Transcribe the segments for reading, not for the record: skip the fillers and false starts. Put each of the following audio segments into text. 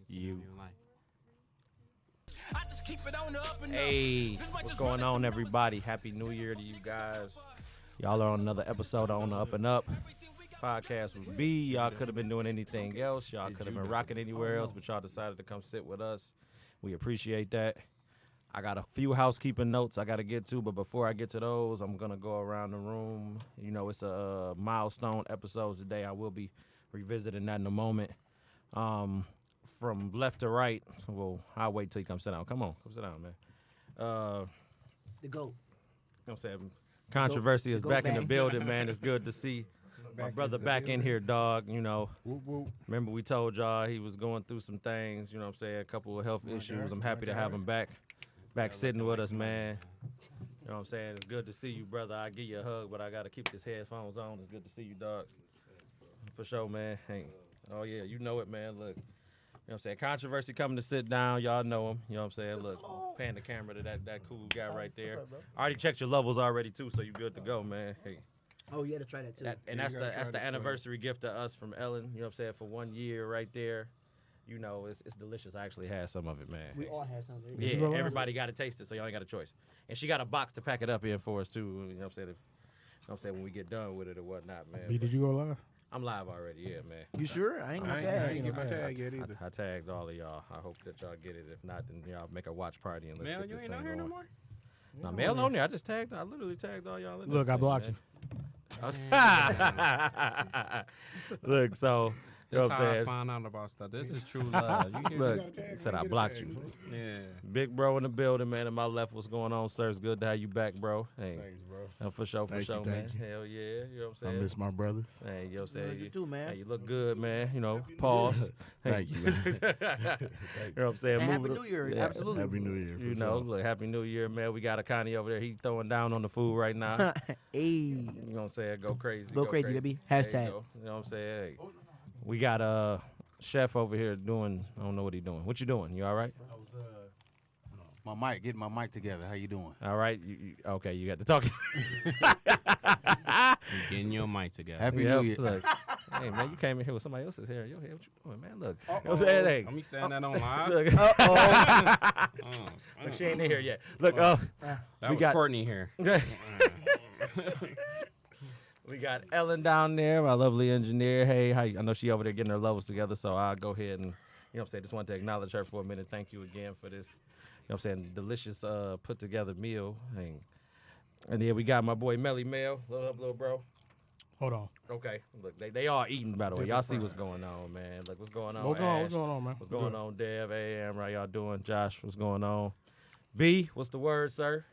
You. Hey, what's going on, everybody? Happy New Year to you guys. Y'all are on another episode of On the Up and Up podcast with B. Y'all could have been doing anything else. Y'all could have been rocking anywhere else, but y'all decided to come sit with us. We appreciate that. I got a few housekeeping notes I got to get to, but before I get to those, I'm going to go around the room. You know, it's a milestone episode today. I will be revisiting that in a moment. From left to right, well, I'll wait till you come sit down. Come on, come sit down, man. The GOAT. You know what I'm saying? Controversy is back in the building, man. It's good to see my brother back in here, dog. You know, remember we told y'all he was going through some things, you know what I'm saying, a couple of health issues. I'm happy to have him back sitting with us, man. You know what I'm saying? It's good to see you, brother. I'll give you a hug, but I got to keep his headphones on. It's good to see you, dog. For sure, man. Hey. Oh, yeah, you know it, man. Look. You know what I'm saying? Controversy coming to sit down. Y'all know him. You know what I'm saying? Look, pan the camera to that cool guy right there. I already checked your levels already, too, so you good to go, man. Hey. Oh, you had to try that, too. That's the anniversary gift to us from Ellen. You know what I'm saying? For 1 year right there. You know, it's delicious. I actually had some of it, man. We all had some of it. Yeah, everybody got to taste it, so y'all ain't got a choice. And she got a box to pack it up in for us, too. You know what I'm saying? You know what I'm saying? When we get done with it or whatnot, man. B, did you go live? I'm live already, yeah, man. You sure? I ain't gonna tag. I ain't get my tag yet either. I tagged all of y'all. I hope that y'all get it. If not, then y'all make a watch party and let's Mel, get you this ain't thing on here going. no more? Nah, Mel on there. I literally tagged all y'all in Look, this I thing, blocked man. Look, so, you know That's what I'm how I saying? find out about stuff. This is true love. You hear Look, me? he said I blocked you. Yeah. Big bro in the building, man. To my left, what's going on, sir? It's good to have you back, bro. Hey, Thanks, bro. for sure, Thank you, man. thank you. Hell yeah, you know what I'm I saying? miss my brothers. Hey, you know what I'm saying? You too, man. Hey, you look good, man. You know, pause. Thank you, man. You know what I'm saying? And Happy Moving- New Year. yeah. Absolutely. Happy New Year. You know, look, Happy New Year, man. We got Akani over there. He throwing down on the food right now. Hey. You know what I'm saying? Go crazy. Go crazy, baby. There you Hashtag. go. You know what I'm saying? Hey. We got Chef over here doing, I don't know what he doing. What you doing? You all right? Getting my mic together. How you doing? All right. Okay, you got to talk. You getting your mic together. Happy Yep, New Year. Look. Hey, man, you came in here with somebody else's hair. Your hair, what you doing, man? Look. You know what I'm saying? Hey. Let me saying that on live. Look. Oh, Look, she ain't in here yet. Look, that we was got- Courtney here. We got Ellen down there, my lovely engineer. Hey, how you? I know she over there getting her levels together, so I'll go ahead and, you know what I'm saying, just want to acknowledge her for a minute. Thank you again for this, you know what I'm saying, delicious put together meal. And then we got my boy Melly Mel. Little up, little bro. Hold on. Okay. Look, they all eating, by the way. Y'all see what's going on, man. Look, what's going on, What's going on? Ash? What's going on, man? What's going on, Dev? AM, how y'all doing? Josh, what's going on? B, what's the word, sir?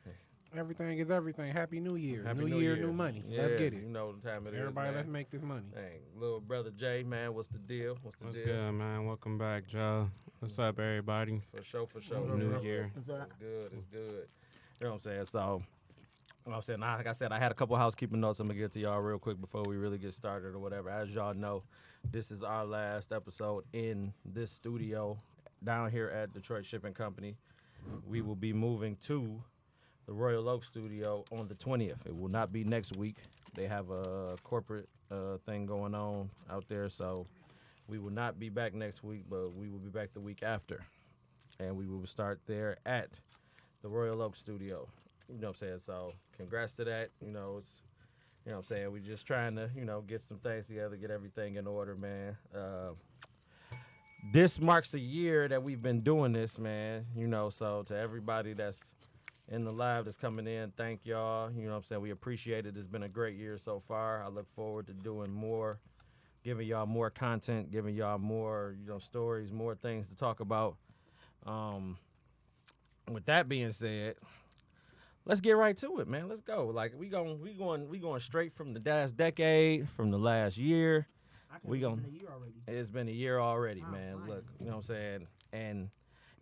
Everything is everything. Happy New Year. Happy New Year, new money. Yeah, Let's get it. You know the time it is, Everybody, man. let's make this money. Hey, little brother Jay, man, what's the deal? What's What's deal? good, man? Welcome back, Joe. What's up, everybody? For sure, for sure. New Year. It's good, it's good. You know what I'm saying? So, you know what I'm saying? Like I said, I had a couple housekeeping notes I'm going to get to y'all real quick before we really get started or whatever. As y'all know, this is our last episode in this studio down here at Detroit Shipping Company. We will be moving to the Royal Oak Studio on the 20th. It will not be next week. They have a corporate thing going on out there, so we will not be back next week, but we will be back the week after. And we will start there at the Royal Oak Studio. You know what I'm saying? So congrats to that. You know, it's, you know what I'm saying? We're just trying to, you know, get some things together, get everything in order, man. This marks a year that we've been doing this, man. You know, so to everybody that's in the live that's coming in, thank y'all. You know what I'm saying? We appreciate it. It's been a great year so far. I look forward to doing more, giving y'all more content, giving y'all more, you know, stories, more things to talk about. With that being said, let's get right to it, man. Let's go. Like we going straight from the last decade, from the last year. We gon' It's been a year already. It's been a year already, Wow, man. fine. Look, you know what I'm saying? And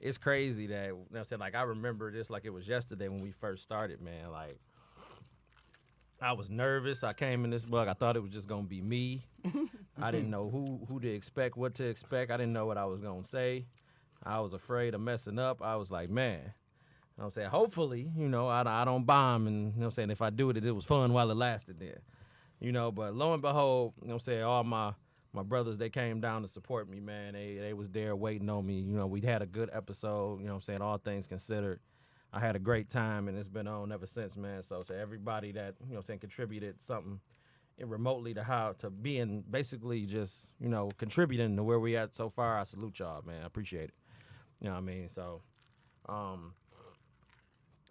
it's crazy that, you know what I'm saying, like I remember this like it was yesterday when we first started, man. Like I was nervous. I came in this book. I thought it was just gonna be me. I didn't know who to expect, what to expect. I didn't know what I was gonna say. I was afraid of messing up. I was like, man, you know what I'm saying? Hopefully, you know, I don't bomb, and you know what I'm saying, if I do it, it was fun while it lasted there. You know, but lo and behold, you know what I'm saying, all my my brothers, they came down to support me, man. They was there waiting on me. You know, we had a good episode, you know what I'm saying, all things considered. I had a great time, and it's been on ever since, man. So to everybody that, you know what I'm saying, contributed something remotely to being basically just, you know, contributing to where we at so far, I salute y'all, man. I appreciate it. You know what I mean? So,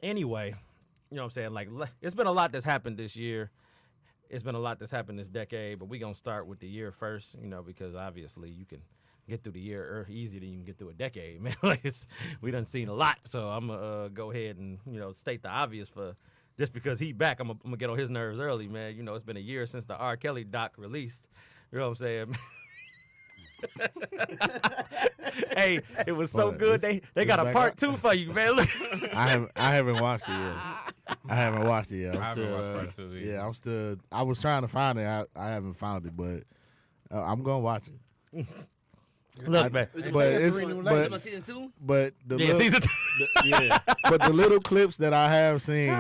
anyway, you know what I'm saying? Like, it's been a lot that's happened this year. It's been a lot that's happened this decade, but we're going to start with the year first, you know, because obviously you can get through the year easier than you can get through a decade, man. Like, we done seen a lot, so I'm going to go ahead and, you know, state the obvious for just because he back, I'm going to get on his nerves early, man. You know, it's been a year since the R. Kelly doc released. You know what I'm saying? Hey, it was so good. They got a part 2 for you, man. Look. I haven't watched it yet. I haven't watched it yet. I haven't watched part 2 either. Yeah, I'm still. I was trying to find it. I haven't found it, but I'm gonna watch it. Look, man. But season 2? But the Yeah, little, season 2. but the little clips that I have seen,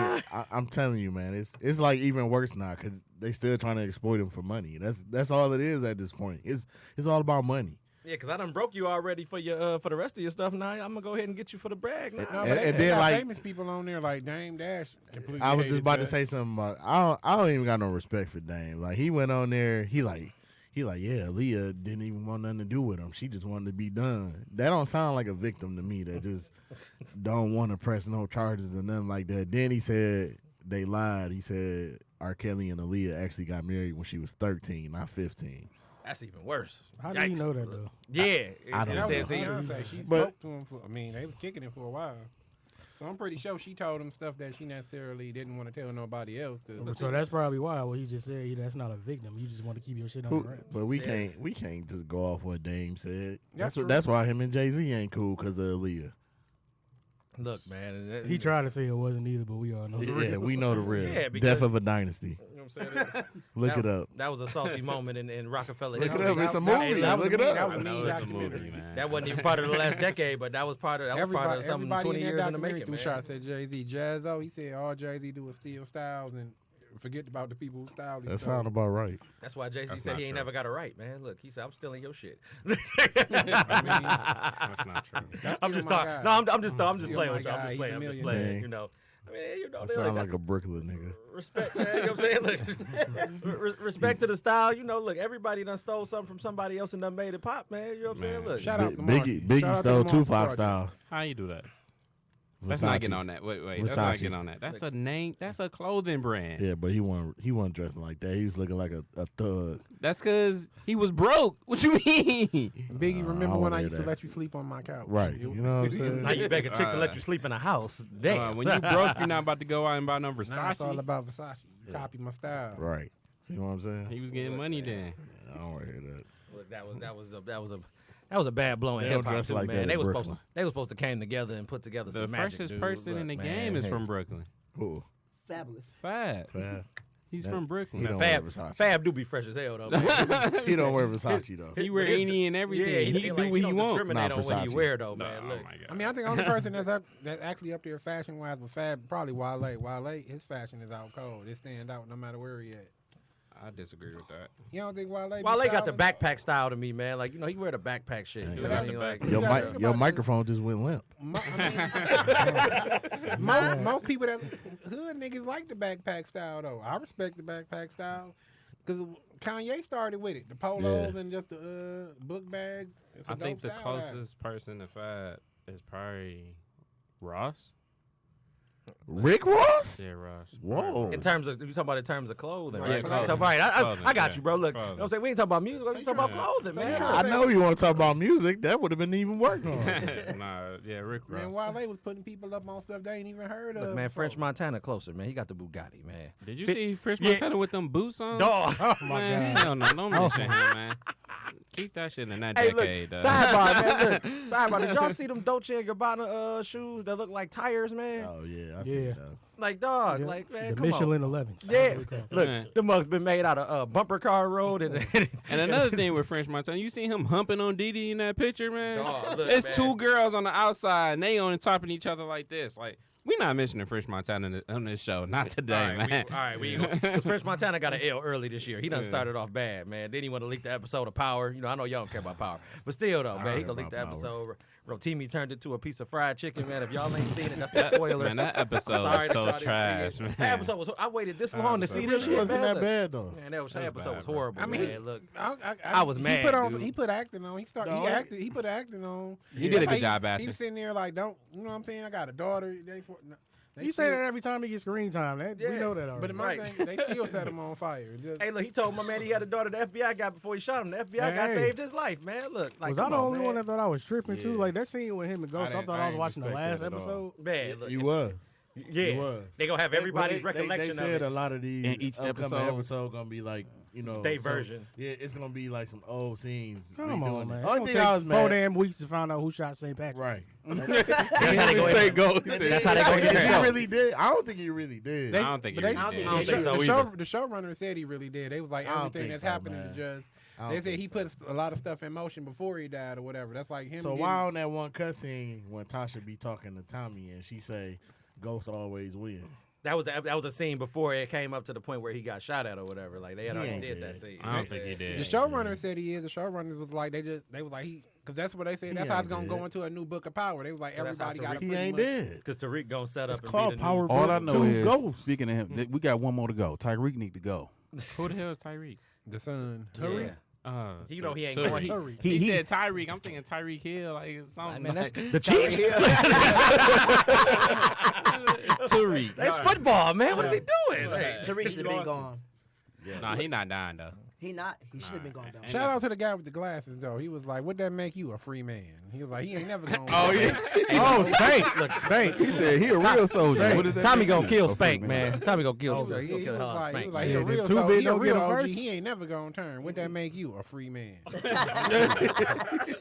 I'm telling you, man, it's like even worse now because they still trying to exploit him for money. That's all it is at this point. It's all about money. Yeah, because I done broke you already for your for the rest of your stuff. Now I'm gonna go ahead and get you for the brag. Now. No, And- but and they then, got like- famous people on there like Dame Dash. completely I was just hated about to that. say something about. I don't even got no respect for Dame. Like he went on there, he like, yeah, Leah didn't even want nothing to do with him. She just wanted to be done. That don't sound like a victim to me. That just don't want to press no charges and nothing like that. Then he said they lied. He said R. Kelly and Aaliyah actually got married when she was 13, not 15. That's even worse. How do you Yikes. know that though? Yeah, I don't it know. says That here. was Beyonce. She But- spoke to him for. I mean, they was kicking it for a while. So I'm pretty sure she told him stuff that she necessarily didn't want to tell nobody else. 'Cause- So that's probably why what he just said. That's not a victim. You just want to keep your shit on the wraps. But we can't just go off what Dame said. That's That's why him and Jay-Z ain't cool because of Aaliyah. Look, man. He tried to say it wasn't either, but we all know. the Yeah, real. we know the real. Yeah, because- Death of a dynasty. You know what I'm saying? Look it up. That was a salty moment in Rockefeller Look it history. up. It's a That- movie. that was Look a it mean- up. that was I a know mean it's a documentary. movie, man. That wasn't even part of the last decade, but that was part of something Everybody 20 in years that in the documentary making, threw man. shots at Jay-Z. Jazzo, he said all Jay-Z do is steal styles and forget about the people who styled That his sound about right. That's why Jay-Z That's said not he ain't true. never got it right, man. Look, he said, I'm stealing your shit. That's not true. I'm just my talking. guy. No, I'm just Still playing my with you. I'm guy. just He's playing. a I'm just millionaire. playing. Man. You know. I mean, you know, That they sound got like a Brooklyn nigga. respect, man. You know what I'm saying? Look, respect to the style. You know, look, everybody done stole something from somebody else and done made it pop, man. You know what I'm saying? Man. Look, Shout out to Biggie Marcy. Shout Biggie out to stole the Marcy Tupac Project. styles. How you do that? Let's not get Versace. on that. Wait. Let's not Versace. get on that. That's a name. That's a clothing brand. Yeah, but he wasn't dressing like that. He was looking like a thug. That's because he was broke. What you mean? Biggie, I remember don't when wanna I hear used to that. let you sleep on my couch? Right. You know what I'm saying? now you beg a chick to let you sleep in a house. Damn. When you broke, you're not about to go out and buy no Now it's all Versace. about Versace. You copy my style. Right. See what I'm saying? He was getting money then. I don't want to hear that. Look, that was a bad blow in They don't hip hop dress too, like man. that They in was Brooklyn. supposed to came together and put together The some magic. freshest dude. person in the Look, game man, is hey. from Brooklyn. Who? Fabulous. Fab. Fab. He's That- from He Brooklyn. don't Fab, wear Versace. Fab do be fresh as hell though. Man. He don't wear Versace though. He wear any and everything. Yeah, he can do what he don't wants. discriminate Not on what he Versace. wear though, No, man. oh Look. my God. I mean, I think the only person that's actually up there fashion wise with Fab probably Wale. Wale, his fashion is out cold. It stand out no matter where he at. I disagree with that. You don't think Wale? be Wale got the styling? backpack style to me, man. Like, you know, he wear the backpack shit. Yeah, Dude. yeah. I mean, like, You gotta think Your about microphone just went limp. Most people that hood niggas like the backpack style though. I respect the backpack style because Kanye started with it. The polos and just the book bags. It's a I think the dope style. closest person to Fab is probably Ross. Rick Ross? Yeah, Ross. Whoa. in terms of, you talking about in terms of clothing, Yeah, right? clothing. So, right, Clothing, I got yeah. you, bro. Look, you know Clothing. what I'm saying? We ain't talking about music. We talking about clothing, So you man. trying I know you want to talk about music. That would have been even worse. Nah, yeah, Rick Ross. Man, Wale was putting people up on stuff they ain't even heard of. Look, man, before. French Montana closer, man. He got the Bugatti, man. Did you Fit- see French Yeah. Montana with them boots on? Dog. Oh my Man, god. hell no, don't mention him, man. Keep that shit in that Hey, decade. look, sidebar, man. Look, sidebar. Did y'all see them Dolce & Gabbana shoes that look like tires, man? Oh yeah, I see Yeah. it though. Like, dog, Yeah. like, man, the come on. Michelin 11s. Yeah, Man. look, the mug's been made out of bumper car road and And another thing with French Montana, you see him humping on Didi in that picture, man? Dog, look, It's man. two girls on the outside, and they on top of each other like this. Like, we not mentioning French Montana on this show. Not today, man. All right, because French Montana got an L early this year. He done started off bad, man. Then he want to leak the episode of Power. You know, I know y'all don't care about Power, but still though, man, he gonna leak the episode. Rotimi turned into a piece of fried chicken, man. If y'all ain't seen it, that's the spoiler. Man, that episode Sorry was that y'all so didn't see trash, it. man. That episode was. I waited this long to see this She shit. wasn't man. that Look, bad though. Man, that was episode bad, was bro. horrible. I mean, man. Look, I was he mad, Put on, dude. he put acting on. He started. No, He put acting on. He did a good Like, job He acting. was sitting there like, don't you know what I'm saying? I got a daughter. You say that every time he gets screen time. We Yeah. know that already. But my Right. thing, they still set him on fire. Just, hey, look, he told my man he had a daughter the FBI got before he shot him. The FBI got Hey. saved his life, man. Look, like, was I come the on, only man. one that thought I was tripping too? Yeah. Like that scene with him and Ghost, I didn't- thought I I was didn't watching the respect last that at all. episode. Man, look, You was. yeah, You was. they gonna have everybody's They recollection said of a it. lot of these In each upcoming episode. episode gonna be like, you know, They version. Yeah, it's gonna be like some old scenes. Come on, redoing man. it. It Only don't thing take I was 4 mad. damn weeks to find out who shot St. Patrick. Right. That's how they go. That's how they go get He the really did. I don't think he really did. I don't think but he they- did. I don't think so the either. showrunner said he really did. They was like I don't everything think that's so, happening man. is just. I don't They said think he so. put a lot of stuff in motion before he died or whatever. That's like him. So getting- why on that one cutscene when Tasha be talking to Tommy and she say, "Ghost always win"? That was a scene before it came up to the point where he got shot at or whatever. Like they had He already ain't did dead. that scene. I don't think he did. The showrunner said he is. The showrunners was like they was like because that's what they said. That's how it's gonna ain't go dead. into a new book of power. They was like So that's how everybody got to Tariq- He ain't dead. Because Tariq gonna set up It's and called be the Power new, All I Book know 2 is, Ghosts. speaking of him, we got one more to go. Tyreek need to go. Who the hell is Tyreek? The son. Yeah. You know he ain't going. Tariq. He said Tyreek. I'm thinking Tyreek Hill. Like it's something. Man, that's like, the Chiefs. it's Tyreek. That's football, man. What is he doing? Hey, Tariq should have been gone. Nah, he not dying though. He not. He should have been gone down. Shout out to the guy with the glasses though. He was like, "Would that make you a free man?" He was like, "He ain't never gonna." Oh yeah. Oh, Spank. Look, Spank. He said he a real soldier. What does that Tommy mean? gonna kill Okay, Spank, man. Tommy gonna kill. He was Gonna like, kill hard he Spank. was like, he Yeah, a the real, two so, big he a don't real get a OG. verse. He ain't never gonna turn. Would that make you a free man?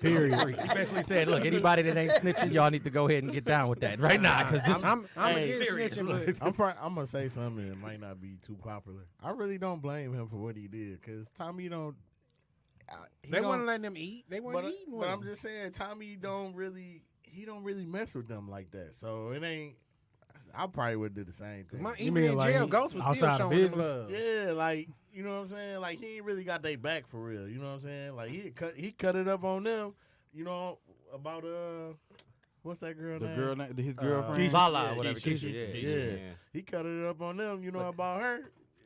Period. He basically said, "Look, anybody that ain't snitching, y'all need to go ahead and get down with that right now, because this." I'm Hey, against serious. snitching, but I'm gonna say something that might not be too popular. I really don't blame him for what he did because Tommy don't. He they don't- wasn't letting him eat. They weren't eating but with I'm him. just saying, Tommy don't really mess with them like that. So it ain't. I probably would do the same thing. Even mean in like jail, he- Ghost was still outside of showing him business? love. Yeah, like you know what I'm saying. Like he ain't really got their back for real. You know what I'm saying. Like he cut it up on them. You know about what's that girl The name? girl, his girlfriend. Lala, Yeah, whatever. Keisha, Keisha, Keisha, yeah. Yeah. He cut it up on them. You know about her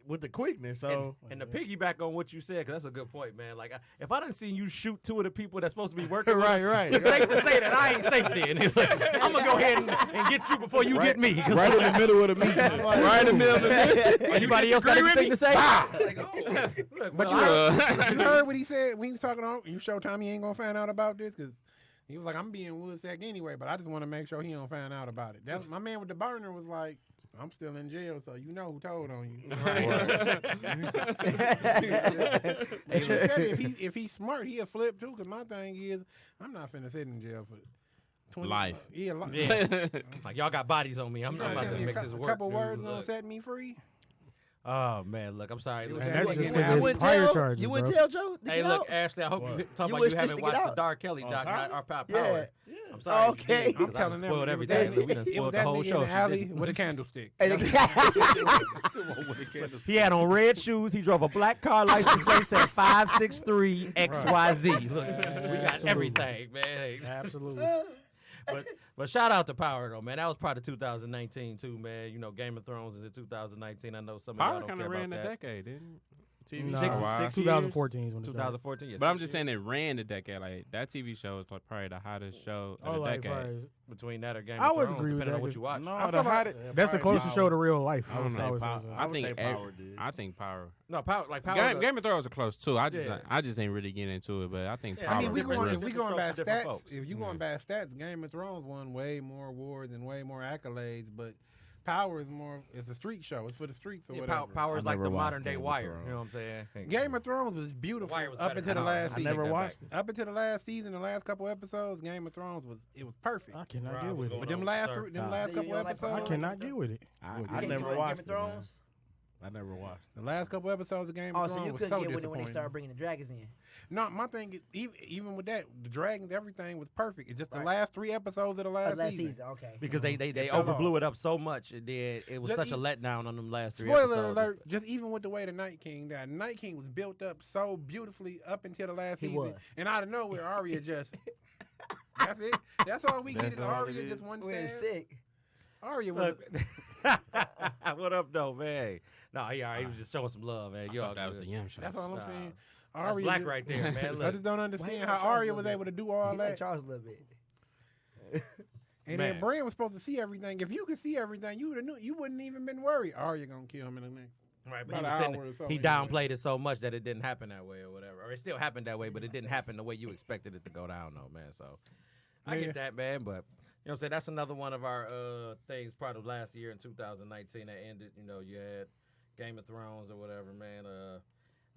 with the quickness. So And to piggyback on what you said, because that's a good point, man. Like, if I done seen you shoot two of the people that's supposed to be working, with us, right. it's safe to say that I ain't safe then. I'm gonna go ahead and get you before you get me. 'cause Right in the middle of the meeting. Right in the middle of the meeting. anybody else got anything to say? But you heard what he said when he was talking on. You show Tommy ain't gonna find out about this because he was like, "I'm being Woodsack anyway, but I just want to make sure he don't find out about it." That's, my man with the burner was like, "I'm still in jail, so you know who told on you." But she said if he's smart, he'll flip too. Because my thing is, I'm not finna sit in jail for 20 Life. Yeah, Yeah. Like, y'all got bodies on me. I'm not Trying about to to tell me make a this cou- work. couple dude. words gonna Look. set me free. Oh man, look, I'm sorry. It Look, was And that's You just wouldn't because tell- his prior charges, You bro. wouldn't tell Joe? to Hey, get look, out? Ashley, I hope you talking You about wish you this haven't to watched get the out. Dark Kelly On doc, Tommy? our Power. Yeah. I'm sorry. Okay. You did, I'm 'cause I telling done them spoiled it was everything. that- We done it was spoiled the that whole nigga in show. the She alley did. with a candlestick. He had on red shoes. He drove a black car. License plate said 563 XYZ. Look, we got everything, man. Hey. Absolutely. But shout out to Power though, man. That was part of 2019 too, man. You know, Game of Thrones is in 2019. I know some of y'all Power don't kind care of about ran the that. decade, didn't it? TV No, show. Six- Wow. six- 2014 is when it started. 2014. Yes, But I'm just saying it ran the decade. Like that TV show is like probably the hottest show of Oh, the like, decade. between that or Game I of would Thrones, agree with depending that, on what 'cause- you watch. No, the hottest. That's the closest show to real life. I would say would Power. so. I would say think Power did. I think Power. No, Power like Power. Game of Thrones are close too. I just Yeah. ain't really getting into it, but I think Yeah, Power. I mean, Different if we different going by strokes for different stats, folks. if you going by stats, Game of Thrones won way more awards and way more accolades, but Power is more. It's a street show. It's for the streets or Yeah, whatever. Power is I like never the watched modern day Game of Wire. Thrones. You know what I'm saying? Game of Thrones was beautiful Wire was up better until the than last I season. never take that watched back. it. Up until the last season, the last couple episodes, Game of Thrones it was perfect. I cannot Rob, get what's with going it. But them on, last sir? them Nah. last You couple don't like episodes, I Thrones? cannot get with it. I You never like watched Game of it, man. Thrones? I never watched it. the last couple episodes of Game Oh, of so Thrones you was couldn't so get with it when they disappointing. started bringing the dragons in. No, my thing is even with that, the dragons, everything was perfect. It's just the Right. last 3 episodes of the last, Last season. season, okay. Because they fell overblew off. it up so much, and then it was Just such a letdown on them last 3 Spoiler episodes. alert! Just even with the way the Night King died, the Night King was built up so beautifully up until the last He season, was. and out of nowhere, Arya just. That's it. That's all we get That's is all it Arya is? just one We're stab. sick. Arya was. What up, though, man? No, he was just showing some love, man. I You all thought that was good. the yam shots. That's all I'm Nah. saying. That's Arya black just- right there, man. I Look. just don't Why understand you how like Charles Arya a was little able to bit? do all He like that. Charles a little bit. And Man. then Bran was supposed to see everything. If you could see everything, you wouldn't even been worried. Arya gonna kill him in the next. Right, but About he was an saying hour or so he anyway. downplayed it so much that it didn't happen that way or whatever. Or it still happened that way, but it didn't happen the way you expected it to go down, though, man. So I Yeah. get that, man. But you know what I'm saying? That's another one of our things part of last year in 2019 that ended. You know, you had Game of Thrones or whatever, man.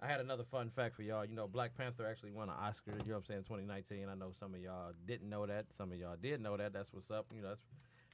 I had another fun fact for y'all. You know, Black Panther actually won an Oscar, you know what I'm saying, 2019. I know some of y'all didn't know that. Some of y'all did know that. That's what's up. You know, that's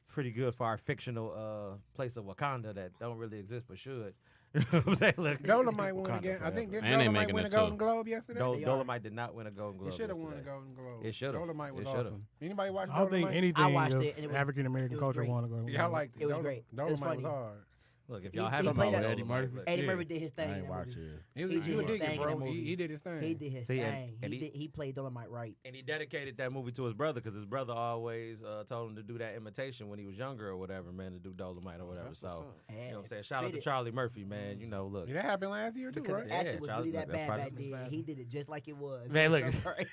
pretty good for our fictional place of Wakanda that don't really exist but should. You know what I'm saying? Look, Dolomite won Wakanda again. I think forever. did And they Dolomite making win a it Golden too. Globe yesterday? Dol- They are. Dolomite did not win a Golden Globe. It should have won a yesterday. Golden Globe. It should've. Dolomite was It should've. awesome. Anybody watch I don't think Dolomite? anything watched of it, and it was- African it American was culture great. want to go. Yeah, I liked it. It was great. It was Dolomite was funny. hard. Look, if He- y'all he haven't played seen that- Eddie Murphy. Eddie Yeah. Murphy did his thing. I in ain't that watch movie. it. He was He did you his dig thing it, in bro. that movie. He did his thing. He did his See, thing. and He played Dolomite right. and he dedicated that movie to his brother because his brother always told him to do that imitation when he was younger or whatever, man, to do Dolomite or whatever. That's So, what's up. you know what I'm And saying? Shout out to fitted. Charlie Murphy, man. You know, look. Yeah, that happened last year too, Because right? the acting Yeah, was Charles- really that that's bad part of back it. then. He did it just like it was. Man, It look. was so great.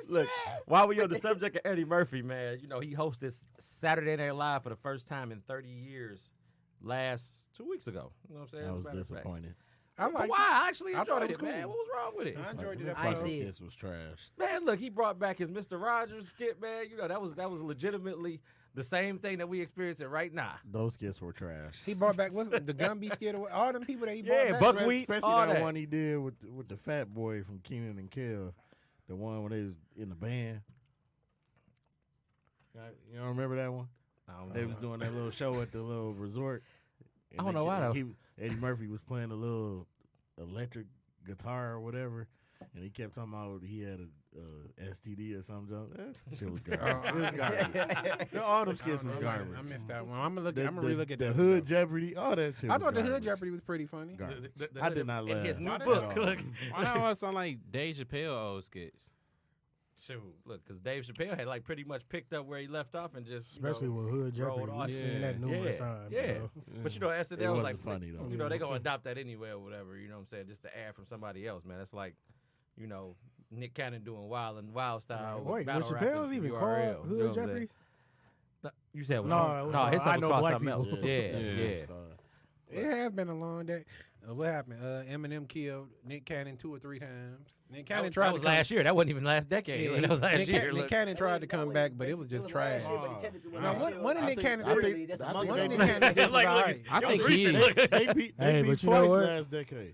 Look, while we on the subject of Eddie Murphy, man, you know, he hosted Saturday Night Live for the first time in 30 years last 2 weeks ago. You know what I'm saying? I As a was matter of fact. disappointed. I For liked why? it. I actually I thought enjoyed it it, was man. cool. What was wrong with it? I enjoyed it. I ain't episode. see it. This was trash. Man, look, he brought back his Mr. Rogers skit, man. You know, that was legitimately the same thing that we experiencing right now. Those skits were trash. He brought back what's the Gumby skit. All them people that he Yeah, brought back. Buckwheat, Especially all that that. one he did with the fat boy from Keenan and Kel. The one when they was in the band. You don't remember that one? I don't They know. was doing that little show at the little resort. and I don't they know why, though. Eddie Murphy was playing a little electric guitar or whatever, and he kept talking about he had a STD or something. That shit was garbage. It was garbage. All them skits was garbage. I missed that one. I'm gonna The relook at the that. Hood Jeopardy, all that shit. I was thought the Hood garbage. Jeopardy was pretty funny. Garbage. The I Hood did not in laugh. his new at book. all. Look, Why not want sound like Dave Chappelle old skits? shoot, look, because Dave Chappelle had like pretty much picked up where he left off and just Especially with Hood rolled Jeopardy. on. We've seen that numerous times. Yeah. so. But you know, It SNL was wasn't like funny though. You know, they gonna adopt that anyway or whatever. You know what I'm saying? Just to add from somebody else, man. That's like, you know, Nick Cannon doing Wild Style. Wait, battle was rapping Chappelle's for even URL, called you know Hood what I'm Jeopardy? saying? No, you said it was No, something- it was no, his called stuff I was Know called Black something else. People. Yeah. It has been a long day. What happened? Eminem killed Nick Cannon 2 or 3 times. Nick Cannon That tried was to come- last year. That wasn't even last decade. Yeah, that was last Nick, year. Nick Look. Cannon tried to come back, but it was just trash. Now, one of Nick Cannon's I one think- That's I a think month of they Nick did. Cannon's just was Like, look, alright. I That was think recent. he. Look. They beat Hey, but you know twice what? last decade.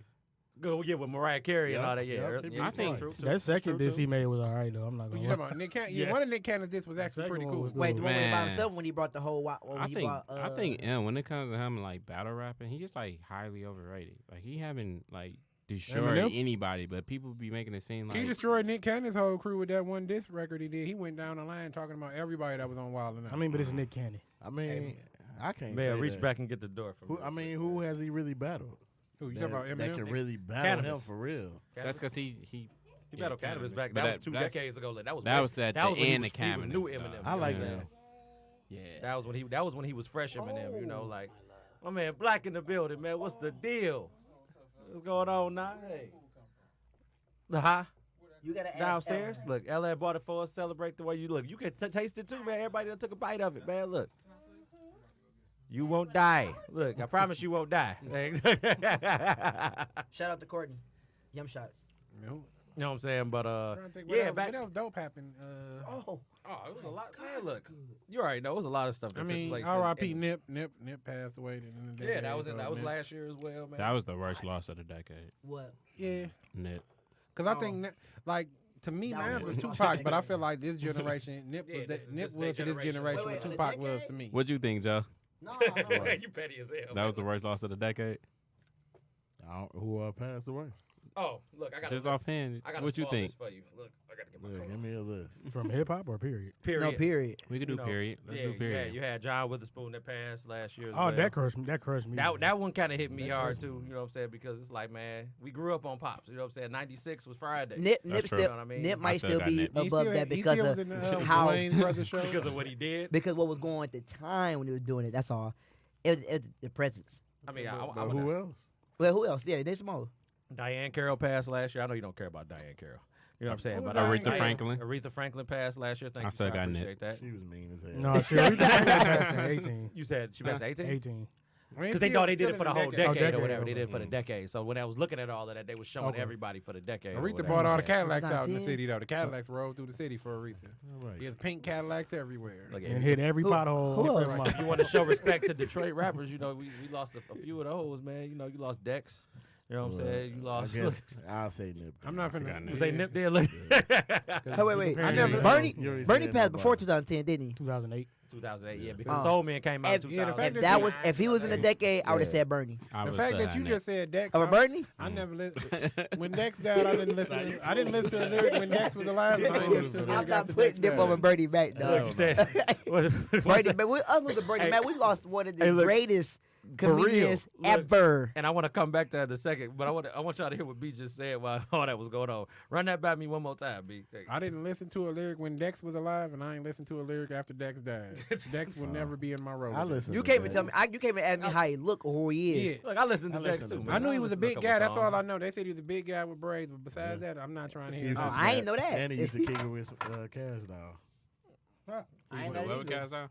Go yeah with Mariah Carey and Yep, all that. Yeah, yep, they beat I think- true, too. That second True, diss too. he made was all right, though. I'm not What going you to talking about? Nick Cannon? Yes. One of Nick Cannon's discs was actually second pretty one cool. was good. Wait, the one way by Man. himself when he brought the whole. When I he think brought, I think when it comes to him like battle rapping, he just like highly overrated. Like he haven't like destroyed Eminem? anybody, but people be making it seem like He destroyed Nick Cannon's whole crew with that one disc record he did. He went down the line talking about everybody that was on Wild 'N Out. I mean, but it's Nick Cannon. I mean, I can't Man, say reach that. back and get the door from Who, I mean, who has he really battled? Who you that, talking about? that Eminem? can really battle Cannabis. him for real. that's because he He yeah, battled Cannabis back. But That was 2 that's- decades ago. Like, that was that way- was at that the was when he end was, of he was new Cannabis, Eminem. though. I like you know? that. Yeah. That was when he was fresh Eminem. You know, like my man Black in the building, man. What's the deal? What's going on now? Hey. Huh? you gotta ask Downstairs. Ellen. Look, LA bought it for us. Celebrate the way you look. You can taste it too, man. Everybody done took a bite of it, man. Look. You won't die. Look, I promise you won't die. Shout out to Courtney. Yum shots. No. You know what I'm saying? But I'm trying to think what yeah, else, back. what else dope happened? Oh, It was a lot. Man, look, you already know it was a lot of stuff that I mean, took place. R.I.P. in- Nip passed away. In the Yeah, that was decade, that was Nip. last year as well, man. That was the worst loss of the decade. what? Yeah, Nip. because I think like to me, That mine was was the Tupac, worst but I decade. feel like this generation, Nip Yeah, was this is Nip this was to this generation. generation Wait, what wait, Tupac the was to decade? me. What'd you think, Joe? No, You petty as hell. That was the worst loss of the decade. Who passed away? Oh, look, I got Just offhand, I got what you think? for you. Look, I got to get my Look, phone. give me a list. From hip hop or period? Period. no, period. We could do You know, period. Let's do Yeah, period. you had John Witherspoon that passed last year. As Oh, well. that crushed me. That crushed me. That one kind of hit me hard too. You know what I'm saying? Because it's like, man, we grew up on Pops. You know what I'm saying? '96 was Friday. Nip That's true. still, You know what I mean? Nip I might still still got be Nip. He above still- that he because still of was in the, how Wayne's Brothers show. because of what he did. because what was going on at the time when he was doing it. That's all. It was the presence. I mean, But who else? Well, who else? Yeah, there's more. Diane Carroll passed last year. I know you don't care about Diane Carroll. You know what I'm saying? Who was But Diane Aretha Carroll? Franklin. Aretha Franklin passed last year. Thank I you. still sir. got Nip. appreciate that. She was mean as hell. No, shit. We passed at 18. You said she passed 18? 18. Because they thought they did it for the whole decade, decade, or whatever. They did it for okay. the decade. So when I was looking at all of that, they was showing Okay. everybody for the decade. or Aretha whatever. bought all the Yeah. Cadillacs out in the 19. city, though. The Cadillacs rolled through the city for Aretha. All right. There's pink Cadillacs everywhere. Look, And hit every Who- pothole. who except else? mine. you want to show respect to Detroit rappers, you know, we lost a few of those, man. You know, you lost Dex. You know what I'm saying? You lost. I guess I'll say Nip. I'm not got finna. Nip. You say Nip there? Look. Hey, wait. I never- Bernie You already Bernie said passed before nobody. 2010, didn't he? 2008. 2008, yeah, because Oh. Soul Man came out in If- yeah, the 2000. fact If that that you- was, if he was in the decade, I would have Yeah. said Bernie. I The was fact still that had you Nip. just said Dex, Over Bernie? I never listened. When Dex died, I didn't listen. I didn't listen to the lyric when Dex was alive. And I didn't listen to the I'm lyric not after Dex putting Nip died. over Bernie back, Look, dog. you said. what's Bernie, that? but we other than Bernie, Hey. man, we lost one of the Hey, look, greatest for real, comedians look. ever. And I want to come back to that in a second, but I want y'all to hear what B just said while all that was going on. Run that by me one more time, B. I didn't listen to a lyric when Dex was alive, and I ain't listened to a lyric after Dex died. Dex will never be in my road. I listen. You to can't even that. tell me. You can't even ask me how he look or who he is. Yeah. Look, I listened to I Dex listened too. to man. I knew he was a listened big couple guy. That's songs. all I know. They said he was a big guy with braids, but besides that, I'm not trying to He hear. was it. just I mad. ain't know that. And he used to kick it with Cash Doll. I ain't know What that either. was out?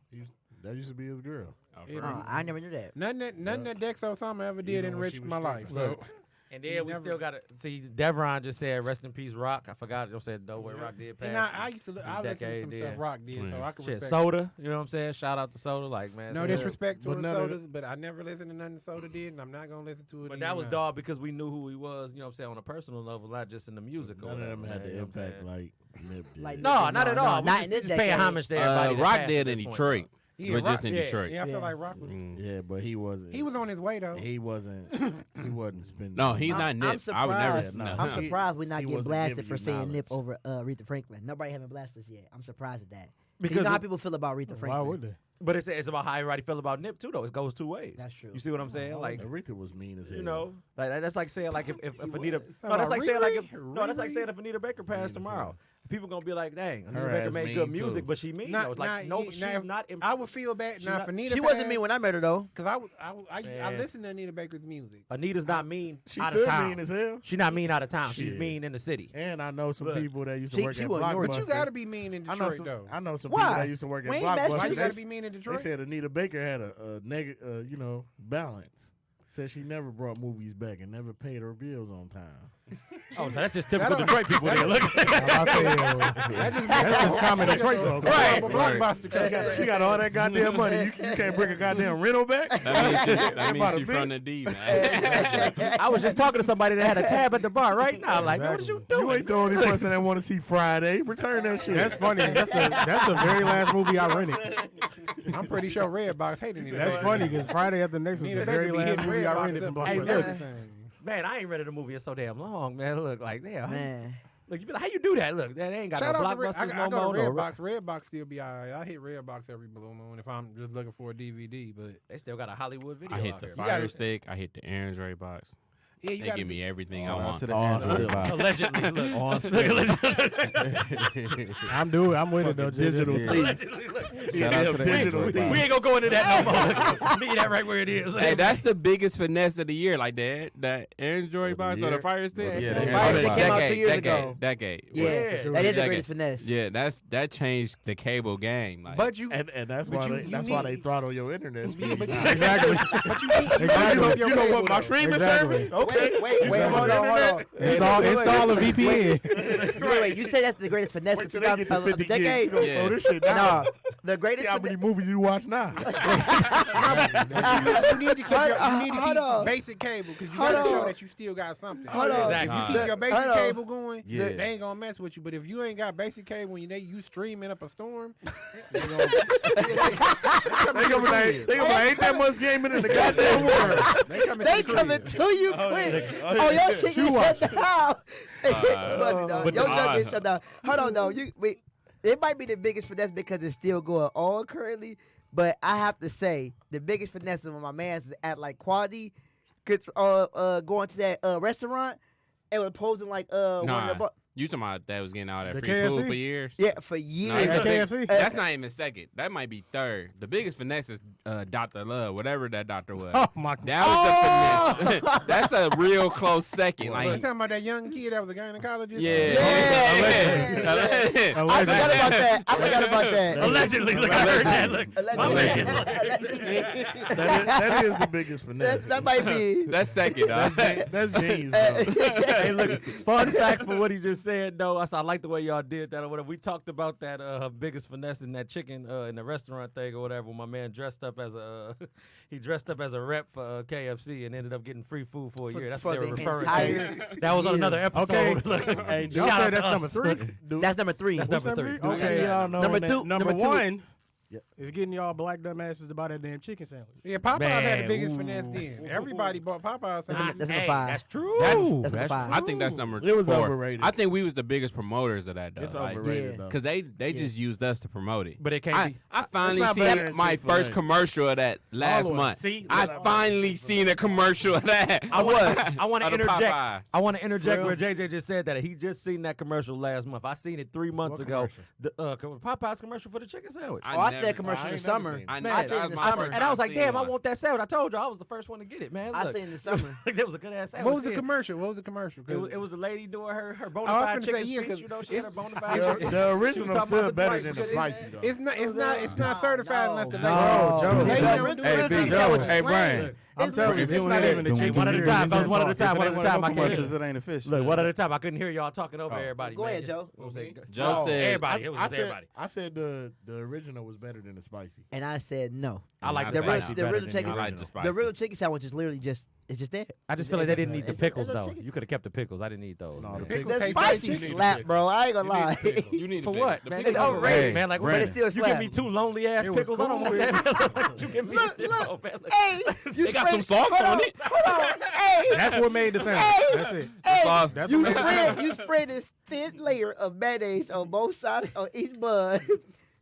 That used to be his girl. Oh, Yeah, for real? I never knew that. Nothing that Dex Osama ever did Even when enriched she was my life. stripping. So And then we Never- still got to see. Devron just said, "Rest in peace, Rock." I forgot. You said, "No way, Rock did pass." and I used to I listened to decade some did. stuff Rock did, so Yeah. I can Shit, respect. Soda. You know what I'm saying? Shout out to Soda, like man. No Soda- disrespect to But the none of Sodas, but I never listened to nothing Soda did, and I'm not gonna listen to it. But even that was now. dog because we knew who he was. You know what I'm saying on a personal level, not just in the music. or None of whatever, them had man, you the know what I'm impact saying? like Nip did. Like No, not at No, all. not We in just, this just paying decade. homage to everybody. that Rock passed did at in this point, Detroit, Yeah, but just Rock- in yeah, Detroit. Yeah, I feel Yeah. like Rock was. Yeah, but he wasn't. He was on his way though. He wasn't. He wasn't spending. No, he's I'm- not I'm Nip. I would never. surprised. no. no. I'm He- surprised we're not he getting wasn't blasted giving for you saying Nip knowledge. over Aretha Franklin. Nobody haven't blasted us yet. I'm surprised at that. Because Because you know how it's- people feel about Aretha Franklin. Why would they? But it's about how everybody feel about Nip too, though. It goes two ways. That's true. You see what I'm saying? Like Aretha was mean as hell. you know, like that's like saying like if Anita. was. No, that's like saying like if Riri? no, that's like saying if Anita Baker passed Mean as tomorrow. hell. People gonna be like, dang, Anita Her Baker ass made mean, good music, too. but she mean. Not- though. It's like not- no, now, she's not. I would feel bad She's now. not- If Anita She wasn't passed, mean when I met her though. Because I Man. listened to Anita Baker's music. Anita's not mean She out of still town. mean as hell. She's not mean out of town. She's Shit. mean in the city. And I know some Look. people that used to She- work she at wasn't yours. But you Blockbuster. got to be mean in I know Detroit some. though. I know some Why? people that used to work at We ain't messed Blockbuster. with Why you you. got to be mean in They Detroit? said Anita Baker had a negative, balance. Said she never brought movies back and never paid her bills on time. Oh, so that's just typical That- Detroit people. There. Look, That's just common Detroit folks. Right. Right. Blockbuster. She got all that goddamn money. You can't bring a goddamn rental back. That means she, that About means a she from bitch. the D, man. I was just talking to somebody that had a tab at the bar right now. Like, what is you You doing? ain't the only person that want to see Friday. Return that shit. That's funny. That's the very last movie I rented. I'm pretty sure Redbox hated Anita That's Baker. funny because Friday After Next was Anita the Baker very be last hitting movie I Redbox rented from up Hey, with Blockbuster. look. everything. Man, I ain't rented a movie in so damn long, man. Look, like, damn. Man. Look, you be like, how you do that? Look, that ain't got Shout no out to Red, blockbusters I no go more. to no- Redbox. Redbox still be alright. I hit Redbox every blue moon if I'm just looking for a DVD. But They still got a Hollywood video I hit out the here. Fire Stick. I hit the Aaron's box. yeah, you They got give me everything I Shout out want. to the Oh, Android still. box. Allegedly, look. On I'm with it though. digital Yeah. thief. Allegedly, look. Shout out to the digital Android thief. We ain't gonna go into that no more. Leave that right where it is. Hey, that's the biggest finesse of the year, like that Android box or the year? Fire Stick. Yeah, the Fire Android Stick box. came out 2 years ago. Decade. Yeah, Yeah. that is the Decade. greatest finesse. Yeah, that changed the cable game. Like, But you, And that's But why you- they you that's why they need- throttle your internet speed. but you, Exactly. but you need You know what my cable, streaming Exactly. service? Okay, hold on. Install a VPN. Wait, you say that's the greatest finesse Wait of till they get to of the 50 gigs. You decade? gonna slow this shit down. No, the greatest See how many movies you watch now. You need to keep your basic cable because you got to show that you still got something. Hold on. If you keep your basic Hold on. cable going, Yeah. they ain't gonna mess with you. But if you ain't got basic cable and you streaming up a storm, They gonna be like, ain't that much gaming in the goddamn world. They coming to you quick. Oh, your shit get shut down. Your junk get shut down. Hold on, though. It might be the biggest finesse because it's still going on currently. But I have to say, the biggest finesse of my man's is at like quality, going to that restaurant and was posing like one of the You talking about that was getting all that The free KFC? food for years? yeah, for No, years. that's, Is the it big- KFC? that's not even second. That might be third. The biggest finesse is Dr. Love, whatever that doctor was. Oh my That was the finesse. That's a real close second. you Like, talking about that young kid that was a gynecologist? yeah. I forgot about that. Allegedly, look, I heard that. Look, Allegedly. That is the biggest finesse. That might be. That's second, dog. That's James. though. hey, look, fun fact for what he just said, though. I like the way y'all did that or whatever. We talked about that biggest finesse in that chicken in the restaurant thing or whatever. When my man dressed up as a he dressed up as a rep for KFC and ended up getting free food for a year. That's what they were referring to. That was on another episode. Okay. Look, Hey, Y'all shout say out to that's us. number 3? That's number 3. That's number 3. Okay, y'all know Number that two- Number number two- 1 is getting y'all black dumbasses about that damn chicken sandwich. Yeah, Popeyes had Man, the biggest ooh. finesse then. Everybody bought Popeyes. That's number Hey, 5. that's true. That's number 5. I think that's number It was 4. overrated. I think we was the biggest promoters of that, though. It's Like, overrated yeah. though. because they just used us to promote it. But it can't I, be. I finally not better seen than my Chick-fil-A. first commercial of that last All month. See? I finally seen a commercial of that. I want to Of the interject. Popeyes. I want to interject Real? where JJ just said that he just seen that commercial last month. I seen it 3 months What ago. commercial? The Popeyes commercial for the chicken sandwich. I never- said commercial I in ain't the never summer. seen it. I, I never, seen that it was in the my summer. first And I was time like, seeing damn, I one. want that sandwich. I told you I was the first one to get it, man. I Look. seen it in the summer. That was a good ass sandwich. What was the yeah. commercial? What was the commercial? It was a lady doing her bona I was fide finna chicken say, yeah, speech. 'cause You know, she had her bona fide The, chicken. the original talking still about the better price, than the because spicy though. It's not certified unless the lady. No, The Joe. lady Hey, don't do Hey, it. Big chicken Joe. sandwich Hey, is Brian. plain. I'm telling you, if you ain't even the chicken One at a here, time, it's fellas, one at a soft. time, If one it at a ain't time. one I of can't them hear. Commercials, it ain't official. Look, one at a time. I couldn't hear y'all talking over everybody. Go man. ahead, Joe. What was that? Joe said, everybody. It was just everybody. I said the original was better than the spicy. And I said no. I like I the say spicy no. The better real than chicken- the I like original. the spicy. The real chicken sandwich is literally just there. I just feel like they didn't need the It's a pickles though. chicken. You could have kept the pickles. I didn't need those. No, man. the Pickles The taste like spicy chicken. slap, bro. I ain't gonna lie. You need For the what, pickle. man? The It's pickles overrated, overrated, man. Like, but it's still you give slap. me 2 lonely ass It was pickles. I don't want cool. that. You give me Look, shit, look. man. Look. Hey, you They got spread- some sauce hold on it. Hold on. Hey, That's what made the sandwich. Hey. That's it. hey, sauce. That's you what made the spread sandwich. you spread this thin layer of mayonnaise on both sides on each bun.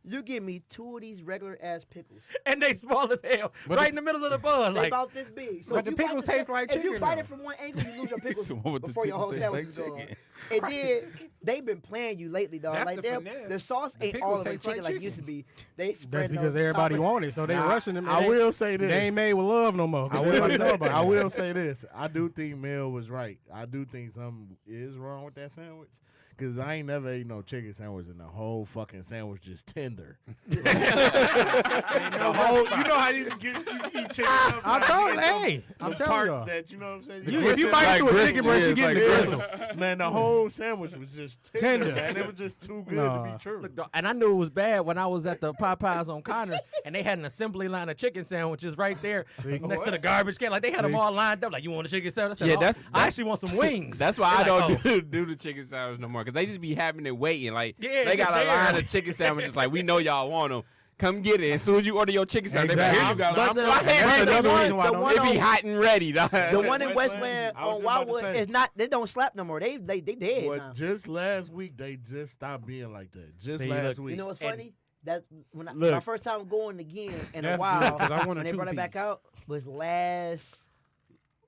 You give me 2 of these regular ass pickles. And they small as hell, But right the- in the middle of the bun. They Like, about this big. So But if the you bite pickles the- taste like If you chicken, bite though. it from one angle, you lose your pickles The one with the before your whole pickles taste sandwich like is gone. chicken. And then they've been playing you lately, dog. That's Like the they're- finesse. the sauce The ain't pickles all over taste chicken like like it used to chicken. be. They That's spread because everybody wanted it, so they rushing them. I will say this. They ain't made with love no more. 'cause I will, everybody know say, about I it. will say this. I do think Mel was right. I do think something is wrong with that sandwich. Because I ain't never ate no chicken sandwich and the whole fucking sandwich just tender. The whole, you know how you can eat chicken sometimes. I'm telling you you, get them- hey, I'm them telling parts y'all. that, you know what I'm saying? If you bite into a chicken breast, you get the gristle. Man, the whole sandwich was just tender, Tender. man. It was just too good to Nah. be true. look, dog, and I knew it was bad when I was at the Popeyes on Connor, and they had an assembly line of chicken sandwiches right there next to the garbage can. Like they had them See? all lined up. Like, you want a chicken sandwich? I said, Yeah, "Oh, that's- I actually want some wings. That's why They're I like, don't "Oh." do the chicken sandwich no more because they just be having it waiting. Like Yeah, they it's got just a line there. of chicken sandwiches. Like we know y'all want them. Come get it. As soon as you order your chicken sandwich, they be like, here you go. But I'm the- like, that's hey, another one- reason why I the don't- one It be on- hot and ready. Dog. The one in Westland, Westland I was on just about to Wildwood say. is not. They don't slap no more. They dead But now. just last week, they just stopped being like that. Just See, last look, week. You know what's And- funny? That when my Look. first time going again in a That's while, good, 'cause I want a when they brought it back two-piece. out, was last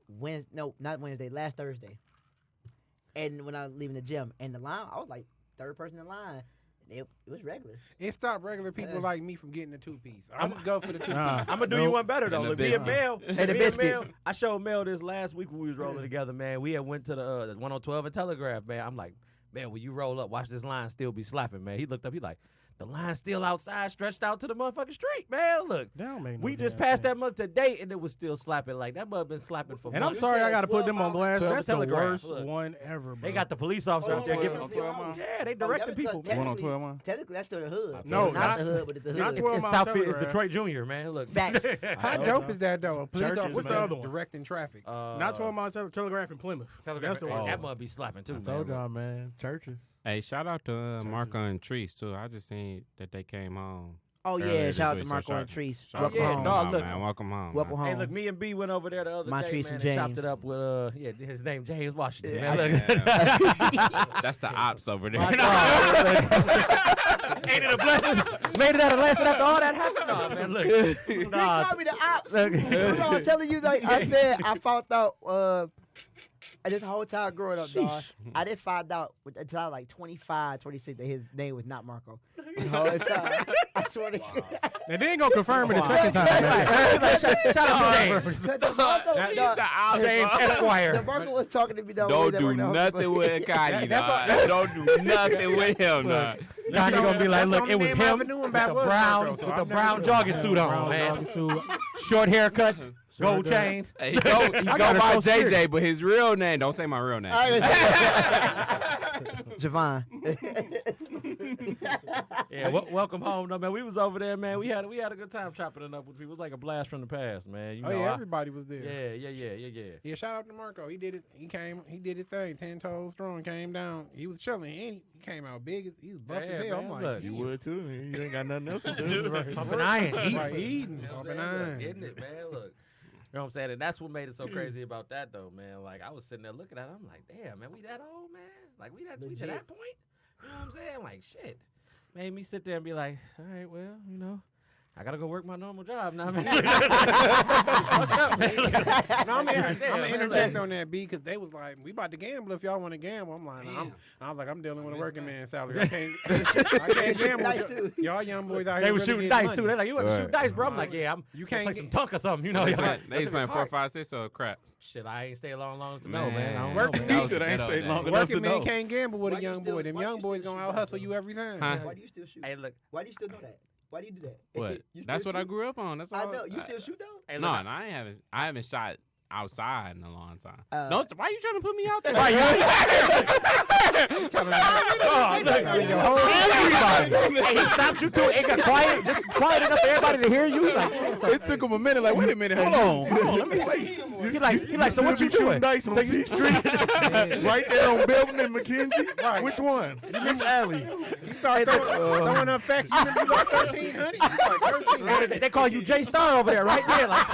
Wednesday. No, not Wednesday. Last Thursday. And when I was leaving the gym, and the line, I was like third person in line. It was regular. It stopped regular people Yeah. like me from getting the 2-piece. I'm just go for the 2-piece. Nah. I'm gonna do you one better though. And the Look, me and biscuit. Mel, And the me and biscuit. Mel, I showed Mel this last week when we was rolling together, man. We had went to the 112 and Telegraph, man. I'm like, man, when you roll up, watch this line still be slapping, man. He looked up, he like, The line's still outside, stretched out to the motherfucking street, man. Look, That don't make no we just damn passed that sense. mug today, and it was still slapping. Like that mug been slapping for And I'm months. sorry, I gotta put 12 them on blast. miles. That's the Telegraph, worst look. one ever, bro. They got the police officer Oh, up there yeah, giving. on 12 miles? Yeah, they Oh, directing yeah, people. because One on technically- 12 miles? Technically, that's still the hood. No, not the hood, but it's the hood. not 12 It's miles Southfield. It's Telegraph. Detroit Junior, man. Look. Facts. How dope is that though? A police Churches, officer what's the other one? directing traffic. Not 12 miles Telegraph in Plymouth. Telegraph. That's the Hey, one. that mug be slapping too, I man. told y'all, man. Churches. Hey, shout out to Marco and Treese too. I just seen that they came home. Oh earlier yeah, this shout out week, to so Marco shout- and Treese. shout Welcome yeah, home. dog, look. man. Welcome home. Welcome man. Hey, home. look, me and B went over there the other day, Montrese man, and and chopped James. it up with his name James Washington. Yeah, Man, look. That's the ops over there. Ain't it a blessing? Made it out a lesson after all that happened? Nah, man, look. They Nah, called me the ops. look. That's what I was telling you. Like I said, I found out. This whole time growing up, dog, I didn't find out until I was like 25, 26 that his name was not Marco. The whole time. I swear to God. And they ain't gonna confirm it the second time. Right. man. He's like, shout out to James. So the Marco, He's dog, the ops. James the Esquire. Marco was talking to me. Dog, Don't when do we was at work, nothing with Kanye, dog. Don't do nothing with him, dog. Johnny gonna be like, That's the look, only it was name I him ever knew him with about the was brown, Marco, so with the I've never brown seen jogging him. suit on, Brown man. jogging suit. Short haircut, gold does. chains. Hey, he go got by it so serious. JJ, but his real name. Don't say my real name. Javon. Yeah, welcome home, though, man. We was over there, man. We had a good time chopping it up with people. It was like a blast from the past, man. You Oh know, yeah, everybody was there. yeah. Yeah, shout out to Marco. He did it. He did his thing. 10 toes strong. Came down. He was chilling. And he came out big. He was buff Yeah, as hell. man, I'm like, look. You would too. You ain't got nothing else to do. Pumping iron, eating. Right, eating, You know what pumping I'm saying? iron. Look, isn't it, man? Look. You know what I'm saying? And that's what made it so crazy about that, though, man. Like, I was sitting there looking at it. I'm like, damn, man, we that old, man? Like, we to Legit. that point? You know what I'm saying? Like, shit. Made me sit there and be like, all right, well, you know, I got to go work my normal job now, man. No, I'm Damn, gonna man, interject look. on that B because they was like, we about to gamble if y'all want to gamble. I'm like, I was like, I'm dealing with a working man salary. I can't gamble. Dice, with too. y'all young boys out here. They was really shooting getting dice, too. money. They're like, you want to shoot Right. dice, bro? I'm like, yeah, You can't can't play get- some tunk or something, you know? They Like, was playing 4, 5, 6 or craps. shit, I ain't stay along long to know, man. I don't Work- know, He man. was said I ain't better stay than long that. enough Working to man know. can't gamble with Why a you young still- boy. Them why young you boys still gonna shoot? out hustle you every time. Huh? Why do you still shoot? Hey, look. Why do you still do that? Why do you do that? What? You still That's what I shoot? grew up on. That's all. I know. You still shoot though? Hey, No, look, no, I haven't shot outside in a long time. Uh, No, why you trying to put me out there? Why you? Everybody. Hey, he stopped you too. It got quiet, just quiet enough for everybody to hear you. Like, yeah, so, It took him a minute. Like, wait a minute. Hold on. Let me wait. he like, so what you doing? Dice on C Street, right there on Belton and McKenzie. Which one? Which alley? You start throwing up facts. You remember you lost 1,300? You like 1,300. They call you Jay Star over there, right there. Like,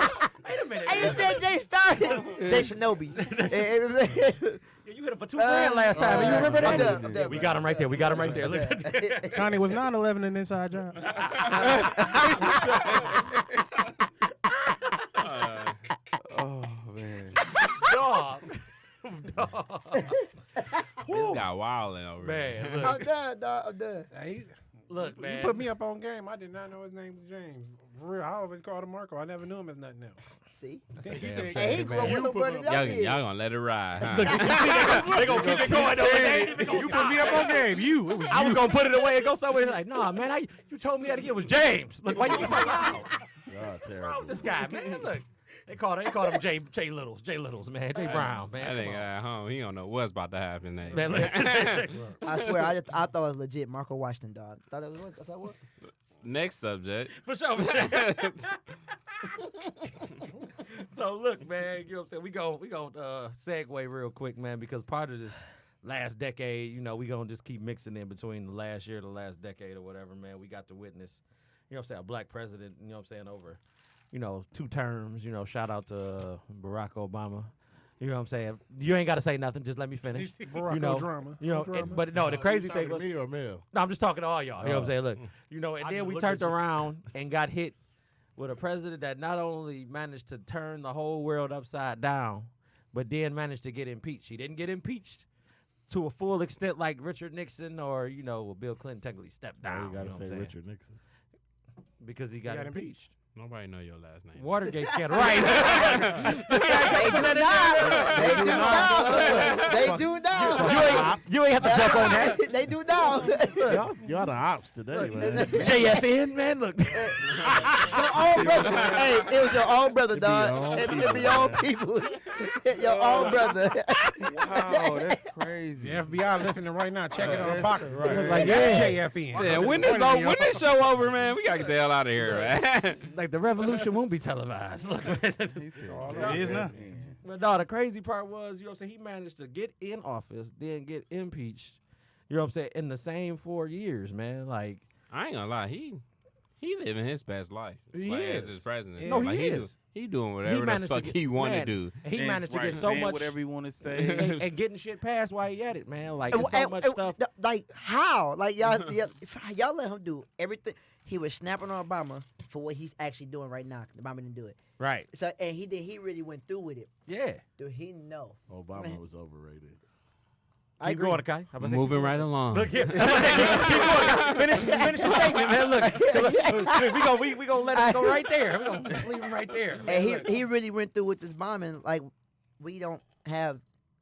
wait a minute. I just said Jay started. Jay Shinobi. Yeah, you hit him for $2,000 last time. You remember I'm that? done, I'm done, We bro. got him right there. We got him right there. Listen. Connie, was 9/11 an inside job? Oh, man. Dog. This guy wilding over Man, here. look, I'm done, dog. I'm done. look, You man. put me up on game. I did not know his name was James. For real, I always called him Marco. I never knew him as nothing else. See? Damn Hey, shame, he grew up man. with no brother than Y'all, I did. y'all gonna let it ride, huh? They gonna keep it going though. They ain't even gonna You stop. put me up on game. You. It was I was you. gonna put it away and go somewhere. Like, nah, man, you told me that again was James. Look, why you get so loud? What's wrong with this guy, man? Look, they called him Jay Littles, man, Jay Brown, That man. nigga at home, he don't know what's about to happen there. Man, look. I swear, I thought it was legit. Marco Washington, dog. Thought it was what? I thought what? Next subject. For sure. So look, man, you know what I'm saying? We gon' segue real quick, man, because part of this last decade, you know, we gonna just keep mixing in between the last year, the last decade, or whatever, man. We got to witness, you know what I'm saying, a black president, you know what I'm saying, over, you know, 2 terms. You know, shout out to Barack Obama. You know what I'm saying? You ain't got to say nothing. Just let me finish. Barack You know, drama. You know, Drama. but no, the crazy Talking thing to was, me or Mel? no, I'm just talking to all y'all. You know what I'm saying? Look, you know, and I then just we looked turned at you. around and got hit with a president that not only managed to turn the whole world upside down, but then managed to get impeached. He didn't get impeached to a full extent like Richard Nixon or, you know, Bill Clinton technically stepped Now down. you gotta know what say I'm saying? Richard Nixon. Because he got impeached. Nobody know your last name. Watergate scandal. Right. They do now. You ain't have to jump on that. They do now. Y'all the ops today, man. JFN, man. Look. Your own brother. Hey, it was your own brother, dog. It be your own people. Your own brother. Wow, that's crazy. The FBI listening right now, checking on the pocket. Right. Like, yeah. JFN. Yeah, when this show over, man, we gotta get the hell out of here, man. Like the revolution won't be televised. Look. It is now. But no, the crazy part was, you know what I'm saying, he managed to get in office, then get impeached, you know what I'm saying, in the same 4 years, man. Like, I ain't gonna lie, he living his best life. He like, is. as his president. No, like, he is. He doing whatever the managed to fuck get- he want to man, do. He managed to get so saying much whatever you want to say. and getting shit passed while he at it, man. Like, it's so much stuff. Like how? Like y'all let him do everything. He was snapping on Obama for what he's actually doing right now. 'Cause Obama didn't do it. Right. So and he really went through with it. Yeah. Do he know? Obama was overrated. I Keep agree. going, Kai. I'm gonna say- Moving right along. Look here. Keep going. Finish your statement, man. Look, we gonna let it go right there. We gonna leave him right there. And he really went through with this bombing. Like we don't have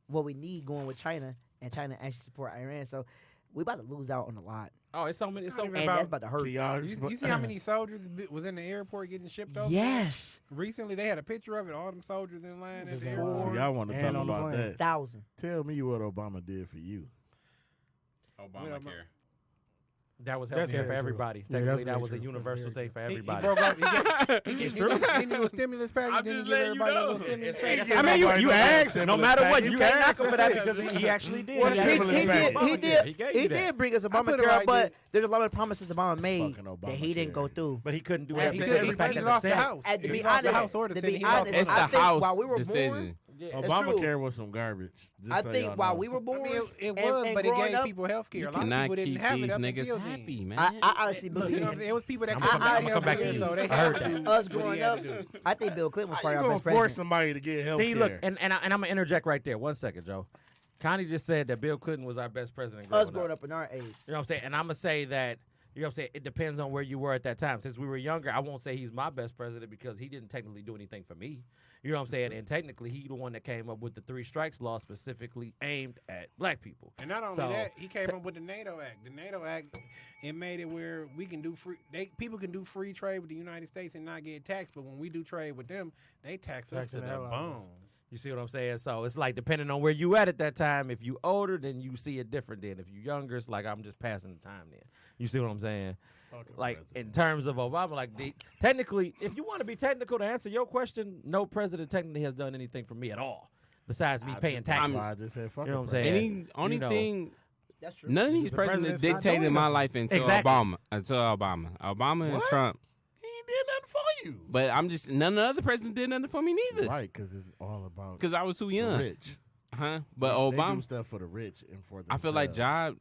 what we need going with China, and China actually support Iran. So we about to lose out on a lot, Oh, it's so many. It's so Not many. even and that's about to hurt. You see how many soldiers was in the airport getting shipped over? Yes, Recently, they had a picture of it. All them soldiers in line at Just the in airport. So y'all want to And talk on the about plane. that? 1,000. Tell me what Obama did for you. Obamacare. That was That's healthcare for very true. everybody. Yeah, Technically, that's that very was a true. universal That's very thing for He everybody. broke up. He didn't do a stimulus package. I'm Didn't just he give letting you everybody a know. little stimulus It's- package? I mean, you asked. No matter what, you can't knock him for that That's because he actually did. Well, He he actually did- gave he Obamacare. He gave He you that. did bring us put it Obamacare, right but there. there's a lot of promises Obama made Fucking that he didn't go through. But he couldn't do He everything. couldn't. The fact He that lost the Senate- house. And to He be lost the honest, house or the to Senate. be He lost honest, It's I the think House while we were decision. born, Yeah. That's true. Obamacare was some garbage. Just I so think y'all while know. we were born, I mean, it and was, but it growing gave up, people health care. You A lot of cannot people didn't keep have these it up niggas until happy, then. man. I honestly Look, believe You know, it was people that I'm couldn't gonna have come back to health you. care, so they I heard had to that. do us what he growing had up, to do. I think Bill Clinton was How probably you our gonna best force president. somebody to get health See, care? look, and I'm gonna interject right there. 1 second, Joe. Connie just said that Bill Clinton was our best president. Us growing up in our age. You know what I'm saying? And I'm gonna say that. You know what I'm saying? It depends on where you were at that time. Since we were younger, I won't say he's my best president because he didn't technically do anything for me. You know what I'm saying? And technically, he the one that came up with the 3 strikes law specifically aimed at black people. And not only So, that, he came up with the NATO Act. The NATO Act, it made it where we can do people can do free trade with the United States and not get taxed. But when we do trade with them, they tax us to Taxing the the hell out of us. bone. You see what I'm saying? So it's like depending on where you at that time. If you older, then you see it different. Then if you younger, it's like I'm just passing the time. Then you see what I'm saying? Like in terms of Obama, like technically, if you want to be technical to answer your question, no president technically has done anything for me at all, besides me paying taxes. I just said fuck You know it, what I'm bro. saying? Only you know. thing, That's true. none of these The presidents president's not dictated doing my nothing. life until Exactly. Obama. Obama and What? Trump. He ain't did nothing for you. But I'm just none of the other presidents did nothing for me neither. Right, because it's all about Because I was too the young. rich. Huh? But They do Obama, stuff for the rich and for I feel like themselves.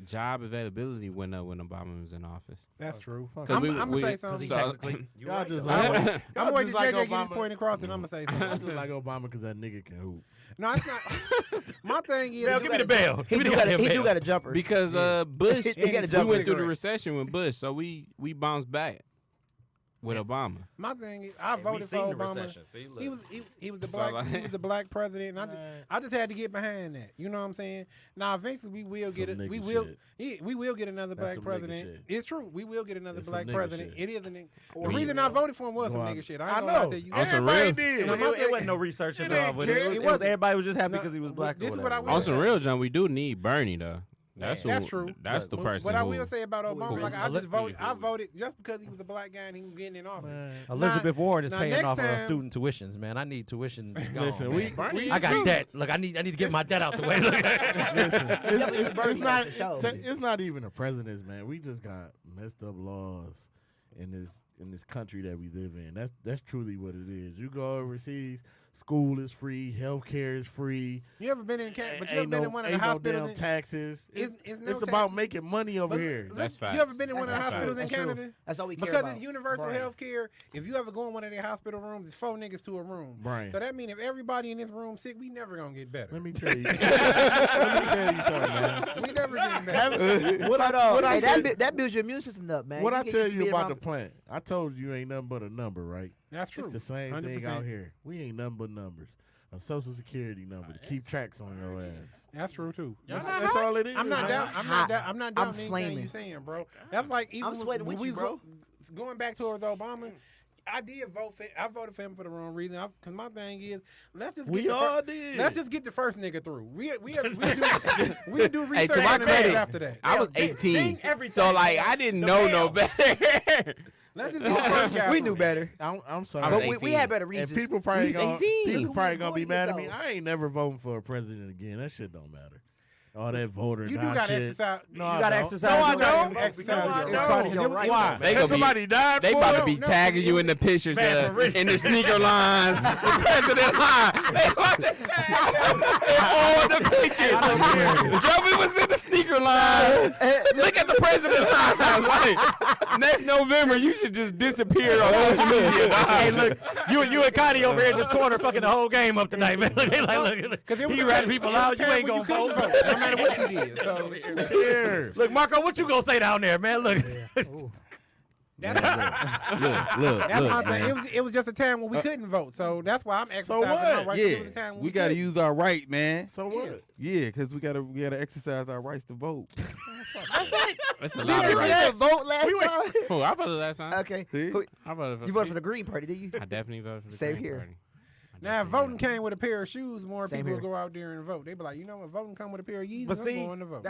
job availability went up when Obama was in office. That's true. Fuck I'm we- going we- to say something. so- Y'all just I'm like going y'all to wait just till like JJ get his Obama. point across, and I'm going to say I something. just like Obama because that nigga can hoop. No, it's not. My thing is, Bell, give me the bell. He Give me do the got goddamn bell. a jumper. Because Bush, He got a we jump went through the cigarette. recession with Bush, so we bounced back with Obama. My thing is, I We voted for seen the Obama. recession. See, look. He was the So, black like- he was the black president, and I just had to get behind that. You know what I'm saying? Now eventually we will Some get it. nigga We will shit. we will get another That's black some nigga president. shit. It's true. We will get another That's black some nigga president. shit. It is an. The We- reason I voted for him was Go some on. nigga shit. I I ain't gonna lie know. to you. On some Everybody real- did. You know, my It thing- wasn't no research It involved with ain't it. care. It It wasn't. Everybody was just happy No, because he was black. this or is what I whatever. will On some say. real, John, we do need Bernie though. That's That's true. That's the person. What I who- will say about Obama, who- like I who- just voted. I voted just because he was a black guy and he was getting in office. Man. Elizabeth Warren is now paying next off time- student tuitions, man. I need tuition. Gone, Listen, man. we I got debt. Look, I need to get my debt out the way. Look. listen. It's Bernie not. off the show. It's not even a president's, man. We just got messed up laws in this country that we live in. That's truly what it is. You go overseas, School is free. Healthcare is free. You ever been in Canada? But you ever Ain't been no, in one of the ain't no hospitals? damn taxes. It's no It's about taxes. making money over But here. look, That's facts. You ever been in one of the That's hospitals in That's true. Canada? That's all we care Because about. it's universal Brian. health care. If you ever go in one of their hospital rooms, it's 4 niggas to a room. Brian. So that means if everybody in this room sick, we never gonna get better. Let me tell you. let me tell you something, man. We never getting better. What I Hey, tell that builds your immune system up, man. what You I get tell used to you being about around- the plant, I told you ain't nothing but a number, right? That's true. It's the same 100%. thing out here. We ain't nothing but numbers. A social security number to keep tracks on your ass. That's true too. That's all it is. I'm not man. down. I'm hot. not down. I'm not I'm down anything flaming. you saying, bro. That's like even I'm sweating when with we you, was bro. Going back towards Obama, I did vote for. I voted for him for the wrong reason. Because my thing is, let's just get We the all fir- did. Let's just get the first nigga through. We do research Hey, to my on the rest credit, after that. I was Ding 18, everything, so like man. I didn't The know bell. no better. Let's just get the first guy. We through. knew better. I'm sorry. I But was we 18. had better And reasons. people probably was gonna, 18. people probably gonna be Who mad at you me. know? I ain't never voting for a president again. That shit don't matter. All that voter You do die got to shit. exercise. No, You I gotta don't. exercise No, I your don't. right. Exercise No, I your don't. right. Part of your right. Why? They Has gonna be- somebody died They for about to it? be No, tagging you in the pictures in the sneaker lines, the president line. They about to tag you in all the pictures. Joey was in the sneaker lines. Look at the president lines. Like, next November, you should just disappear on social media. Hey, look, you and Connie over here in this corner fucking the whole game up tonight, man. They like, look, Because it was you a ratting time- people it was out, a you time ain't when gonna vote. couldn't no matter what you did. So Who cares? Look, Marco, what you gonna say down there, man? Look, that's Look, my thing. It was just a time when we couldn't vote. So that's why I'm exercising my what? rights. Yeah, It was a time when we got to couldn't. use our right, man. So what? Yeah, because we gotta exercise our rights to vote. That's a You lot of didn't right. vote last time? Oh, I voted last time. Okay. See? I voted for You voted for the Green Party, did you? I definitely voted for the Same Green here. Party. I Now, if definitely voting came with a pair of shoes, more Same people here. would go out there and vote. They'd be like, you know what, voting come with a pair of Yeezys, but see, I'm going to vote.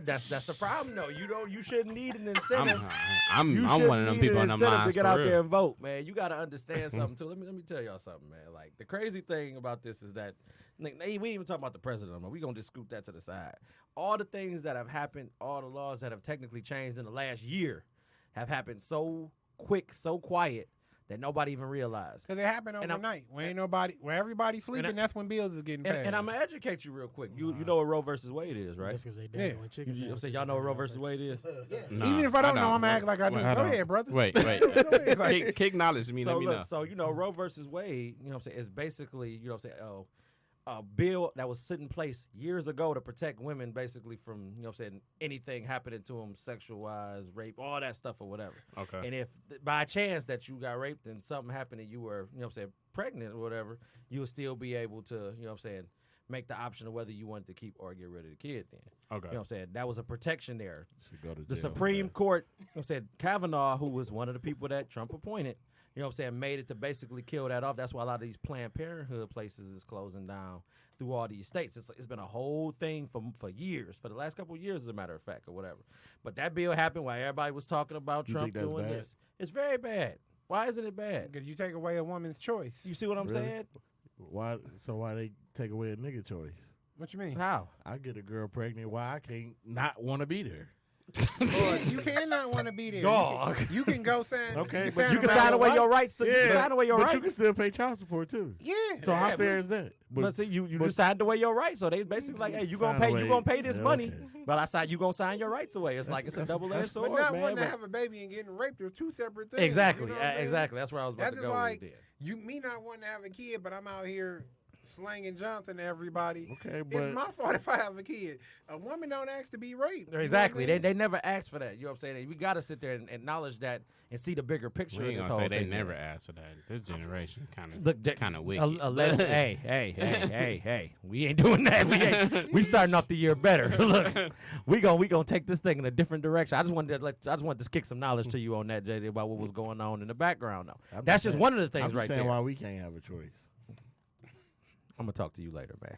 that's the problem though. You shouldn't need an I'm, incentive. I'm You one shouldn't of them need people an on the incentive minds to get for out real. there and vote, man. You got to understand something too. Let me tell y'all something, man. Like the crazy thing about this is that we ain't even talking about the president. We gonna just scoot that to the side. All the things that have happened, all the laws that have technically changed in the last year, have happened so quick, so quiet that nobody even realized. Because it happened And I'm- overnight. Where ain't nobody, where everybody's sleeping, that's when bills is getting passed. And I'm gonna educate you real quick. You know what Roe versus Wade is, right? That's because they Yeah. dead doing chicken I'm sandwiches saying y'all know what Roe versus Wade is. Nah, Even if I don't know, don't. I'm acting like I do. Wait, Go ahead, brother. Wait. It's like- Kick knowledge to me. So Let me look, know. so Roe versus Wade, you know what I'm saying, is basically, you know what I'm saying, a bill that was set in place years ago to protect women basically from, you know what I'm saying, anything happening to them sexual wise, rape, all that stuff or whatever. Okay. And if by chance that you got raped and something happened and you were, you know what I'm saying, pregnant or whatever, you would still be able to, you know what I'm saying, make the option of whether you wanted to keep or get rid of the kid then. Okay. You know what I'm saying? That was a protection there. Should go to The jail Supreme for Court, you know what I'm saying, Kavanaugh, who was one of the people that Trump appointed, you know what I'm saying, made it to basically kill that off. That's why a lot of these Planned Parenthood places is closing down through all these states. It's been a whole thing for years, for the last couple of years, as a matter of fact, or whatever. But that bill happened while everybody was talking about You Trump think that's doing bad? this. It's very bad. Why isn't it bad? Because you take away a woman's choice. You see what I'm Really? saying? Why? So why they take away a nigga choice? What you mean? How? I get a girl pregnant. Why I can't not want to be there? You cannot want to be there. Dog. You can go sign. Okay, you but You can about sign away wife. your rights. You can sign away your but rights. you can still pay child support too. Yeah. So how Yeah, fair is that? But see, you but- just signed away your rights, so they basically like, hey, you Sign gonna away. pay this Yeah, money, okay. but I signed you gonna sign your rights away. It's like it's a double edged But sword, not man. wanting to but- have a baby and getting raped are two separate things. exactly, You know what I'm saying? exactly. That's where I was about That's to just go. like with it. me not wanting to have a kid, but I'm out here slanging Johnson to everybody. Okay, but It's my fault if I have a kid. A woman don't ask to be raped. You know what I'm Exactly. saying? They never asked for that. You know what I'm saying? We got to sit there and acknowledge that and see the bigger picture We of ain't this gonna whole say they thing. never asked for that. This generation kind Look, of wicked. hey. We ain't doing that. We starting off the year better. Look, we gonna take this thing in a different direction. I just wanted to kick some knowledge to you on that, JD, about what was going on in the background though. I'm That's just saying- one of the I'm things just right saying there. why we can't have a choice. I'm gonna talk to you later, man.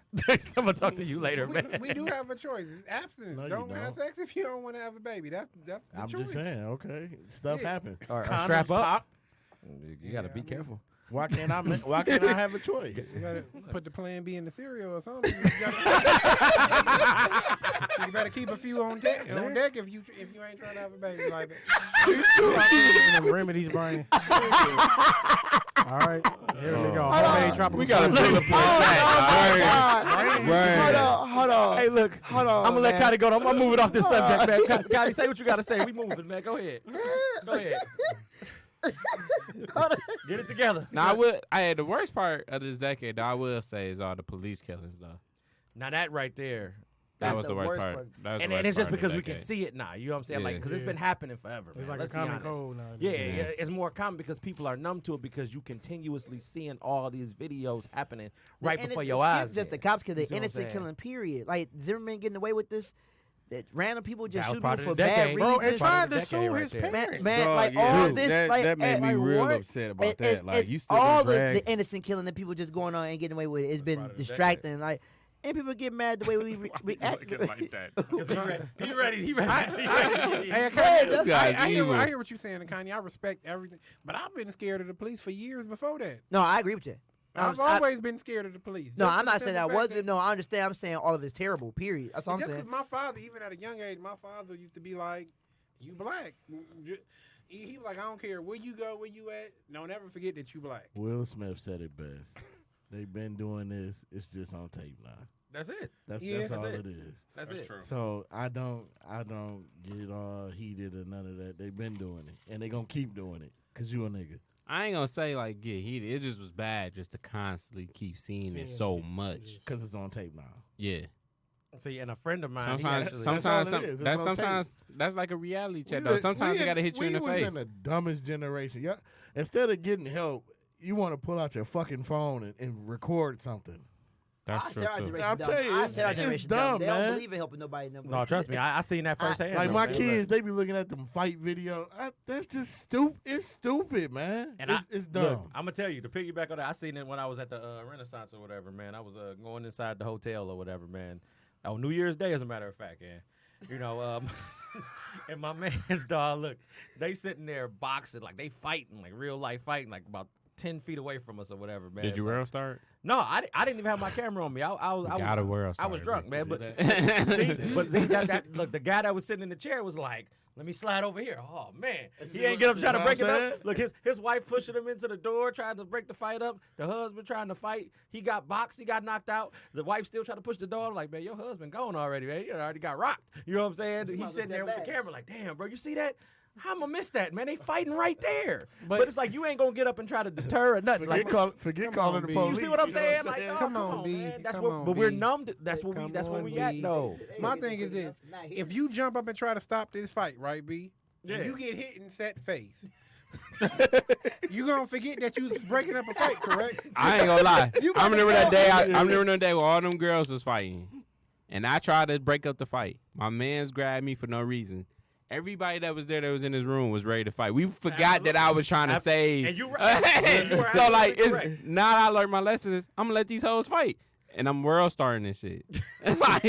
I'm gonna talk to you later, man. We do have a choice. It's abstinence. No, you don't have don't. sex if you don't want to have a baby. That's the I'm choice. just saying, okay, stuff Yeah. happens. Or Condoms strap up. pop. You got to be I mean, careful. Why can't I have a choice? You gotta put the Plan B in the cereal or something. You better keep a few on deck if you ain't trying to have a baby like that. Remedies, Brian. All right, here we go. Hold Homemade on. tropical We got a syrup. bullet point back. Hold on. Hey, look. Hold on. I'm gonna let man. Gotti go. I'm gonna move it off this subject, man. Gotti, say what you gotta say. We moving, man. Go ahead. Go ahead. Get it together. Now the worst part of this decade, though, I will say, is all the police killings, though. Now that right there. That That's was the the worst worst part. part. That was the And worst it's just part of the because we can decade. see it now. You know what I'm saying? Yeah. Like, because it's been happening forever. It's man. like Let's a be common honest. cold now. Yeah, it's more common because people are numb to it because you continuously seeing all these videos happening right And before it's your eyes. just the there. cops because You they're see what I'm innocent saying? killing. Period. Like Zimmerman getting away with this. That random people just That was shooting part people of for the bad decade. Bro, reasons. and tried to decade sue right his there. parents. Man, Dog, like yeah. all Dude, this, that made me real what? upset about It- that. it's Like you still all gonna drag. the innocent killing that people just going on and getting away with it. It's been part of the distracting. Like, and people get mad the way we react. like that. He ready. He ready. Hey, Hey, Kanye, guy's I hear evil. what you're saying, Kanye. I respect everything, but I've been scared of the police for years before that. No, I agree with you. I've always been scared of the police. No, Just I'm for not the saying simple I fact wasn't. that- No, I understand. I'm saying all of it's terrible. Period. That's all I'm Just saying. because my father, even at a young age, my father used to be like, "You black." He was like, "I don't care where you go, where you at. Don't ever forget that you black." Will Smith said it best. They've been doing this. It's just on tape now. That's it. That's Yeah. all That's it it. is. That's it. So I don't get all heated or none of that. They've been doing it, and they gonna keep doing it because you a nigga. I ain't gonna say like get heated. It just was bad just to constantly keep seeing it so much. Because it's on tape now. Yeah. See, and a friend of mine, Sometimes, he actually, all sometimes, it is. It's that's on tape. sometimes that's like a reality check though. Sometimes it gotta hit you in the we face. was in the dumbest generation. Yeah, instead of getting help, you want to pull out your fucking phone and record something. That's I true said our too. generation I'm dumb. telling you, I said our it's generation dumb, They man. don't believe in helping nobody. no, trust me, I seen that firsthand. Like though, my man. kids, they be looking at them fight video. That's just stupid. It's stupid, man. And It's dumb. Look, I'm gonna tell you to piggyback on that. I seen it when I was at the Renaissance or whatever, man. I was going inside the hotel or whatever, man. On New Year's Day, as a matter of fact, and you know, and my man's dog. Look, they sitting there boxing, like they fighting, like real life fighting, like about 10 feet away from us or whatever, man. Did you So- world start? No, I didn't even have my camera on me. I Got a world I was started, drunk, man. see But that? look, the guy that was sitting in the chair was like, "Let me slide over here." Oh man, he See ain't get up what- trying to see break what it I'm up. saying? Look, his wife pushing him into the door, trying to break the fight up. The husband trying to fight. He got boxed. He got knocked out. The wife still trying to push the door. I'm like, man, your husband gone already, man. He already got rocked. You know what I'm saying? might He's as sitting well there with step the back. camera, like, damn, bro, you see that? How am I miss that, man? They fighting right there. But, But- it's like you ain't gonna get up and try to deter or nothing. Forget, Like, forget Come calling on, the B. police. you see what I'm know saying? Like, dog, Come come on, on, B. man. That's Come what. on, But we're B. numb. That's what we. Come That's where on, we at, B. though. My thing is this: if you jump up and try to stop this fight, right, B? Yeah. And you get hit in set face. You gonna forget that you was breaking up a fight, correct? I ain't gonna lie. You I remember better that day. I go. remember that day where all them girls was fighting, and I tried to break up the fight. My man's grabbed me for no reason. Everybody that was there that was in his room was ready to fight. We forgot that I was trying to save. And you were- you were So like, absolutely it's correct. now I learned my lesson is I'm gonna let these hoes fight, and I'm world starting this shit. Like,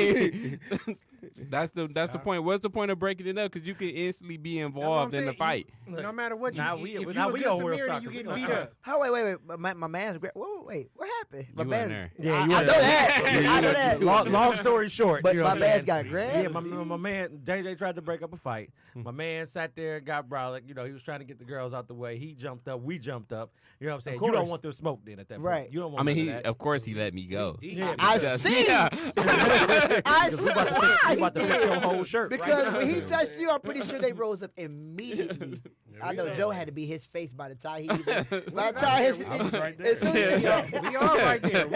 that's the point. What's the point of breaking it up? Because you can instantly be involved in the fight. No matter what you, Now if we- you now a we good on World Samaritan, Star, you 'cause we getting gonna beat start. up. Oh, wait. My man's wait. What happened? My You man's. in there. Yeah, I you know in that. there. I know that. Long story short, But you know my what I'm man's saying? got grabbed. Yeah, my man JJ tried to break up a fight. My man sat there, got brolic. You know, he was trying to get the girls out the way. He jumped up. We jumped up. You know what I'm saying? You don't course. want them smoke then at that point. Right. You don't want. I mean, none he of that. of course he let me go. Yeah, I because- see. Yeah. I because we about to fix, we about to fix your see. whole shirt. right Because now. when he touched you, I'm pretty sure they rose up immediately. I know Joe had to be his face by the time he. By the time his. I was right there. As soon as he- We all right there.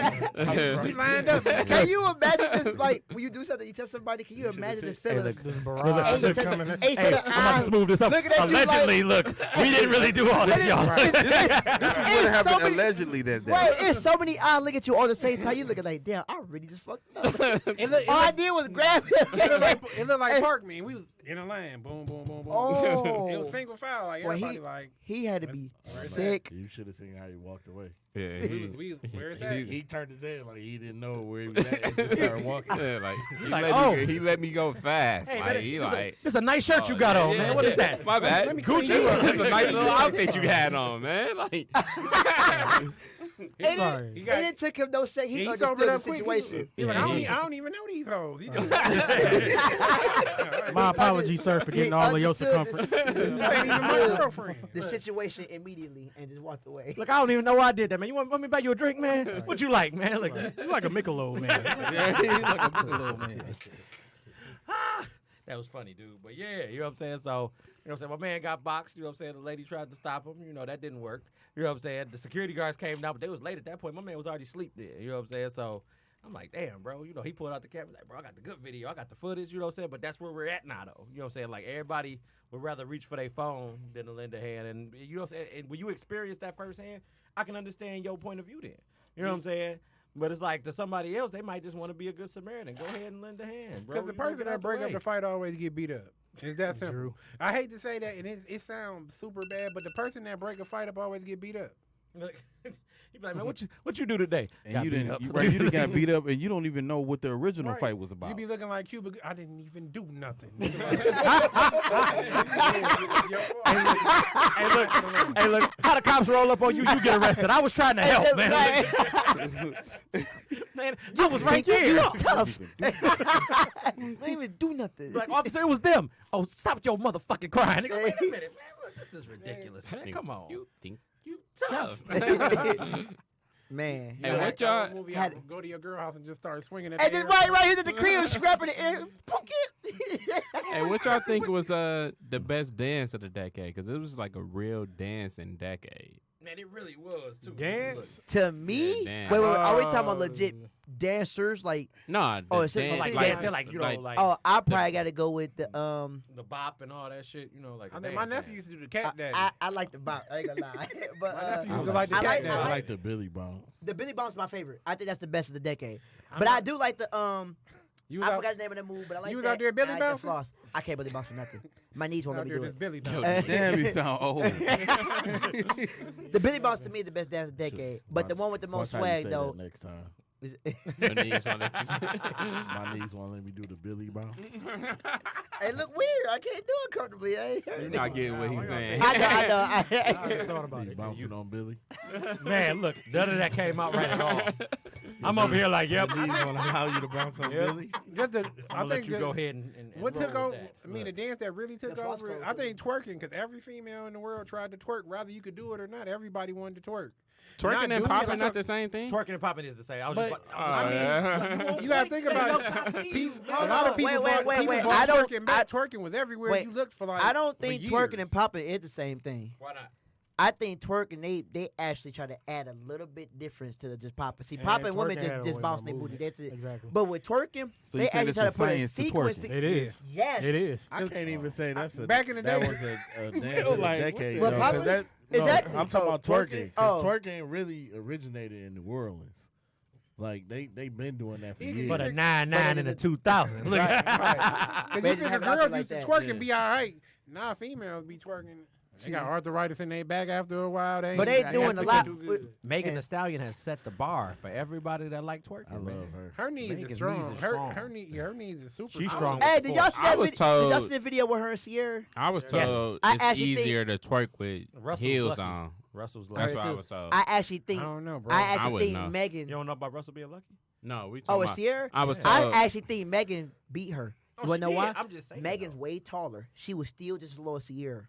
We lined up. Can you imagine this? Like when you do something, you tell somebody. Can you imagine the feeling? look, of This Hey, barrage is coming. Hey, Hey, I'm about to smooth this up. Looking at you like- Allegedly, look, we didn't really do all this, y'all. This is what it's happened so many- allegedly that day. Right, it's so many eyes look at you all the same time. You looking like, damn, I really just fucked up. All I did was grab him. It looked like Parkman. We was in a lane. Boom, boom, boom, boom. Oh. It was single foul. Like Well, everybody like. He had to be Where's that? sick. You should have seen how he walked away. Yeah, Where's that? He turned his head like he didn't know where he was at and just started walking. yeah, like he let me go fast. Hey, like man, he this like. is a nice shirt you got on, man. What is that? My bad. Let me Gucci. clean it up. It's a nice little outfit you had on, man. Like. And Sorry. He got- it took him no second. He He understood sobered the up quick. situation. He's like, Yeah, I don't even know these hoes. He just, My apologies, sir, for getting all of your circumference. That ain't even my girlfriend. The situation immediately and just walked away. Look, I don't even know why I did that, man. You want me to buy you a drink, man? What you like, man? Look, You're like a Michelob, man. Yeah, he's like a big little man. that was funny, dude. But yeah, you know what I'm saying? So, you know what I'm saying? My man got boxed. You know what I'm saying? The lady tried to stop him. You know, that didn't work. You know what I'm saying? The security guards came down, but they was late at that point. My man was already asleep there. You know what I'm saying? So, I'm like, damn, bro. You know, he pulled out the camera. Like, bro, I got the good video. I got the footage. You know what I'm saying? But that's where we're at now, though. You know what I'm saying? Like, everybody would rather reach for their phone than to lend a hand. And, you know what I'm saying? And when you experience that firsthand, I can understand your point of view then. You know what I'm saying? But it's like to somebody else, they might just want to be a good Samaritan. Go ahead and lend a hand, bro. Because the You know, person get that out break up way. the fight always get beat up. It's that simple. True. I hate to say that, and it sounds super bad, but the person that break a fight up always get beat up. Look, he be like, man, what you do today? And Got you beat didn't, up. you done got beat up, and you don't even know what the original Right. fight was about. You be looking like Cuba. I didn't even do nothing. Hey, look, how the cops roll up on you, you get arrested. I was trying to help, man. Man, I was right You there. tough. They didn't even do nothing. Like, officer, it was them. Oh, stop your motherfucking crying. Nigga, wait a minute, man. Look, this is ridiculous, man. Come on. You think You tough. Man. Hey, what y'all? Movie had- album, go to your girl house and just start swinging at And the then air. right, he's at the crib scrapping the air. Punk it. Hey, what y'all think was the best dance of the decade? Because it was like a real dancing decade. Man, it really was, too. Dance? To me, Yeah, wait, damn. are we talking about legit dancers? Like, Nah, Oh, the it's in- dance, like Like, dance, yeah, like, you know, like oh, I probably got to go with the the bop and all that shit, you know, like. I think my nephew used to do the cat daddy. I like the bounce. I ain't gonna lie, but My nephew used to I like the I cat like- daddy. I I like the Billy Bounce. the Billy Bounce is my favorite. I think that's the best of the decade. But I do like the You was I out, forgot the name of the move, but I like You was that. out there Billy I like the bouncing? floss. I can't Billy bounce for nothing. My knees won't out let me there do just it. Billy Yo, bouncing. Damn, you sound old. The Billy bounce to me is the best dance of the decade. But the one with the most Watch how you swag say though. that next time. Is, Your knees won't let you- My knees won't let me do the Billy Bounce. it look weird. I can't do it comfortably. You're not getting what he's saying. I know. I I just thought about Be it. bouncing on Billy. Man, look, none of that came out right at all. I'm over here like, yep. Knees won't allow you to bounce on Yep. Billy. Just the, I'm I gonna let think you the- go ahead and what roll took with over? that. I mean, the dance that really took The over. Fosco I think twerking, because every female in the world tried to twerk. Whether you could do it or not, everybody wanted to twerk. Twerking Not and doing it popping like not a- the same thing? Twerking and popping is the same. I was But just. I mean, you gotta think about it. A Hold lot on. of people Wait, bought, wait, people wait. bought I don't- twerking back. Twerking was everywhere Wait. you looked for. Like I don't for think years. twerking and popping is the same thing. Why not? I think twerking they actually try to add a little bit difference to the just popping. See, And popping women twerking had a just way bounce more their booty. movement. That's it. Exactly. But with twerking, So you they saying actually it's try a to put a science to sequence. twerking? It is. Yes, It is. I can't even say that's a Back in the that day- was a dance of the Like, decade. what though, the- 'cause that, no, Exactly. I'm talking Oh, about twerking. Because oh. twerking really originated in New Orleans. Like they been doing that for You can years. For the But 99 and the 2000. Look Right, at right. Because They you just said have the it out there girls like used to that. twerk Yeah. and be all right. Now females be twerking. They got arthritis in their back after a while. They but ain't- they doing a that's lot. because you- Megan Thee Stallion has set the bar for everybody that like twerking. I love man. her. Her knees Megan's is strong. knees is Her strong. her knees is super. She's strong. strong. Hey, did y'all see I that was video? Did y'all told- see the video with her and Sierra? I was Yes. told I it's actually think- easier to twerk with Russell's heels lucky. on. Russell's That's lucky. what I too. was told. I actually think. I don't know, bro. I I actually wouldn't think know. Megan. You don't know about Russell being lucky? No, we Oh, talking with about. Sierra? I was I told. actually think Megan beat her. Oh, You wanna know she why? did. I'm just saying, Megan's though. way taller. She was still just as low as Sierra.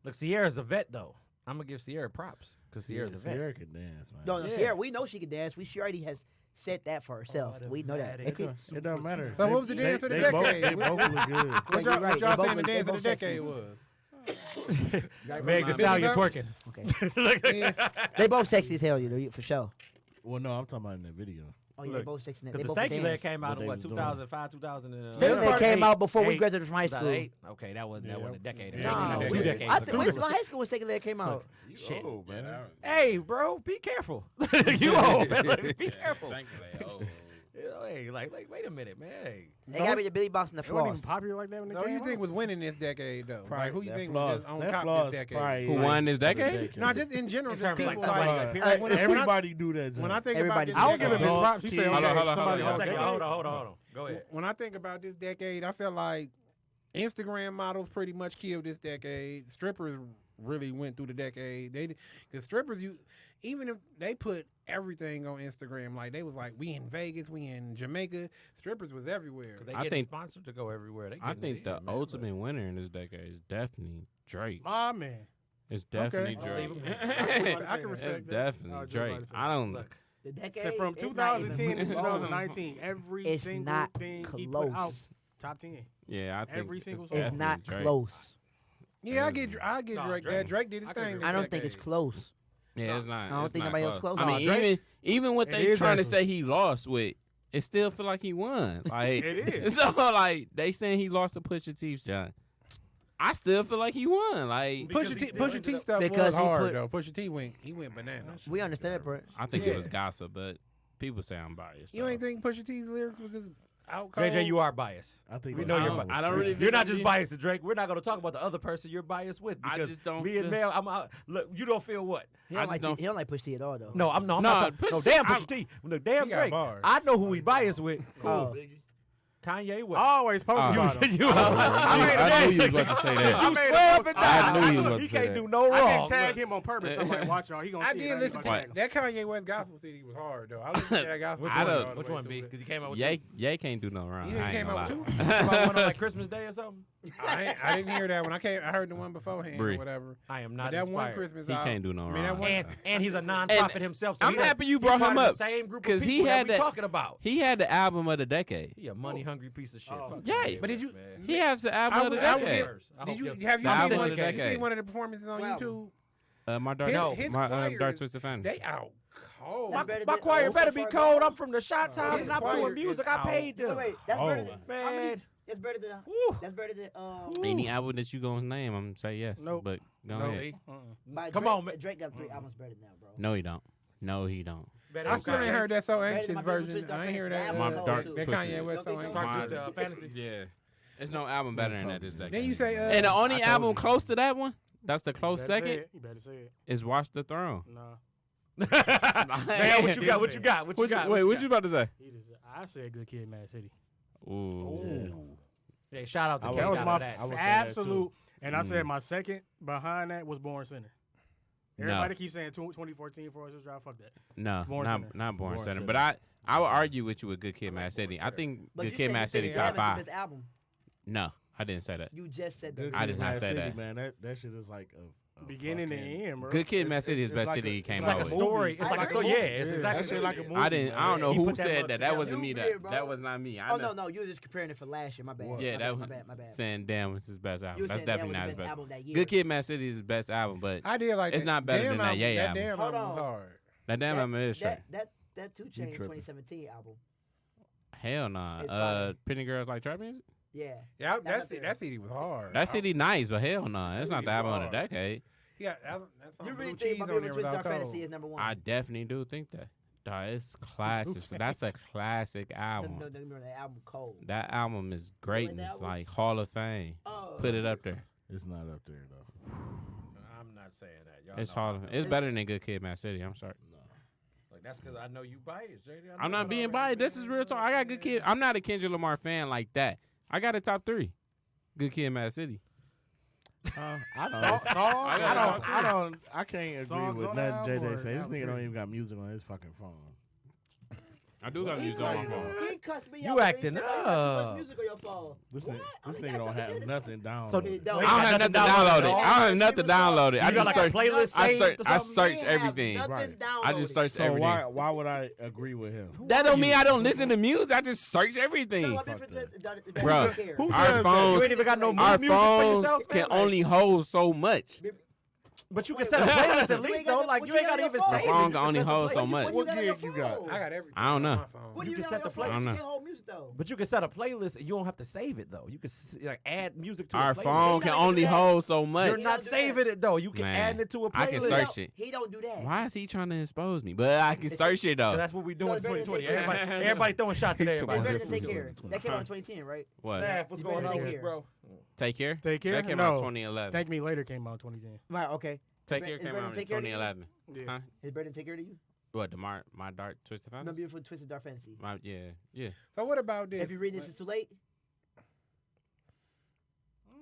Look, Sierra's a vet, though. I'm going to give Sierra props because Sierra's a vet. Sierra can dance, man. No, Yeah. Sierra, we know she can dance. She already has said that for herself. we know that. It don't matter. So what was the dance of the they both, decade? they both look good. What you're y'all, right. what y'all They saying the both- dance they of the both sexy. decade was? Meg Thee Billy Stallion Bounce? twerking. Okay. They both sexy as hell, you know, for sure. Well, no, I'm talking about in that video. Oh, yeah, Look, they both sexy. They Because the both can Stanky dance. Leg came out What in they what, was doing. 2005, 2000. Stanky Leg came out before we eight, graduated from high school. 2008? Okay, that wasn't a decade. Yeah, ago. it was Two a decades. I ago. think went to high school when Stanky Leg came out. Shit. Oh, man. Hey, bro, be careful. You old, man. Look, be careful. Hey, like, wait a minute, man. Hey. They gotta be the Billy Boss and the It wasn't even Floss. popular like that when they So who came you think out. was winning this decade though? Like who you That think Floss- was just on that top Floss this decade? probably Who is won this the decade? No, just in general, In just terms of, like, people somebody, like. like, period. when I- Everybody do that. When I think Everybody about I this don't give him his decade, props. You say, Kids. okay, Hold on, hold on, somebody hold else. on. Second, decade. hold on. Go ahead. when I think about this decade, I feel like Instagram models pretty much killed this decade. Strippers really went through the decade. Because strippers, even if they put everything on Instagram, like they was like, we in Vegas, we in Jamaica, strippers was everywhere. Because they I get think- sponsored to go everywhere. They I getting think it the in, man. ultimate winner in this decade is definitely Drake. My man. It's definitely Okay. Drake. I can respect It's that. definitely Oh, Joe Drake. Budden said I don't. Look, The decade. Except from it's not 2010 even to close. 2019, every It's single not thing he put out, close. top 10. Yeah, I think Every single it's song. It's definitely not Drake. close. Yeah, I get No, Drake. Drake. That Drake did his I can thing. agree this I don't think it's decade. close. Yeah, it's not. I don't it's think not nobody else close. I No, mean, Drake- even what It they is trying to actually. say he lost with, it still feel like he won. Like It is. So like they saying he lost to Pusha T's John. I still feel like he won. Like Because Pusha he T, still Pusha ended T up- stuff Because was he hard put- though. Pusha T went bananas. We understand that, bro. I think Yeah. it was gossip, but people say I'm biased. You so. ain't think Pusha T's lyrics was just out cold? JJ, you are biased. I think We that know you're song bi- was I don't free. really- You're not think just I'm biased to Drake. We're not going to talk about the other person you're biased with. I Because just don't me and feel- Mel, I'm out. Look, you don't feel what? He I don't, like just don't- he don't like Push T at all, though. No, I'm No, not talking. Pusha No, T, damn I'm- Pusha T. Look, damn He got Drake. bars. I know who he biased with. Oh. Kanye West. Always posted about him. You- I knew you was about to say that. I You made a swear up post- and I down. knew you was about He to say can't that. do no I wrong. didn't tag Look. him on purpose. I'm like, watch y'all. He gonna I see did it. listen to What? that Kanye West gospel CD was hard though. I listened to that gospel. Which I one? don't- all the Which way one, through B? it. Because he came out with Ye can't do no wrong. You I ain't came gonna out lie. with two? about one on like Christmas Day or something. I didn't hear that when I came. I heard the one beforehand Bree. or whatever. I am But not that one inspired. Christmas He album. can't do no I mean, that wrong. one. And he's a non-profit himself. So I'm he done- happy you he brought part him of the up, same group of 'cause he people had that we that- talking about. He had the album of the decade. He a money-hungry piece of shit. Oh. Fuck Yeah. Kanye But did West, you- man. He has the album I of the would- I would decade. give- I Did hope you you- have you The album seen of one? the You decade. seen one of the performances on Wow. YouTube? My dark, His my choir dark is- twisted fantasy. They out cold. That's better My than- choir oh, better so be far cold. gone. I'm from the shot town His and I'm choir doing is music. I out. paid them. Wait, that's Oh. better than. How many? Man. That's better than. Woo. That's better than. Any album that you gonna name, I'm gonna say yes. Nope. But go No. ahead. See? by Come Drake, on, man. Drake got 3 albums better than that, bro. No, he don't. No, he don't. Better I than still ain't Kanye. heard that So Better than Anxious my Beautiful version. Twisted I ain't hear Fantasy. that. The My album dark cold, That too. twisted. Kanye West So Okay, so Anxious. Dark Mine- Twisted Fantasy. Yeah. There's no album better than that this decade. Then you say, And the only I told album you. close to that one, that's the close You better say second, it. You better say it. is Watch the Throne. Nah. Man, what you got? What you got? What you got? Wait, what you about to say? He just, I said Good Kid, Mad City. Ooh. Hey, shout out to I Kanye would That was for my that. I would say that, absolute. And I Mm. said my second behind that was Born Sinner. Everybody keeps saying 2014 for us to drive. Fuck that. No, Born not Sinner. not Born Born Center. Center. But I would argue with you with Good Kid, Mad City. I think But Good you Kid, said Mad you City said top Damn is 5. the best album. No, I didn't say that. You just said Good that. I Kid, did not Mad say City, that. Man, that shit is like a Beginning to fucking- end, bro. Good Kid, Mad City is it's best like city a- he it's came It's like like out a a with. story. movie. It's like a Like a story. movie. Yeah, it's Yeah, exactly that shit like a movie. I didn't. I don't know He who put that said motherfucker that. That wasn't together. me. You That did, bro. that was not me. I Oh know. no, you were just comparing it for last year. My bad. Yeah, my that bad, was my bad. My bad. saying damn was his best You album. were That's saying that definitely was not the his best best. album that year. Good Kid, Mad City is his best album, but I did like It's that. not better Damn than that album- Ye That album. damn Hold album was on. hard. that damn album is straight. That 2 Chainz tripping. 2017 album. Hell nah. It's fire. Penny Girls Like Trap Music. Yeah. Yeah, That's up that there. CD was hard. That CD nice, but hell nah. It's not CD the album was of the hard. decade. Yeah, that's You on really blue think cheese My on Beautiful there Twisted without Dark Fantasy cold. is number 1? I definitely do think that. Dog, it's classic. That's a classic album. No, remember that album Cold. That album is greatness, album? like Hall of Fame. Oh. Put it up there. It's not up there though. I'm not saying that. Y'all It's know Hall how I of feel. It's better than Good Kid, Mad City. I'm sorry. Like that's because I know you biased, JD. I I'm know not it being already. biased. This is real talk. I got Good Kid. I'm not a Kendrick Lamar fan like that. I got a top 3. Good Kid, Mad City. I don't. I can't agree Songs with on the nothing album JJ or say. This album nigga don't three? even got music on his fucking phone. I do got music on my phone. He cussed me You out. He acting said, "Oh, you got too up." much music on your phone. This What? nigga, I this only nigga got don't have 17 nothing down. So on he it. don't. Wait, I don't have nothing downloaded. I don't have nothing downloaded. I You got just like a search. playlist I saved search. or I something? search He have everything. nothing Right. I just downloaded. search So everything. why would I agree with him? That don't mean I don't listen to music. I just search everything. So, Fuck Beautiful that. Twisted- Bro, don't care. Who our does that? phones, You ain't even got no our music for phones yourself, can man? Like, only hold so much. But you can set a playlist at least, though. Like, you ain't got to even My save it. phone You can only set the hold so playlist. much. What gig you got? I got everything. I don't know. on my phone. What You do can set the have on your I phone? don't You know. can't hold music though. But you can set a playlist. You don't have to save it, though. You can like add music to Our a playlist. phone can only hold so much. You're He not don't do saving it, though. You can Man, add it to a playlist. I can search it. He don't do that. Why is he trying to expose me? But I can search it So though. that's what we doing in So it's better to 2020. take care of Everybody throwing shots at It's everybody. better This to is take care. good. That came out in 2010, right? What? Staff, what's You going better on, take care. bro? Take care. Take care. That came no. out 2011. Thank Me Later came out in 2010. Right. Okay. Take It's care better came to out in take care of you? 2011. Yeah. Huh? Is better to take care of you? What? My Dark Twisted Remember Fantasy? you for Twisted Dark Fantasy. Yeah. So what about this? If you read this, it's too late.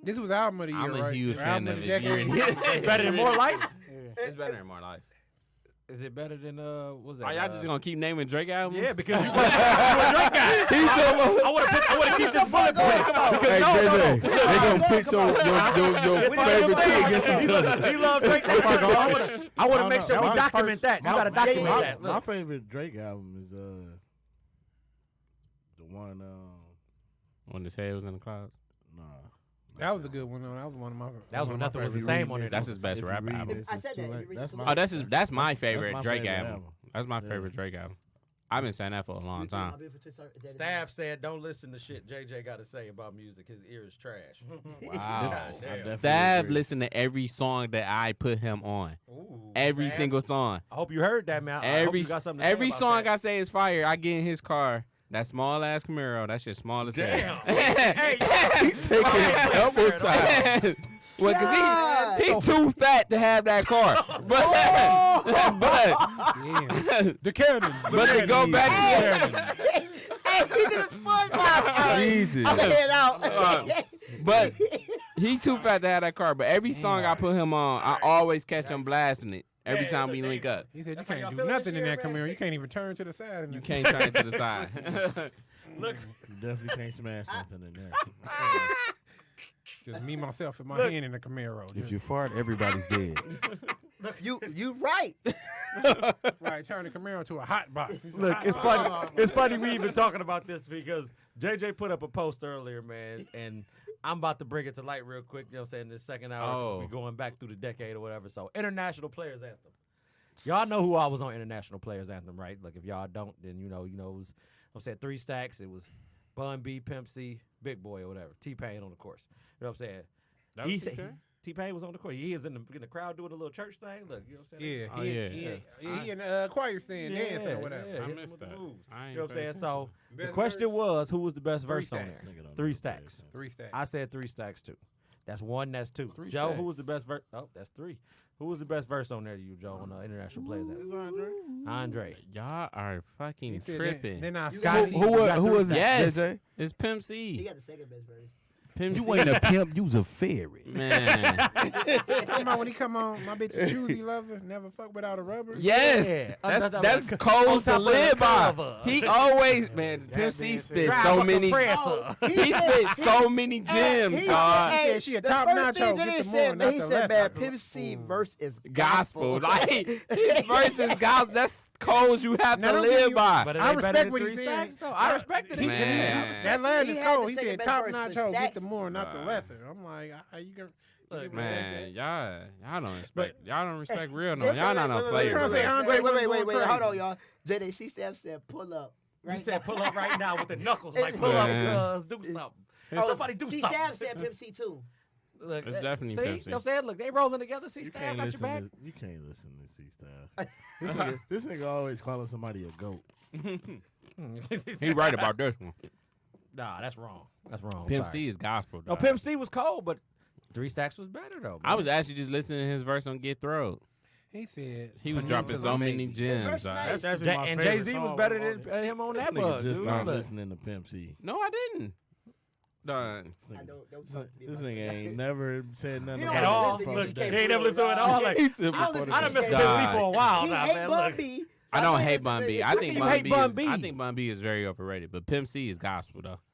This was album of the year, I'm a right? huge Or fan album of the it. decade? It's better than More Life? Yeah. It's better than More Life. Is it better than what's that? Are y'all just gonna keep naming Drake albums? Yeah, because you a Drake guy. I want to keep this bullet point. Hey, JJ, they gonna pit your favorite two against each other. He love Drake. I want to make sure we My document first- that. You my- got to document my- that. My Look. favorite Drake album is the one. When the say was in the clouds. Nah. That was a good one, though. That was one of my. That was one when of my nothing was the favorite. same on there. That's his best rap album. I said that. You read this Oh, that's my favorite my Drake favorite album. album. That's my Yeah. favorite Drake album. I've been saying that for a long time. Staff said, "Don't listen to shit JJ got to say about music. His ear is trash." Wow. God damn. Stav agree. listen to every song that I put him on. Ooh, Every Staff. single song. I hope you heard that, man. I hope Every you got something to say every about song that. I say is fire. I get in his car. That small ass Camaro. That shit small as hell. Hey, Take it double time. Well, God. cause he too fat to have that car. But Yeah. The Cannon. but to go back to Hey, he did a SpongeBob. Jesus. I'm gonna head out. but he too fat to have that car. But every song I put him on, I always catch him blasting it every time we link up. He said, "You how y'all can't do feeling nothing this in year, that man? Camaro. You can't even turn to the side." You can't turn to the side. Look, You definitely can't smash nothing in there. Just me, myself, and my hand in the Camaro. If Just, you fart, everybody's dead. You right. right, turn the Camaro to a hot box. It's a look, hot it's box. funny. It's funny we even talking about this because JJ put up a post earlier, man, and I'm about to bring it to light real quick. You know what I'm saying? This second hour, 'cause Oh. we going back through the decade or whatever. So, International Players Anthem. Y'all know who I was on International Players Anthem, right? Like, if y'all don't, then you know, it was, I'm saying 3 Stacks. It was Bun B, Pimp C, Big Boy, or whatever. T-Pain on the course. You know what I'm saying? That He was said- T-Pain? T-Pain was on the court. He is in the crowd doing a little church thing. Look, you know what I'm saying? Yeah, Oh, he in the choir stand dancing or whatever. Yeah, I hit him missed with the that. moves. I ain't You know what I'm pay saying? So the Best question verse? was, who was the best Three verse on Stacks. there? Nigga don't 3 know Stacks. 3 Stacks. I said 3 Stacks too. That's 1. That's 2. Three Joe, who Stacks. was the best verse? Oh, that's 3. Who was the best verse on there to you, Joe, on the International Players Anthem? Andre. Y'all are He fucking said tripping. Then I You Scotty. Who was it? Yes, JJ? it's Pimp He C. got the second best verse. Pimp You C. ain't a pimp, you's a fairy. Man. Talking about when he come on, my bitch a choosy lover, never fuck without a rubber. Yes, Yeah. that's codes to top of the live by. cover. He always, man, That Pimp C being spit said- so many. compressor. He spit so many gems, He dog. He said she a the top first notch thing hoe, that get he the said, more, man, not he the said, less. man, Pimp C verse is Gospel, like his verses, gospel. That's codes you have Now, to don't give live you- by. But it I ain't better respect than what he 3 said. Stacks, though. I respected it. Man. That line He is had cold. the He second said best top verse, notch but hoe, get Stacks- the more, not the Right. lesser. I'm like, you can. Look, Man, y'all don't respect real no. Wait, Y'all not no wait, wait, players. trying to say bro. Andre Wait, was going hold crazy. on, y'all. JDC Staff said, pull up. You Right said now. pull up right now with the knuckles. Like, pull up, Man. cuz. Do something. Oh, Somebody do C something. Staff said Pimp C too. Look, It's definitely see, Pimp you C. know what I'm saying? Look, they rolling together. See, You Staff can't got your back. listen. You can't listen to C Staff. This nigga always calling somebody a goat. He right about this one. Nah, that's wrong. That's wrong. Pimp Sorry. C is gospel. No, dog. Pimp C was cold, but 3 Stacks was better though. I was actually just listening to his verse on Get Throwed. He said He was dropping so many gems. Verse dog. nice. That's actually my and favorite Jay Z was song better of all than him on This that nigga bug. just Dude. started Look. listening to Pimp C. No, I didn't. Done. This I nigga, don't this, talk to me this about nigga that. ain't never said nothing He about don't At all. listen to Look, GK they ain't for never real, listened to it dog. all. Like, He said I don't before listen the I done missed to Pimp GK. C for a while He now, hate man. Bun Look. B. I don't hate Bun B. I think you Bun hate B. Bun Is, B? I think Bun B is very overrated, but Pimp C is gospel though.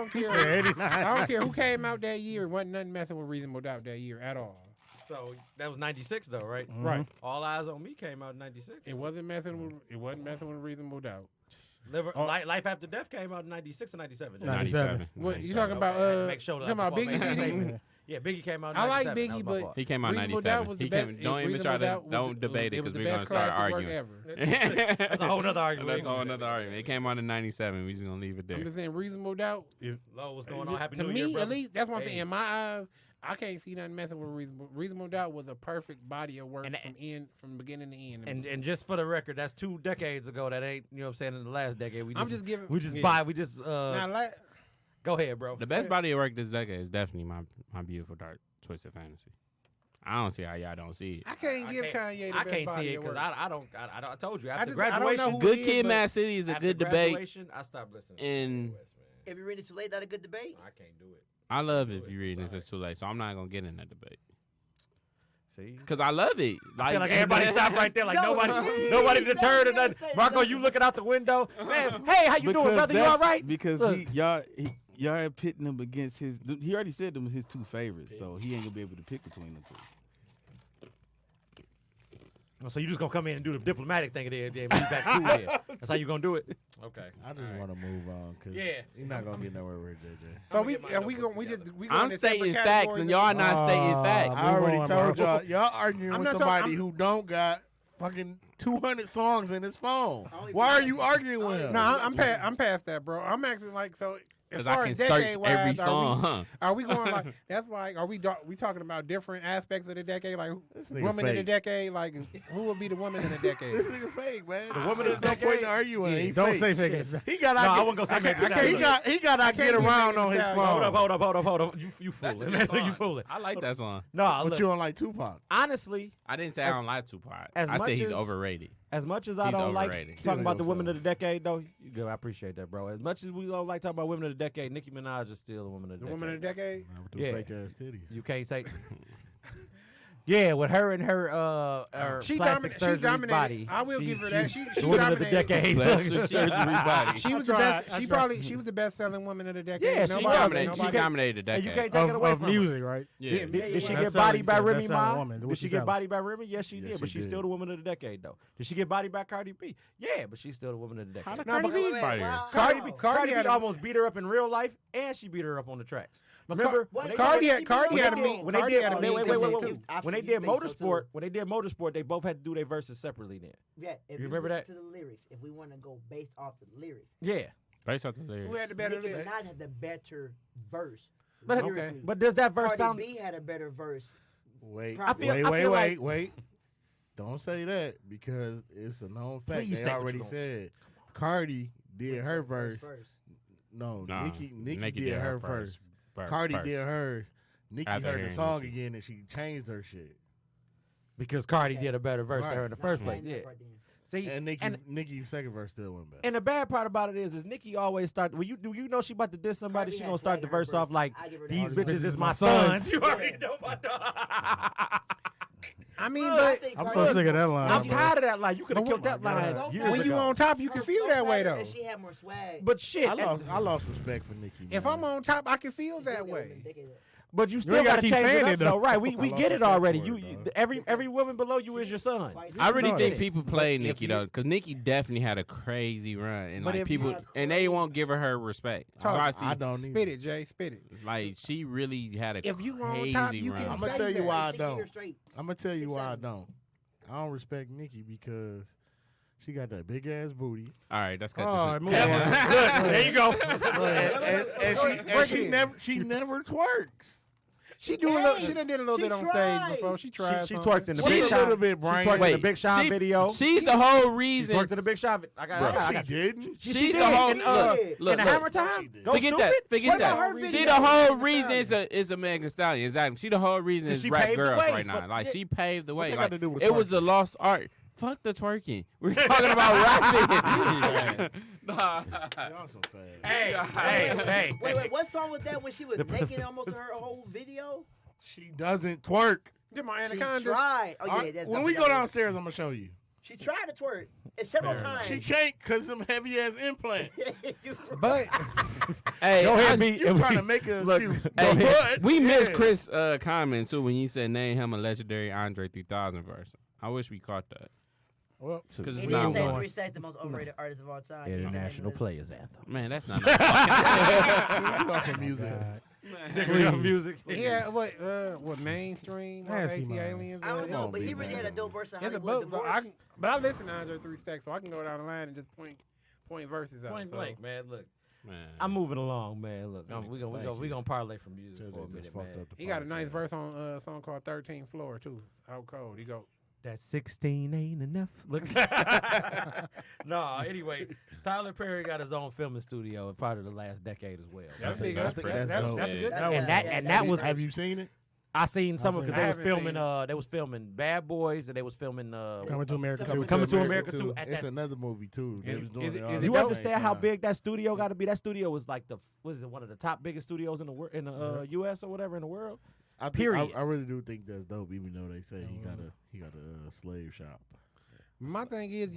don't care. said 89. I don't care who came out that year. Wasn't nothing messing with Reasonable Doubt that year at all. So that was 96 though, right? Right. All Eyes on Me came out in 96. It wasn't messing with Reasonable Doubt. Life After Death came out in 96 or 97. 97. What you talking about? Make sure talking about Biggie? statement. Yeah, Biggie came out in I like 97. That Biggie, was my but fault. He came out in Reasonable Doubt 97. was He the came. best- Don't even Reasonable try to Doubt was don't the- debate it it was because the we're gonna best start classic work arguing. ever. That's a whole nother argument. That's a whole another argument. It came out in 97. We just gonna leave it there. I'm just saying, Reasonable Doubt. Lo, what's going on? Happy To New me, Year, brother. at least, that's what I'm Hey. saying. In my eyes, I can't see nothing messing with Reasonable Doubt was a perfect body of work from beginning to end. And just for the record, that's 2 decades ago. That ain't, you know what I'm saying, in the last decade. We just, now, go ahead, bro. The best body of work this decade is definitely my Beautiful Dark Twisted Fantasy. I don't see how y'all don't see it. I can't give Kanye the I best can't body see it of because work. I told you I after just- I don't know graduation. who Good it is, Kid, but Mad City is a after good debate. graduation, I stopped listening. And If you read it too late, not a good debate. I can't do it. I love if you reading this, it's too late. So I'm not gonna get in that debate See, because I love it. I feel like everybody stopped right there, like nobody deterred or nothing. Marco, you looking out the window, man. Hey, how you doing, brother? You all right? Because Look. y'all are pitting him against his. He already said them his 2 favorites, so he ain't gonna be able to pick between the 2. So you just gonna come in and do the diplomatic thing and then be back cool then. That's how you gonna do it? Okay. I just want to move on because Yeah. you're not gonna get nowhere with JJ. So get my notebook we I'm into separate stating facts categories and y'all not stating facts. I already on, told bro. y'all arguing I'm with not somebody talking- who don't got fucking 200 songs in his phone. Why are you arguing with him? No, I'm past that, bro. I'm actually like so. As Because I far can as search decade-wise, every song. Huh? Are we going like that's like? Are we talking about different aspects of the decade? Like This nigga women in the fake. decade? Like who will be the woman in the decade? This nigga fake, man. The woman There's is no decade? point in arguing. He Don't fake. say fake. He got. No, out I get- wasn't gonna say I Megan can't- Thee He got. He got. I can't get do around Megan on Thee his Stallion. phone. Hold up. You That's fooling. a good song. You fooling. I like that song. No, But look, you don't like Tupac. honestly, I didn't say I don't like Tupac. as I much said he's as- overrated. as much as I He's don't like overrated. talking about the Kill women of yourself. the decade, though, you good. I appreciate that, bro. As much as we don't like talking about women of the decade, Nicki Minaj is still a woman of the The decade. woman of the decade. With them Yeah. fake ass titties. You can't say. Yeah, with her and her She plastic surgery dominated. body. I will give her that. She the woman of the dominated. decade. Plastic surgery body. She was the best. She was the best selling woman of the decade. Yeah, she She was. dominated. She Nobody- dominated the And you decade. can't take it away Of from her. music, right? Yeah. Did she Best get selling- bodied by best Remy selling Ma? woman. What Did she she get selling? bodied by Remy? Yes, she Yes, did. But she she's did. still the woman of the decade, though. Did she get bodied by Cardi B? Yeah, but she's still the woman of the How decade. did No, Cardi but- B wait, body her? wow. Cardi had B a- almost beat her up in real life, and she beat her up on the tracks. Remember? What? when they Cardi did- had Cardi when had a they mean. did- when they Cardi did had a wait, mean wait, thing wait, too. wait. I When they think did so, too. motorsport, they both had to do their verses separately. Then, Yeah, if You you remember listen that? to the lyrics, if we want to go based off the lyrics, yeah. Based off the Who lyrics. had the better Nicki lyrics? Minaj had the better verse. But lyrically. but does that verse Cardi sound? B had a better verse. Wait, I feel like- wait. Don't say that because it's a known fact. Please They say what already you gonna- said Cardi did her verse. First. No, Nah, Nicki did her first. Cardi did hers. Nicki After heard the hearing song Nicki. again and she changed her shit. Because Cardi did a better verse to her in the Nah, first I place. ain't Yeah. that part then. See, And and Nicki's second verse still went back. And the bad part about it is Nicki always start when you know she about to diss somebody, Cardi she has gonna start the swag in her verse off verse. like I give her that. these All these bitches is my my sons. sons. You already know about that. I mean, I but think I'm Cardi so B sick of that was- line. I'm bro. tired of that line. You could have But killed that what- line God. years when you ago. on top, you Her can feel flow that way better though. and She had more swag. But shit, I lost respect for Nicki. If man. I'm on top, I can feel She that still got way. a decade. but you still ain't gotta gotta keep change saying it up it, though, though. right? We I get lost it respect already. for You it, dog. every woman below you is your son. I really No, think it people play if Nicki you- though, because Nicki definitely had a crazy run, and But like if people, you- and they won't give her respect. So I see, I don't Spit need it, Jay. Spit it. like she really had a If you on crazy top, you can run. I'ma say tell you that. why I 6 don't. years straight. I'm gonna tell you 6, why I 7. don't. I don't respect Nicki because she got that big ass booty, All right, that's good. Oh, move Good. on. There you go. and she never twerks. She do a little. She done did a little She bit on tried. stage before. She tried. She something. twerked in the She Big a Sean. little bit, She Brian. twerked in Wait, the Big Sean video. She's the whole She reason. twerked in the Big Sean. I got She didn't. She She's did the whole. in, Look, in the Hammer Time. She did. Go Forget stupid. that. Forget What about her that. She video? the whole Megan reason Stallion. is a Megan Thee Stallion. Exactly. She the whole reason So is she rap paved the girls way right for- now. Like she paved the way. they got Like to do with it was a lost art. Fuck the twerking. We're talking about rapping. Nah. Y'all some fast. Hey. Wait, what song was that when she was naked almost her whole video? She doesn't twerk. Did my She anaconda? tried. Oh, yeah, that's When we go downstairs, I'm gonna show you. She tried to twerk and several times. She can't cause them heavy ass implants. But Hey, Go ahead, I- B. You trying to make an Look, excuse? Hey, But, we missed yeah. Chris' comment too when he said name him a legendary Andre 3000 verse. I wish we caught that. Well, because He it's did not say one. 3 Stacks the most overrated artist of all time. He said that in International his- Players Anthem. Man, that's not no fucking. Get off of music. music. Yeah, what mainstream? Nasty AT minds. aliens? I don't know, Don't but be he really mad. had a dope verse on It's a Hollywood book, but Divorce. I listen to Andre 3 Stacks, so I can go down the line and just point verses out. Point so. blank, man. Look, Man. I'm moving along, man. Look, Man, we gonna parlay from music Should've for a just minute, fucked man. up the He got a nice podcast. verse on a song called 13th Floor too. Out cold. He go. That 16 ain't enough. Look. No, anyway, Tyler Perry got his own filming studio part of the last decade as well. That's think big. That's that's that's dope. a good. That's- And that yeah, and that's that was Have you seen it? I seen some of seen because it. they I was haven't filming seen they was filming Bad Boys and they was filming Coming to America too. Coming to America too. At It's that, another movie too. They Is- was doing is it it- all is at it the you dope? same understand how time. big that studio got to be? That studio was like one of the top biggest studios in the U.S. or whatever in the world. I think- Period. I really do think that's dope, even though they say he got a slave shop. My thing is,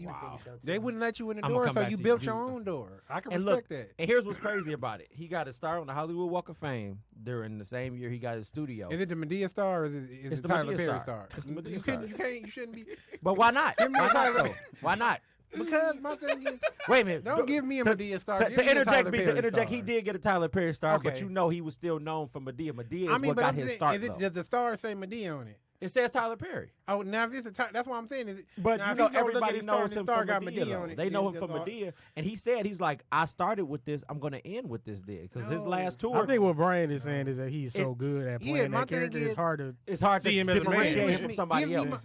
they wouldn't let you in the I'ma door, come so back you to built you. your own door. I can And respect look, that. and here's what's crazy about it. He got a star on the Hollywood Walk of Fame during the same year he got his studio. Is it the Medea star or is It's it the Tyler Madea Perry star. star? It's the Madea You star. you shouldn't be. But why not? Give me Why a not Tyler- though? Why not? Because my thing is, Wait a minute. don't give me a Medea star. To give me a interject, Tyler B, Perry to interject, star. he did get a Tyler Perry star, but Okay. you know he was still known for Medea. Medea is I mean, what but got I'm his saying, start. Though. does the star say Medea on it? It says Tyler Perry. Oh, now if it's that's what I'm saying. Is it, But now you if know, you go look at everybody his star, knows and him the star for got Medea. on it. They know him then for that's all- Medea. And he said, he's like, I started with this. I'm going to end with this deal. Because his No. last tour, I think what Brian is saying is that he's so It- good at Yeah, playing my that thing character. is- It's hard to. it's hard See to him as a man. differentiate him Give from me- somebody give me else.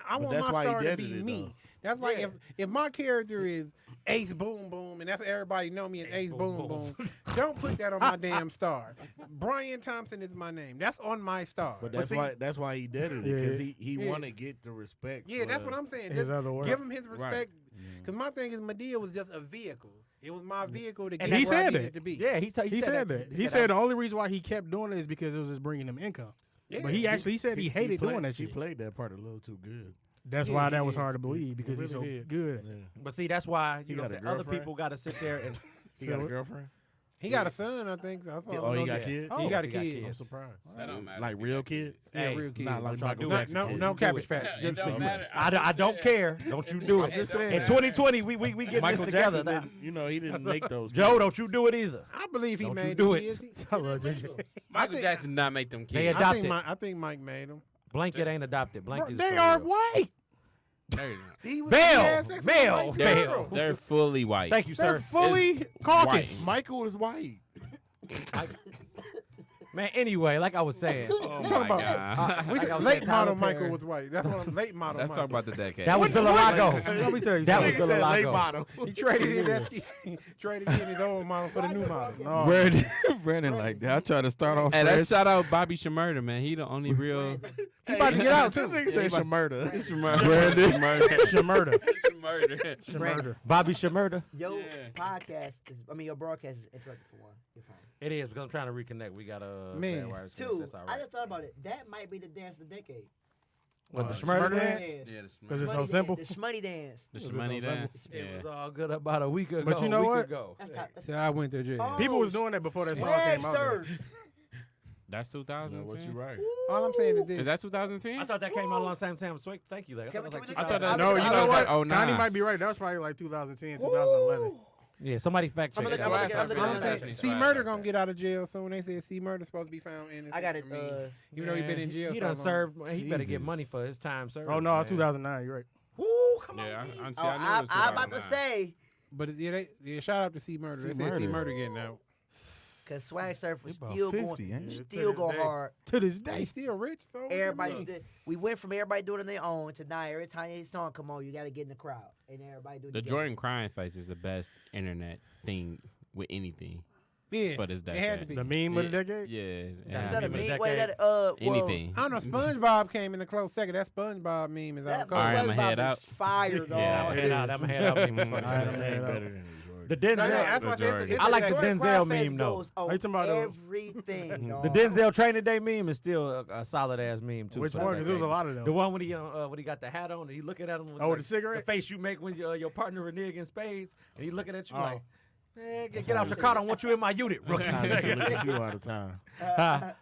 I want that's my why he star to did be it, me. though. That's like Yeah. if my character is Ace Boom Boom, and that's everybody know me as Ace Boom Boom. Don't put that on my damn star. Brian Thompson is my name. That's on my star. But But that's why he did it, Yeah. because he Yeah. want to get the respect. yeah, for that's what I'm saying. His Just other work. give him his respect. Because my thing is, Medea was just a vehicle. It was my vehicle to get And he where I said needed that. to be. Yeah, he He said that. He said the only reason why he kept doing it is because it was just bringing him income. Yeah. But he said he hated played, doing that He shit. played that part a little too good. That's Yeah, why he that was did. hard to believe because He he's so really did. good. Yeah. But see, that's why He you know got what a I'm saying, other girlfriend? people got to sit there and He got a girlfriend. He got a son, I think. So I saw Oh, he him. got yeah. kids. He got a he got kid. I'm kids. surprised. That don't matter. Like real kids. Yeah, Hey, real kid. Not like Michael do it. Jackson no, kids. no Do cabbage it. patch. It Just don't so you know. matter. I don't care. Don't you do I'm it. just saying. In 2020, we getting Michael this together. Jackson, Now. didn't, he didn't make those. Joe, kids. don't you do it either. I believe he Don't you made do the it. kids. I love JJ. Michael think- Jackson did not make them They kids. adopted. I think Mike made them. Blanket ain't adopted. Blanket is They for are real. white. They're, He was Bell, he had sex with a Bell, white Bell. girl. they're fully white. Thank you, They're sir. fully caucus. Michael is white. Man, anyway, like I was saying, Oh talking my about- God. We Like said I was late saying, Tyler model Michael Perry. was white. That's what I'm late model. Let's Michael. talk about the decade. that was Villalago. Let me tell you That was something. Villalago. He traded in that traded in his old model for the new model. No. Brandon like that. I try to start off Hey, fresh. let's shout out Bobby Shmurda, man. He the only real. He about to get out That too. nigga say Yeah, Shamerda. Shmurda. Shamurda. Shmurda. Bobby Shmurda. Your Yeah. podcast your broadcast is interrupted for one. You're fine. It is because I'm trying to reconnect. We got a Man. Two, That's all I right. just thought about it. That might be the dance of the decade. What the Shmurda Shmurda dance? dance? Yeah, the Because it's Shmurda. so simple. The Shmoney dance. The Shmoney dance. It Yeah. was all good about a week ago. But you know a week what? Ago. That's top. That's So I went to jail. Oh, People was doing that before that song Swag came out. though. surf. That's 2010. What you right? All I'm saying is this. Is that 2010? I thought that came out along the same time. Sweet. Thank you. That Can was we like look I at thought that? that- No, you I know thought it was what? like 09. Connie might be right. That was probably like 2010, 2011. Yeah, somebody fact check I'm that. gonna look at- I'm looking I'm at saying that. C Murder gonna get out of jail soon. They said C Murder supposed to be found innocent. I got it. Even though he been in jail. He so done long. served. He better get Jesus. money for his time served. Oh, no, it's man. 2009. You're right. Woo, come on. Yeah, B. I Oh, knew it was I'm about to 2009. say, But yeah, shout out to C Murder. They said C Murder getting out. because Swag Surf was He about still 50, going, ain't he? still going day. hard. To this He day. still rich though. Everybody, we went from everybody doing it on their own to now every time a song come on, you got to get in the crowd and everybody do it The together. Jordan crying face is the best internet thing with anything Yeah, for this it decade. had to be. The meme of the decade? Yeah. That's Is that a Meme of the meme? Wait, decade. that well, Anything. I don't know. SpongeBob came in a close second. That SpongeBob meme is That out cold. All right, I'ma SpongeBob head is out. Fire, dog. Yeah, I'm head out. I'm head out. Meme is funny. All right, I'm Ain't head out. better than The No, no, Denzel. that's why I said Majority. it's I like a- the Jordan Denzel Crawford meme, though. goes Are on you talking about the- everything, dog. The Denzel Training Day meme is still a solid ass meme too. Which for one? that Because there was a decade. lot of them. The one when he got the hat on and he looking at him with Oh, like, the cigarette? the face you make when your partner renege in spades and he looking at you Oh. like, man, get out your car. I don't want you in my unit, rookie. That's how I used to look at you all the time. Huh?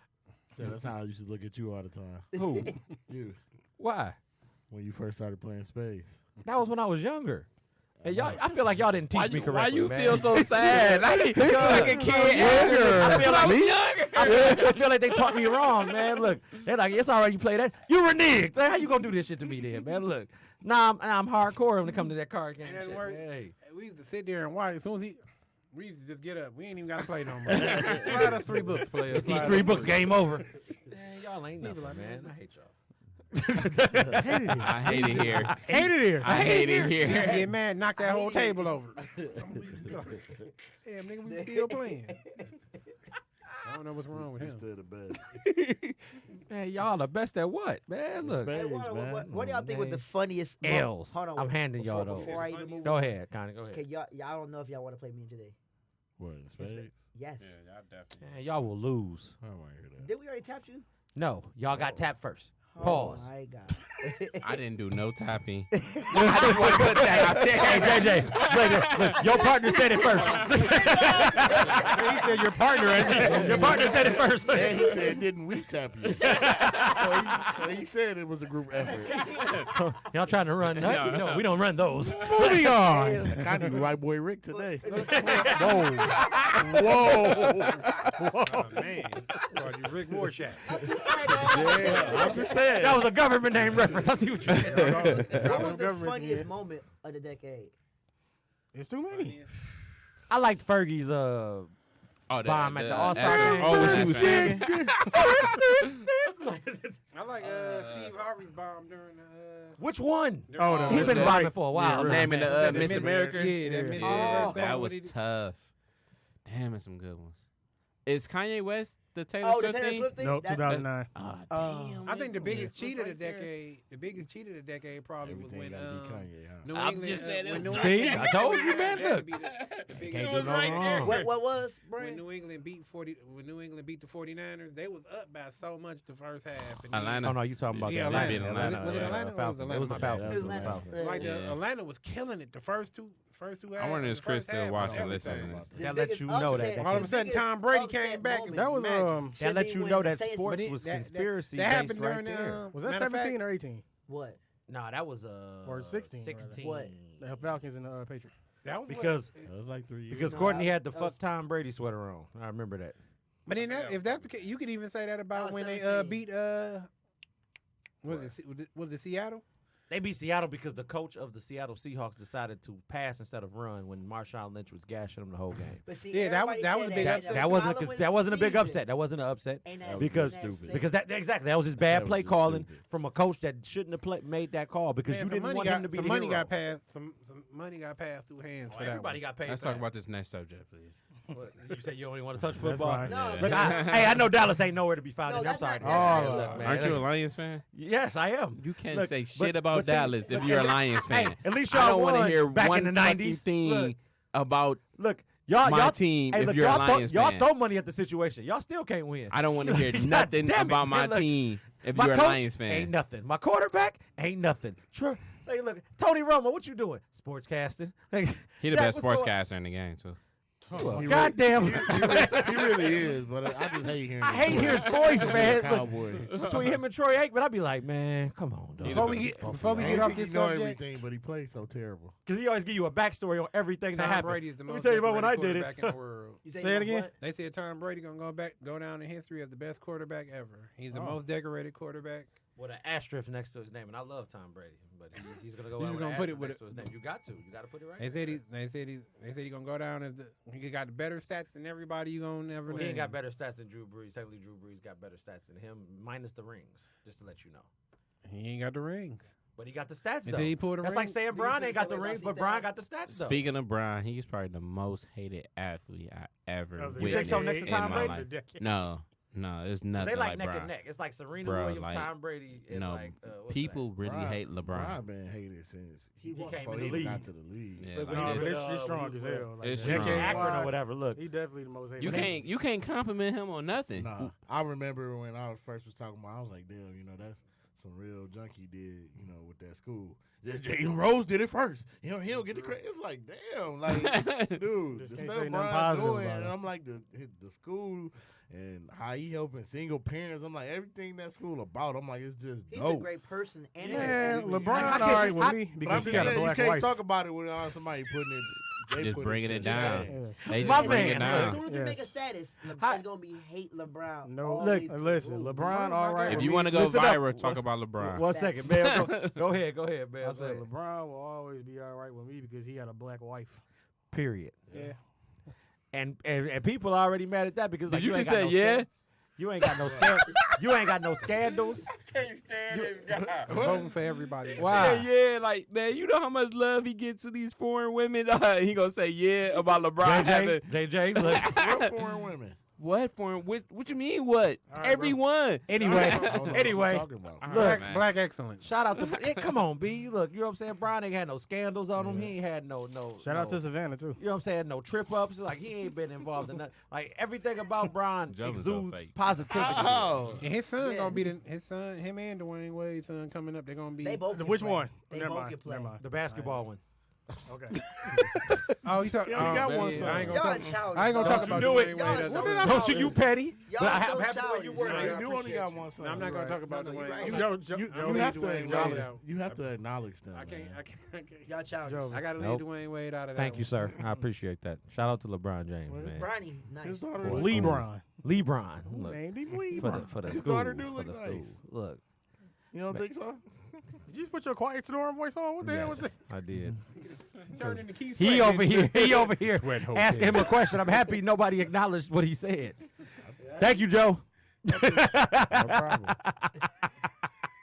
So that's how I used to look at you all the time. Who? You. Why? When you first started playing spades. That was when I was younger. And y'all, I feel like y'all didn't teach me correctly. Why you man. feel so sad? Like a kid. I feel like younger. I feel like they taught me wrong, man. Look, they're like, it's all right, you play that. You reneged. Like, how you gonna do this shit to me then, man? Look, I'm hardcore when it comes to that card game. It doesn't Shit. work. Hey. We used to sit there and watch. As soon as we used to just get up. We ain't even got to play no more. Slide us 3 books, players. These 3 books, game over. Man, y'all ain't nothing, man. I hate y'all. I hate it here. Hate it here. I hate it You here. get mad, knock that whole table over. Damn, nigga, we still playing. I don't know what's wrong with He's him. still the best. Man, y'all the best at what, man? Look, Spades, What do y'all think was the funniest? L's. Hold on, I'm handing y'all before- those. Before I even move Go on. ahead, Connie. Go Okay, ahead. y'all don't know if y'all want to play me and today. What, spades? Yes. I definitely. Man, y'all will lose. I don't want to hear that. Did we already tap you? No, y'all got tapped first. Pause. Oh my God. I didn't do no tapping. I just want to put that out there. Hey, JJ, look, your partner said it first. He said your partner. Your partner said it first. And he said, didn't we tap you? so he said it was a group effort. Y'all trying to run that? No, we don't run those. Moving on. I need white boy Rick today. Whoa. Oh, man. Boy, you Rick Warshak. Yeah, I'm just saying. That was a government name reference. I see what you did. What was the government funniest again. moment of the decade? It's too many. I liked Fergie's bomb at the All-Star game. Oh, when she was singing? I like Steve Harvey's bomb during the. Which one? Oh, the- He been the- bombing for a while. Yeah, now, Naming man. the Miss America. Yeah, that Miss Oh, America. That what was he did. tough. Damn, it's some good ones. Is Kanye West the Taylor Oh, the Swift Taylor thing? Swift thing? Nope, That's- 2009. Ah, Oh. damn. I think the nigga. biggest cheat of the right there. decade, probably was Everything when gotta be Kanye, huh? New I'm England. just saying when it. New See? England- I told you, man. That'd Look. be the biggest- Can't It do was no right wrong. there. What was, When Brian? New England beat the 49ers, they was up by so much the first half. And Atlanta. Oh no, you talking about Yeah, the Atlanta. beat Atlanta. Was it yeah, Atlanta or was Falcons. Atlanta? It was the My bad. Falcons. It was the Atlanta. Falcons. Like Yeah. Atlanta was killing it the first two halves. wonder if the Chris first still half, watching, everything. listening to this. The That let biggest you know that- upset- that All of a the sudden, biggest Tom Brady upset came back moment. and That was That Should let be you when know the that Saints- sports But it- was that- conspiracy that based happened right during there. Was that matter of fact, 17 or 18? What? Nah, that was Or 16, rather. 16. What? The Falcons and the Patriots. That was Because It was like 3 years. because No, Courtney that- had the that was- fuck Tom Brady sweater on. I remember that. But then if that's the case, you could even say that about was when they 17. beat was it Seattle? They beat Seattle because the coach of the Seattle Seahawks decided to pass instead of run when Marshawn Lynch was gashing him the whole game. But see, Yeah, that was- everybody that was said a big That, upset. that wasn't Following that wasn't a big season. upset. That wasn't an upset And that- because and that because that exactly that was his bad That was play just calling stupid. from a coach that shouldn't have made that call because Man, you some didn't money want got, him to be some the money hero. got passed. Some money got passed through hands for that. Everybody got paid. Let's for talk that. about this next subject, please. What, you said you only want to touch That's football. fine. No, Yeah. Look, hey, I know Dallas ain't nowhere to be found. No, and I'm that's sorry. not- Dallas. Oh, Look, man, Aren't you a that's- Lions fan? Yes, I am. You can't Look, say but- shit about but see, Dallas if look, you're a at least- Lions fan. Hey, at least I y'all don't want to won hear back one in the fucking 90s. thing Look, about look, y'all, my y'all, team hey, if look, you're a y'all Lions y'all fan. throw money at the situation. Y'all still can't win. I don't want to hear God nothing damn it, about my man, look, team if My you're a coach Lions fan. ain't nothing. My quarterback ain't nothing. Hey, look, Tony Romo, what you doing? Sportscasting. He the Dak, best what's going- sportscaster in the game too. Goddamn. He really is, but I just hate hearing. I hate his hearing his voice. voice, man. Look, Cowboy. between him and Troy Aikman, I'd be like, man, come on, dog. Before we get off this know subject, everything, but he plays so terrible. Because he always give you a backstory on everything that Tom happened. Brady is the Let me most tell you about when I decorated did it. quarterback in the world. You Say you it know again? what? They said Tom Brady gonna go down in history as the best quarterback ever. He's the Oh. most decorated quarterback. With an asterisk next to his name, and I love Tom Brady, but he's gonna go He's out with gonna an put it asterisk with next to his name. You got to put it right. They said he's gonna go down as he got better stats than everybody you gonna ever Well, name. he ain't got better stats than Drew Brees. Technically, Drew Brees got better stats than him, minus the rings, just to let you know. He ain't got the rings. But he got the stats Until though. he pulled a That's ring. like saying Do you Brian think ain't got the somebody rings, lost but his Brian stats? got the stats though. Speaking of Brian, he's probably the most hated athlete I ever Of the You think so witnessed next to in Tom my Brady? life. The decade. No, it's nothing They like neck Brian. and neck. It's like Serena Bro, Williams, like, Tom Brady, and No, like what's people really Brian- hate LeBron. Brian been hated since He came before in the he even league. got to the league. Yeah, Look, like when No, he this. was, but it's strong when as he was, hell. Like, It's decade strong. that. Akron or wise, whatever. Look, He definitely the most hated. You can't compliment him on nothing. Nah, I remember when I first was talking about, I was like, damn, that's some real junkie did, you know, with that school. Jaden Rose did it first. He don't get the credit. It's like, damn, like, dude, Just the can't stuff say nothing Brian's positive doing, about and it. I'm like the school and how he helping single parents. I'm like, everything that school about. I'm like, it's just He's dope. a great person. And Yeah, a LeBron all right with me But I'm because he just got a saying, you black can't wife. talk about it without somebody putting it. They Just put bringing to it the down. side. Yes. They My just bring man, it as down. soon as we make a Yes. status, Hi. it's gonna be hate LeBron. No, Always look, do. listen, LeBron all right. If with you me. want to go Listen up. viral, talk about LeBron. 1 second, man. Go ahead, man. I said LeBron will always be all right with me because he got a black wife. Period. Yeah. And people are already mad at that because like, Did you ain't just got say no yeah? You ain't got no you ain't got no scandals. Can't stand this guy. Voting for everybody. Why? Yeah, like, man, you know how much love he gets to these foreign women? He gonna say yeah about LeBron having JJ, look. What foreign women? what foreign? What you mean what? All right, Everyone. Anyway, I don't know what you're anyway, talking about. All Look, right, man. Black excellence. shout out to come on, B. Look, you know what I'm saying? Brian ain't had no scandals on him. He ain't had no Shout out no- to Savannah too. you know what I'm saying? No trip ups. Like he ain't been involved in that. Like everything about Brian Jones so exudes fake. positivity. Oh, And his son Yeah. gonna be his son, him and Dwayne Wade's son coming up. They're gonna be. They both. Can Which play. one? They Never both mind. can play. Never mind. The basketball one. Okay. Oh, you talking? He only got one son. I ain't gonna Y'all talk. childish. I ain't gonna dog. talk about do Dwayne it. Wade. Y'all as so a- childish. Don't you petty? Y'all But so I'm happy the way you childish. worded I it. you only got one son. No, I'm not You're gonna right. talk about No, Dwayne. you're right. Wade. Joe, You I'm have to leaving Dwayne acknowledge. Wade out. You have to acknowledge them. I can't. man. I can't. Y'all childish. Joe. I gotta leave Nope. Dwayne Wade out of that. Thank you, sir. I appreciate that. Shout out to LeBron James, man. Bronny, nice. His daughter Boy, looks LeBron. LeBron. Look, Named him for LeBron. the His school. daughter do For look the school. nice. Look, You don't think so? Did you just put your quiet storm voice on? What the hell was yes, that? I did. Turn into Keith He Sweat. over here asking him a question. I'm happy nobody acknowledged what he said. Thank you, Joe.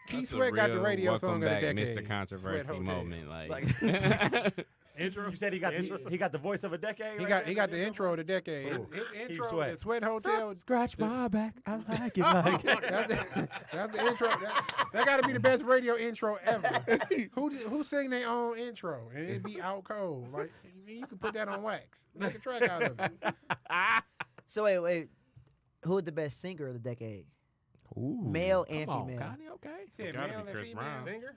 Keith That's a Sweat got the real radio welcome song of the back, decade. Mr. Controversy Sweat Hotel. moment. Like, Intro. You said he got he got the voice of a decade. He right got there? he got the intro of the decade. His Keith intro, Sweat. the Sweat Hotel. Scratch my back. I like it like That's the intro. That got to be the best radio intro ever. Who sing their own intro and it be out cold? Like you can put that on wax. Make a track out of it. So wait. Who's the best singer of the decade? Ooh, Male and come on, female. Kanye, okay. Said gotta male be and Chris female. Brown. Singer?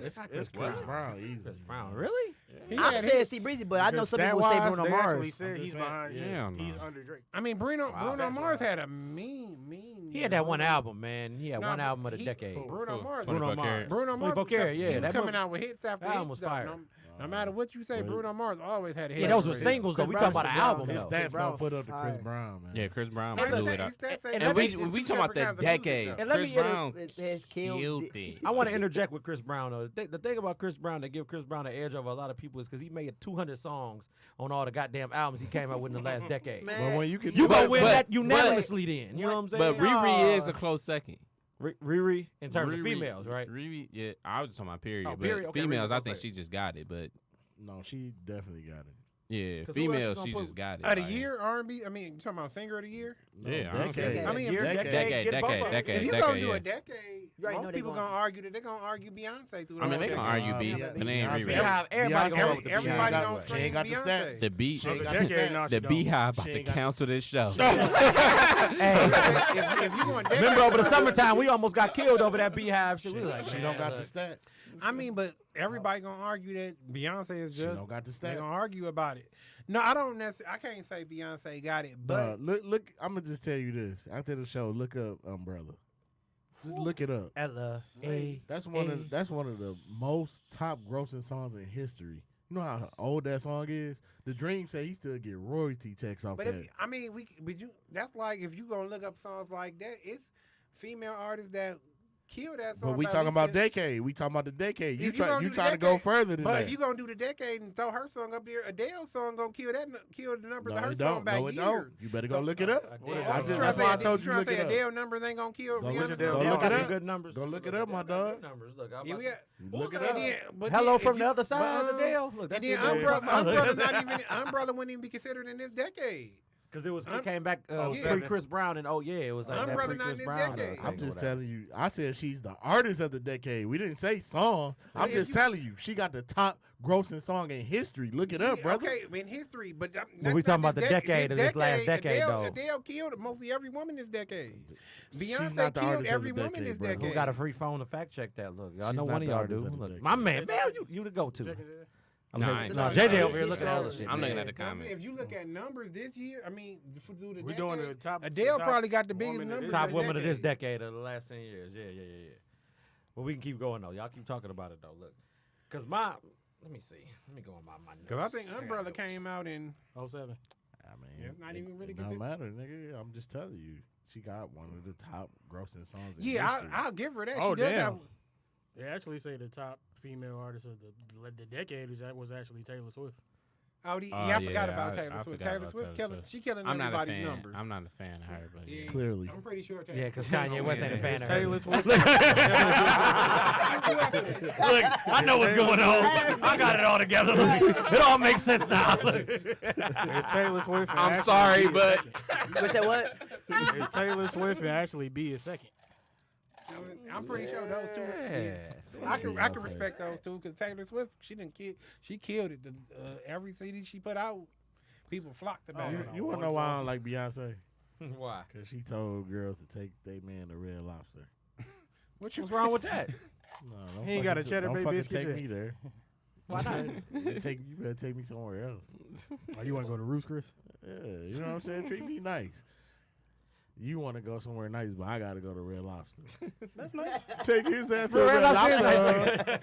It's Chris Brown. Easy. Chris Brown, really? He I'm had saying hits. C Breezy, but I know Because some people say stat-wise, Bruno they actually Mars. said he's behind. Yeah, He's no. under Drake. I mean, Bruno That's Mars why. had a mean. He had that one album, man. He had Nah, one but album of the he- decade. Bruno Mars. 24 Bruno Karat. Mars. Bruno Mars. 24 Karat, yeah, He was that coming mo- out with hits after that album hits. was fire. No matter what you say, Bruno Mars always had a hit. Yeah, those after were hit. singles though. We Chris talking about an Brown- album His though. stats Brown don't put up to Chris fire. Brown, man. Yeah, Chris Brown His blew stats- it up. his stats say And that we it's two talking about separate the kinds of music, decade. though. And let Chris me inter- Brown It has killed. killed it. I want to interject with Chris Brown though. The thing about Chris Brown that give Chris Brown an edge over a lot of people is because he made 200 songs on all the goddamn albums he came out with in the last decade. Man, But when you can You do gonna that, win but- that unanimously then. You know what I'm saying? But Riri is a close second. Riri in terms of Riri- females, right? Riri, yeah, I was just talking about period. Oh, but period, okay, females, Riri I close think second. she just got it. But no, she definitely got it. yeah, 'Cause who else females, you she gonna just put- got it. Of the like- year R&B. I mean, you talking about singer of the year? No, Yeah, I don't decade. think- I mean, Year, decade. get both of them. Decade. If you gonna do yeah. a decade, You already know most they people gonna- gonna argue that they're gonna argue Beyonce through the I mean, whole they gonna decade. argue B, Beyonce- but they ain't Beyonce- Riri. Beehive, everybody Beyonce- gonna roll with the everybody Beehive. gonna She ain't got the Beyonce. stats. The beat, She ain't The got the decade, stats. no, she the don't. Beehive about She to ain't got cancel this show. If you going decade, Remember over the summertime, we almost got killed over that Beehive shit. We was like, She man, don't got the look. stats. I mean, but everybody gonna argue that Beyonce is She just. don't got the They stats. gonna argue about it. No, I don't necessarily. I can't say Beyonce got it, but Look. I'm gonna just tell you this. After the show, look up Umbrella. Just look it up. Ella, A. That's one of the most top grossing songs in history. You know how old that song is? The Dream say he still get royalty checks off but that. if, I mean, that's like if you gonna look up songs like that, it's female artists that kill that song. But we by talking least about as- decade. We talking about the decade. You If you gonna do the trying to go decade- further than But that. if you gonna do the decade and throw her song up there, Adele's song gonna kill the numbers no, of her it song don't. back No, it years. don't. You better go look it up. Adele. That's why I told you trying look to it say up. Adele numbers ain't gonna kill Go Rihanna's look numbers. it up. Adele Look got it some up. good numbers. Go look it up, my dog. Good numbers. Look, I'm Yeah, about we to- got- Look it and up. then- but Hello then from if the you- other side, but, Adele. Look, And that's then good. Umbrella's not even. Umbrella wouldn't even be considered in this decade. Because it came back yeah. pre Chris Brown, and it was like that Umbrella pre not Chris this Brown. decade. I'm just telling you. I said she's the artist of the decade. We didn't say song. I'm if just you- telling you. She got the top grossing song in history. Look it up, Yeah, brother. Okay, in history, but But we talking about the decade of this last decade, though. Adele killed mostly every woman this decade. She's Beyonce not the killed artist of every the woman decade, this brother. decade. Who got a free phone to fact check that? Look, I She's know not one of the y'all artist do. of the Look, decade. my man, you the go to. Nah, No, JJ over here He's looking at other scrolling. shit. I'm man. looking at the If comments. you look at numbers this year, I mean, through the We're doing decade, the top. Adele the top probably got the biggest woman of numbers. this Top of the woman of this decade. decade of the last 10 years. Yeah. Well, we can keep going though. Y'all keep talking about it though. Look, cause let me see. Let me go on my notes. Because I think got Umbrella notes. came out in. 07. I mean, Yeah, it's not even really it don't considered- matter, nigga. I'm just telling you. She got one of the top grossing songs in Yeah, history. I'll give her that. Oh, she does damn. have. They actually say the top female artist of the decade was actually Taylor Swift. Oh, I Oh, forgot yeah, about I Taylor Swift. forgot Taylor about Swift Taylor killing. Swift. She killing I'm not a everybody's fan. numbers. I'm not a fan of her, but yeah. Clearly. I'm pretty sure. Yeah, because Kanye West ain't a fan of her. Taylor Swift. Look, I know what's going on. I got it all together. Look, it all makes sense now. Look. It's Taylor Swift. and I'm actually sorry, be but What's that? What? it's Taylor Swift and actually be a second. I'm pretty sure those two. Yeah. I can Beyonce. respect those two because Taylor Swift, she killed it. Every CD she put out, people flocked about it. You want to know why I don't like Beyonce? Why? Because she told girls to take their man to Red Lobster. What's wrong with that? No, don't He ain't got a fucking- cheddar don't bay fucking biscuit take yet. me there. Why not? You better take me somewhere else. Oh, you want to go to Roost, Chris? Yeah, you know what I'm saying? Treat me nice. You want to go somewhere nice, but I got to go to Red Lobster. That's nice. Take his ass to Red Lobster.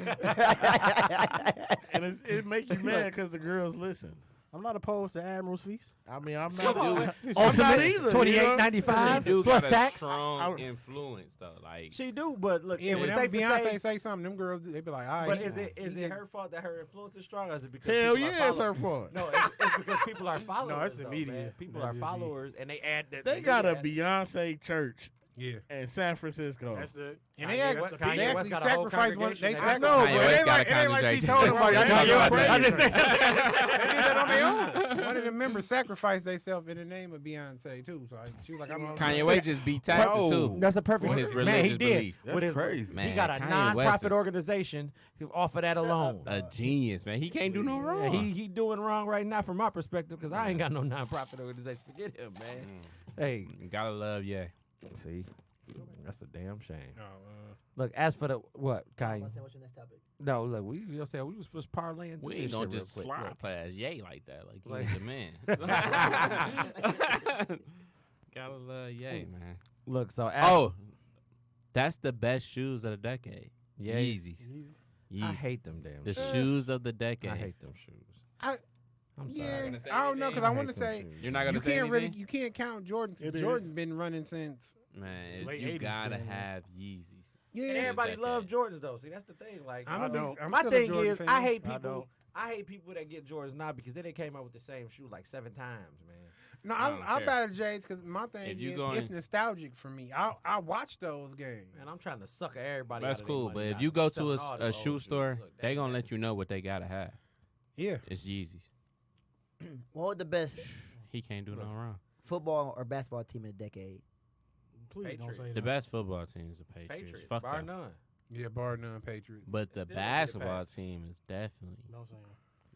And it make you mad because the girls listen. I'm not opposed to Admiral's Feast. I mean, I'm Some not. dude- I'm not Ultimate either. $28.95 she do plus got tax. a strong influence though. Like She do, but look, Yeah, it's when safe to Beyonce say. say something, them girls they be like, all right. But is it her fault that her influence is strong, or is it because Hell people are yeah, it's following- her fault. No, it's because people are followers. it's the though, media. man. People That are just be- followers, and they add that. They got a Beyonce church Yeah. in San Francisco. That's the. And they Kanye act- West- they Kanye actually West got a whole sacrificed one. congregation They that- sacrificed. No, Kanye but West it got ain't a like she congregation. told him like, That's "Hey, what you're I'm crazy." saying. They did that on their own. One of the members sacrificed themselves in the name of Beyonce too. So she was like, I'm Kanye West just beat taxes too. That's a perfect With his man. He religious did. beliefs. With That's his, crazy. He Man, got a Kanye West non-profit is- organization off of that alone. A genius, man. He can't do no Yeah, wrong. he doing wrong right now from my perspective because I ain't got no non-profit organization. Forget him, man. Hey, Gotta love, yeah. see, that's a damn shame. Oh, Look, as for the what, I'm Kanye? gonna say, what's your next topic? No, look, we you know say we was just parlaying. We through ain't this gonna shit real just quick. slide Look. past Ye like that. Like Like- he's the man. Gotta love Ye, man. Look, so as, Oh, that's the best shoes of the decade. yeah, Yeezys. I Yeezys. hate them damn. The shoes. shoes of the decade. I hate them shoes. I- I'm yeah, sorry. I don't know because I hate want to them say shoes. You're not gonna you say can't anything? you can't count Jordan. It Jordan is. been running since. Man, Late you 80s gotta then, yeah. have Yeezys. Yeah, And everybody decade. love Jordans though. See, that's the thing. Like, I'm I a big- don't. I'm my still a thing Jordan is, fan. I hate I people. don't. I hate people that get Jordans now because then they came out with the same shoe like 7 times, man. No, I don't I care. buy the J's because my thing If you is going- it's nostalgic for me. I watch those games. Man, I'm trying to sucker everybody. That's out of their cool, money but now. if you go to Selling all them a old shoe shoes. store, Look, they gonna let you know what they gotta have. Yeah, It's Yeezys. What was the best He can't do no wrong. football or basketball team in the decade? Please don't say The that. best football team is the Patriots. Patriots, Fuck bar them. none. yeah, bar none Patriots. But the Still don't get it basketball passed. team is definitely Don't say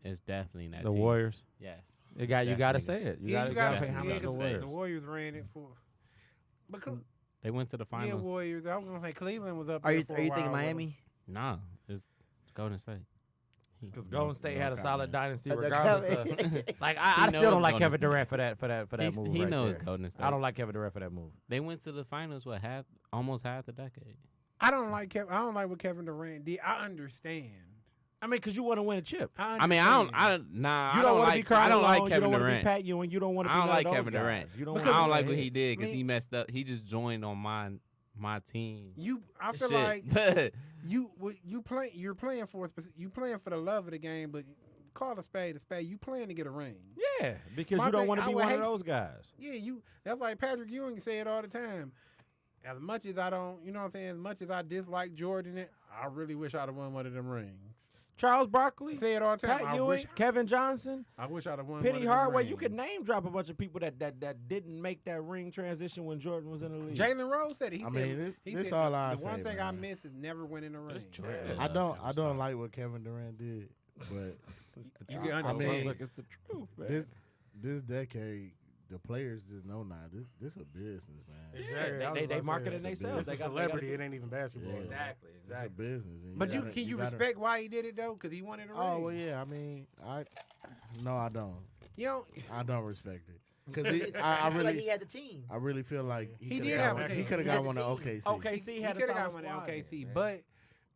that. that The team. Warriors. Yes. You got to Definitely. say it. You yeah, got you to got say how much the the Warriors. The Warriors ran it for. Because They went to the yeah, finals. Warriors. I was gonna say Cleveland was up. Are there you for a are you thinking while with them. Miami? Nah, it's Golden State. Because Golden State had a solid dynasty They're regardless of. coming. Like He I still don't knows like Golden Kevin State. Durant for that move. He right knows there. Golden State. I don't like Kevin Durant for that move. They went to the finals with almost half the decade. I don't like what Kevin Durant did. I understand. I mean, because you want to win a chip. I mean, I don't You don't don't want to like be Karl I don't like Malone, Kevin you don't want to be Durant. Pat Ewing. You don't want to be I don't none like of those Kevin guys. Durant. You don't I want don't to like what he did because Me- he messed up. He just joined on my team. I feel Shit. like you're playing for the love of the game, but call a spade a spade. You playing to get a ring. Yeah, because My you don't thing, want to I be would one of hate- those guys. Yeah, that's like Patrick Ewing said all the time. As much as I don't, you know what I'm saying, as much as I dislike Jordan, I really wish I'd have won one of them rings. Charles Barkley, Say it all the time. Pat I Ewing, wish Kevin Johnson, I'd have won. Penny one of Hardaway. them You could rings. name drop a bunch of people that didn't make that ring transition when Jordan was in the league. Jalen Rose said it. He I said, mean, he this said all I the one say, thing I man. miss is never winning a ring. It's Jordan. I don't like what Kevin Durant did, but You can I understand. mean, Look, it's the truth, man. this decade, the players just know now. This a business, man. Exactly. I was they about to say marketing that. themselves. It's They a got- they celebrity. gotta It ain't even basketball. Yeah. Exactly, It's a exactly. business. and But gotta- can you gotta- respect why he did it though? Because he wanted a ring. Oh well, yeah. I mean, no, I don't. You know, I don't respect it because I I feel really, like he had the team. I really feel like He coulda did got have one- a He team. could have He got had one the of team. OKC. OKC he had a could have got solid one in squad, OKC, man. but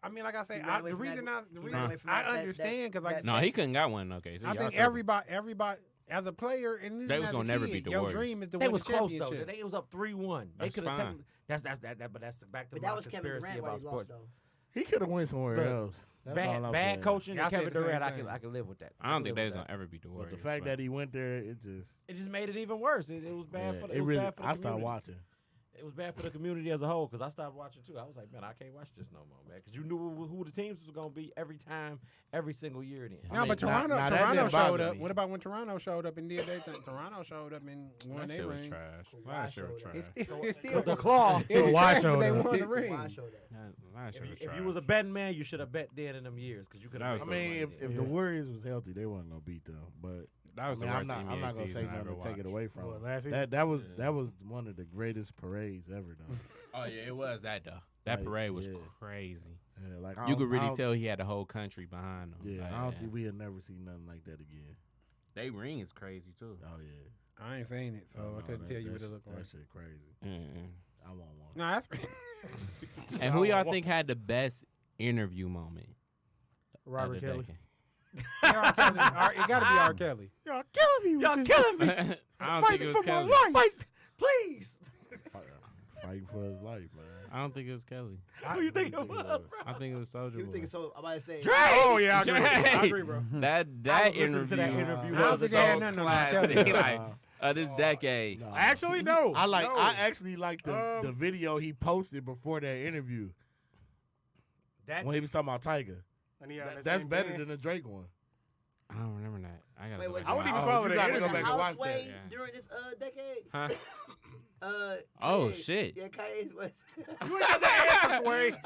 I mean, like I say, He ran away the from reason that- the he reason ran away from that- I that- understand because like No, he couldn't got one. Okay, so I y'all think tripping. everybody as a player and They even was as a gonna never kid, beat the your Warriors. dream is to They win was the close though. championship. They was up 3-1. They That's could have. fine. That's that. But that's back to But my that was Kevin conspiracy Durant why about he lost sports. though. He could have went somewhere Look, else. That's all I'm Bad saying. coaching Yeah, I and Kevin said the same Durant, thing. I can live with that. I don't can think live they with was gonna that. ever beat the But Warriors. the fact that he went there, it just It just made it even worse. It was bad yeah, for the. it was really. bad for the I stopped community. watching. It was bad for the community as a whole because I stopped watching too. I was like, man, I can't watch this no more, man. Because you knew who the teams was gonna be every time, every single year. Then No, mean, but now- Toronto, now that Toronto didn't bother showed up. me. What about when Toronto showed up and did their thing? Toronto showed up and won that their shit was ring. trash. Kawhi That shit was showed trash. It's still the claw. It was Kawhi trash, but showed they up. won the ring. Kawhi showed up. That shit was If trash. you was a betting man, you should have bet then in them years because you could That have. was I mean, if Yeah. the Warriors was healthy, they wasn't gonna beat them. But That was I mean, the I'm worst not NBA gonna say season I nothing ever to take it watched. away from What, them. last season? That was one of the greatest parades ever done. Oh yeah, it was that though. That Like, parade was yeah. crazy. Yeah, like You could I really don't- tell he had the whole country behind him. Yeah, Like, I don't think we'll never see nothing like that again. They ring is crazy too. Oh yeah, I ain't seen it, so Oh, I no, couldn't tell you what it that looked like. shit crazy. Mm-mm. I want one. No, that's And who y'all think had the best interview moment? Robert of the Kelly. decade? R. Kelly. It got to be R. Kelly. Y'all killing me. Y'all killing me. I don't think it was Kelly. Fight, please. Fighting for his life, man. I don't think it was Kelly. Who you think it think it was? was. I think it was Soldier You Boy. think so? I'm about to say. Oh yeah, I agree. Drake. I agree, bro. That I was interview, listening to that interview I don't was think so they had nothing on R. Kelly. classic. Like this decade. No. Actually, no. I actually like the Um, video he posted before that interview That when he was talking about Tiger. And he on that That's same better band. than the Drake one. I don't remember that. I gotta Wait, go wait, back I and wouldn't watch even it. call it you an gotta interview. go back and House watch that. sway Yeah. during this decade. Huh? Oh shit. Yeah, Kanye's was. You ain't got the answers, Wade.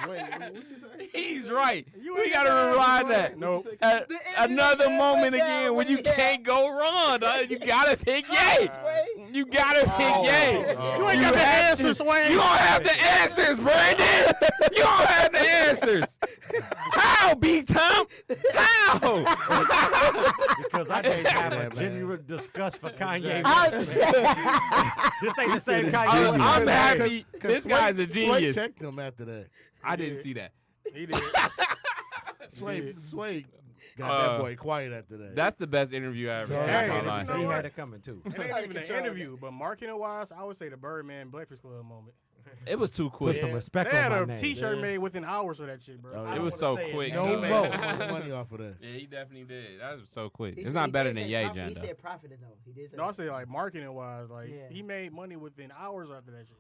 Wait, what you say? He's right. You We ain't gotta got the rewind answers, that. Wade. Nope. The Another interview moment went down again when you when he had- can't go wrong. Dog. You gotta pick Ye. Sway. You gotta pick Ye. You ain't got the answers, Wade. You don't have the answers, Brandon. You don't have the answers. How, B-Tom? How? because I can't have Yeah, a man. genuine disgust for Kanye. I West. was- This ain't the same Kanye. I'm West. happy. This guy's a Sway genius. checked him after that. I didn't see that. He did. Sway got Uh, that boy quiet after that. That's the best interview I ever So, seen hey, in my you life. know He what? had it coming too. It ain't Out of even an control. interview, but marketing wise, I would say the Birdman Breakfast Club moment. It was too Put quick. some respect They had on a my name. T-shirt Yeah. made within hours of that shit, bro. Oh, I yeah. It don't was wanna so say it. quick. no He made vote. some Money off of that. Yeah, he definitely did. That was so quick. He It's said- not he better did than say Ye profit- Jen, He though. said profited though. He did say. No, I say like marketing wise, like Yeah. he made money within hours after that shit.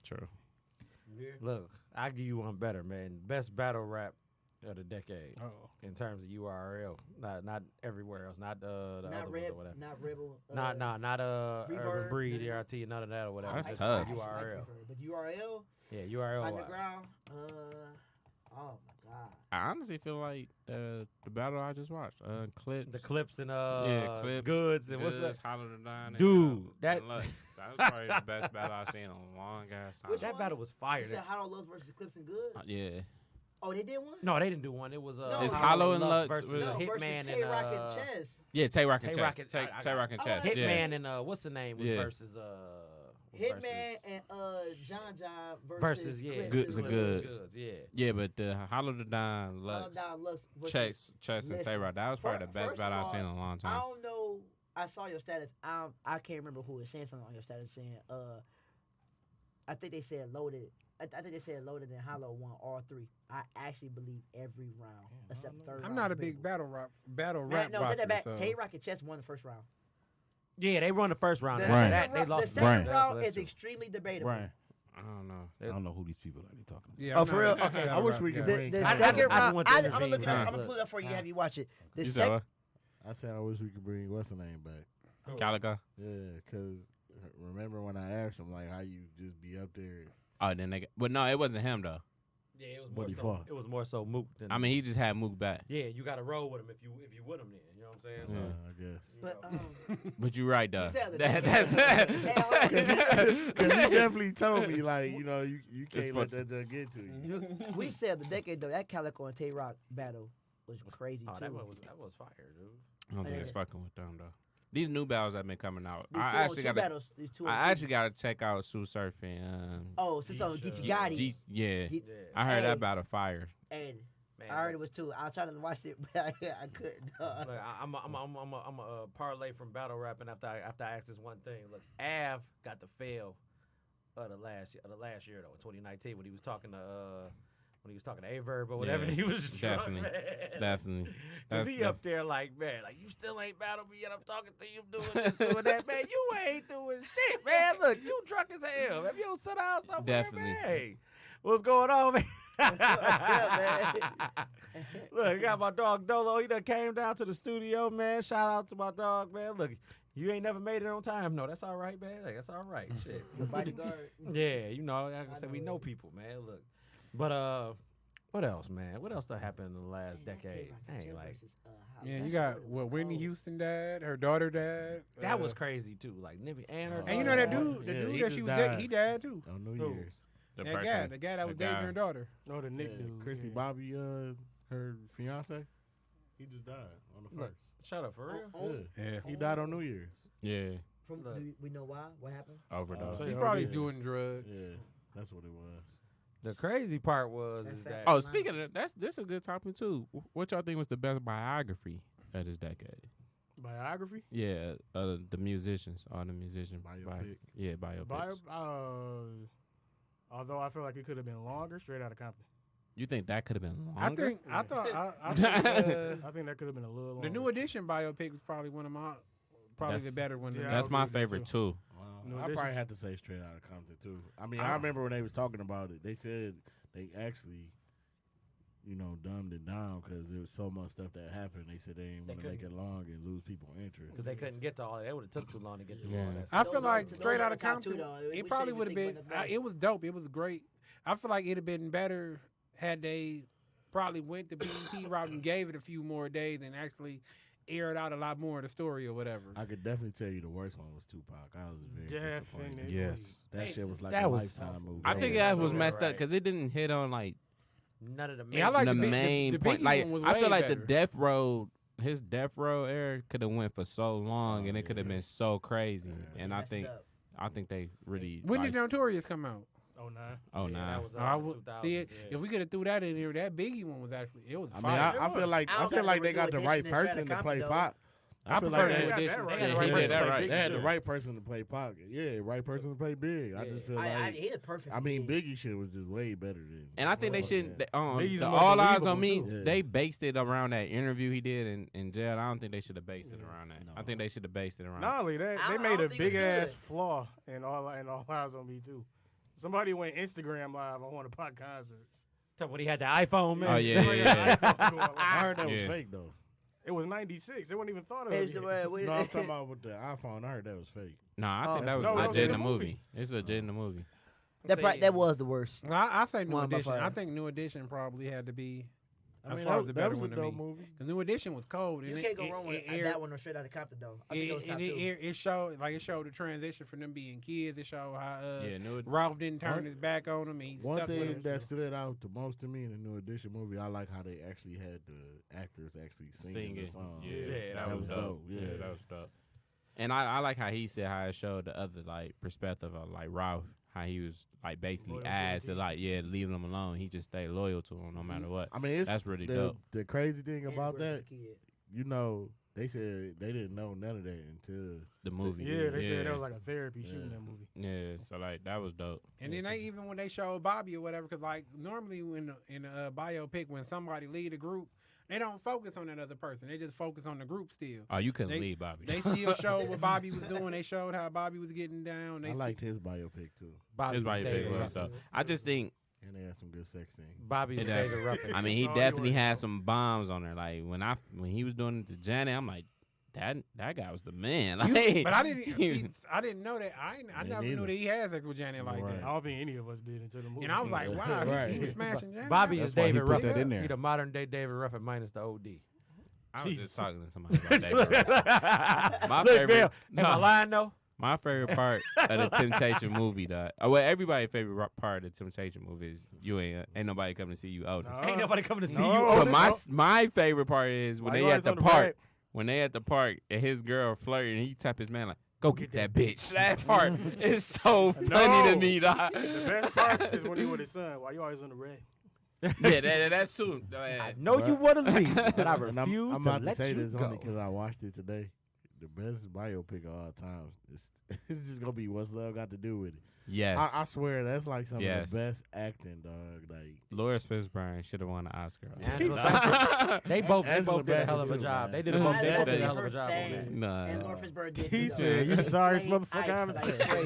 True. Look, I'll give you one better, man. Best battle rap of the decade Oh, in terms of URL. Not everywhere else. Not the other not ones Red, or whatever. not Rebel. Not Reverb, Urban Breed, none of ERT, none of that or whatever. That's I- tough. I URL. prefer, but URL Yeah, URL. wise. underground. Oh my god. I honestly feel like the battle I just watched, clips, The clips and yeah, clips, goods and what's that? Hollow the Nine, and, Dude, that- and Lux. That was probably the best battle I've seen in a long ass time. Which That one? battle was fire. You said Hollow Lux versus Clips and Good. Yeah, Oh, they did one. No, they didn't do one. It was No, It's Hollow and Lux versus with- No, Hitman versus Tay-Rock and and Chess. yeah, Tay Rock and Tay-Rock Chess, and- I Tay Rock and got Chess, it. yeah. Hitman and what's the name was Yeah. versus Hitman and John versus versus yeah, Clips Goods and Goods. Yeah. Yeah, but the Hollow the Dime, Hollow Lux, Down Lux versus- Chess and Listen, Tay Rock. That was probably the best first battle of I've seen in all, a long I time. don't know. I saw your status. I can't remember who was saying something on your status saying. I think they said loaded. I think they said loaded and Hollow won all three. I actually believe every round except third. I'm round not a was big one. battle Nah, rap no, watcher. take that back. So. Tay Rock and Chess won the first round. Yeah, they won the first round. The After Right. that, they second lost the the second round. round That's is true. extremely debatable. Right. I don't know. I don't know who these people are they talking about. Yeah. Oh, I'm for not- real? Okay. yeah, I wish right, we could yeah. bring. The I second didn't round, want to I'm looking. intervene, I'm but- gonna pull it up for you. Have you watch it? The You said second. what? I said I wish we could bring what's the name back. Calico. Yeah, because remember when I asked him like how you just be up there. Oh, then they. But no, it wasn't him though. Yeah, it was What more he so. fought? It was more so Mook than. I mean, he just had Mook back. yeah, you got to roll with him if you with him. Then you know what I'm saying. So, I guess. you But know. But you're right though. said the That's Because he definitely told me like you know you can't let funny. that just get to you. we said the decade though that Calico and Tay Rock battle was crazy Oh, too. that was fire, dude. I don't think Yeah. it's fucking with them though. These new battles that been coming out. These I two- actually two got. battles. These two. I actually got to check out Sue Surfing. Oh, since on Geechee Gotti. Yeah, Ge- Yeah. I heard Hey. that battle fire. And Man, I heard it look, was two. I was trying to watch it, but I couldn't. look, I'm a parlay from battle rapping after I asked this one thing. Look, Av got the fail of the last year though, in 2019 when he was talking to Averb or whatever Yeah, he was definitely, drunk, man. definitely. Cause That's- he that's- up there like, man, like you still ain't battled me yet. I'm talking to you, doing this, doing that, man. You ain't doing shit, man. Look, you drunk as hell. If you don't sit down somewhere, Definitely. man, hey, what's going on, man? What's up, man? Look, I got my dog Dolo. He done came down to the studio, man. Shout out to my dog, man. Look, you ain't never made it on time. No, that's all right, man. Like, that's all right. Shit. The bodyguard. Yeah, you know, like I said, we know know it. people, man. Look, but what else, man? What else done happened in the last decade? Ain't like Yeah, you got Whitney Houston died, her daughter died. that was crazy too. Like Nibby and her. And you know that daughter. dude, the Yeah, dude he that just she was died. dating, he died too. On New Who? Year's. The The guy that was dating her daughter. Oh, the Nick Yeah, dude. Christy yeah. Bobby, her fiance, he just died on the Look, first. Shut up, for real. Oh, Yeah, he died on New Year's. Yeah, from, Look. do we know why? What happened? overdose. Say He oh, probably yeah. doing drugs. Yeah, that's what it was. The crazy part was That's is fact. that Oh, speaking of that, this a good topic too. What y'all think was the best biography of this decade? Biography? Yeah, the musicians, all the musicians. Biopic. Yeah, biopics. Although I feel like it could have been longer, Straight Outta Compton. You think that could have been I longer? think I think I think that could have been a little longer. the New Edition biopic was probably one of my That's- the better one. yeah, That's I my agree with that, favorite too. Wow. New I Edition. probably had to say Straight Outta Compton too. I mean, I remember when they was talking about it. They said they actually, dumbed it down because there was so much stuff that happened. They said they didn't They want to make it couldn't- long and lose people interest. because they couldn't get to all that. They would have took too long to get through Yeah. all that. I stuff. feel like those Straight are Outta the top two, Compton. though. We It probably shouldn't would have think been. one of the It was dope. It was great. I feel like it'd have been better had they probably went the BET route and gave it a few more days and actually aired out a lot more of the story or whatever. I could definitely tell you the worst one was Tupac. I was very disappointed. Definitely. Yes. That shit was like That a was- Lifetime movie. I think Yeah, that was so messed up right. because it didn't hit on like None of the Yeah, I like the the big- main the point. Biggie Like one was I way feel like better. the Death Row, his Death Row era could have went for so long, and it could have been so crazy. And I Messed think up. they really. When did like, Notorious come out? Oh, nah. Oh yeah, nah. that was I in the would 2000s, see it. yeah. If we could have threw that in here, that Biggie one was actually it was I mean, fire. I feel like I I don't feel gotta like they redo got the Edition right and Straight person Outta to play Compton, though. Pop. I feel prefer like New They got Edition. that They right. got the Yeah, right yeah, person that to play right. They had the Biggie, too. right person to play Pac. Yeah, right person to play Big. I just feel like he is perfect. I for mean, Big. Biggie's shit was just way better than. And I think they Well, shouldn't. yeah. Biggie's The more All Eyes believable, on Me, too. Yeah. they based it around that interview he did in jail. I don't think they should have based it around that. I No. think they should have based it around. Not only that, I they don't made a think it's big ass good. flaw in All Eyes on Me too. Somebody went Instagram live on one of the Pac concerts. So when he had the iPhone, man. Oh, yeah, Somebody yeah, had an iPhone going live. I heard that was Yeah. fake though. It was '96. They wouldn't even thought of Hey, it. so, yet. wait, No, I'm talking about with the iPhone. I heard that was fake. No, I think Oh, that was no, it was legit in in the the movie. movie. It's legit in the movie. that was the worst. I say New One by Edition. I five. think New Edition probably had to be. I As mean, far as the that better was a one to dope me. movie. The New Edition was cold. You and can't go it, wrong with it, that one or Straight Outta Compton though. I think those top two. it showed the transition from them being kids. It showed how Yeah, no, Ralph didn't turn One- his back on him. He One stuck with thing him. that stood out the most to me in the New Edition movie, I like how they actually had the actors actually singing the song. Yeah, that that was was dope. Yeah. that was dope. And I like how he said how it showed the other like perspective of like Ralph, how he was like basically Loyal to asked the to like leaving him alone. He just stayed loyal to him no matter what. I mean, it's That's really the, dope. The crazy thing And about Brooke as that, a kid. they said they didn't know none of that until The movie. Yeah, they said yeah. that was like a therapy shooting Yeah. that movie. Yeah, so like that was dope. And then they even when they showed Bobby or whatever, because like normally in a biopic when somebody lead a group, they don't focus on that other person. They just focus on the group still. Oh, you couldn't They- leave Bobby. They still showed what Bobby was doing. They showed how Bobby was getting down. They I liked his biopic too, Bobby His body was big David was Ruffin. though. I just think. and they had some good sex scenes. Bobby was It David Ruffin. I mean, he Oh, definitely you had some bombs on there. Like when he was doing it to Janet, I'm like, that guy was the man. Like, but I didn't know that. I never knew neither. that he had sex with Janet like Right. that. I don't think any of us did until the movie. And I was like, wow, Right. he was smashing Janet. Bobby That's is why he David put Ruffin. that in there. He the modern day David Ruffin minus the OD. I was Jesus. just talking to somebody about that. My Look, favorite. Bill, am I no, lying though? my favorite part of the Temptation movie, though. Well, everybody's favorite part of the Temptation movie is you ain't nobody coming to see you, Otis. No. Ain't nobody coming to see No. you. But Otis. my favorite part is when Why they you at the always on the park. right? When they at the park and his girl flirting, and he tap his man like, "Go get that bitch." That part is so funny to No. me, dog. The best part is when he with his son. Why you always on the red? Yeah, that's true. I know you want to leave, but I And refuse I'm to about to let say you this go. only because I watched it today. The best biopic of all time. It's just gonna be What's Love Got to Do with It. Yes. I swear that's like some Yes. of the best acting, dog. Like Lawrence Fishburne should have won the Oscar. Angela Bassett. They both Angela did a hell of Bassett a too, job. man. They did a both I did love a that. hell of a job on that. Nah. And Lawrence Fishburne did He too, said, though. "You sorry, Played motherfucker, I Ike haven't like seen crazy.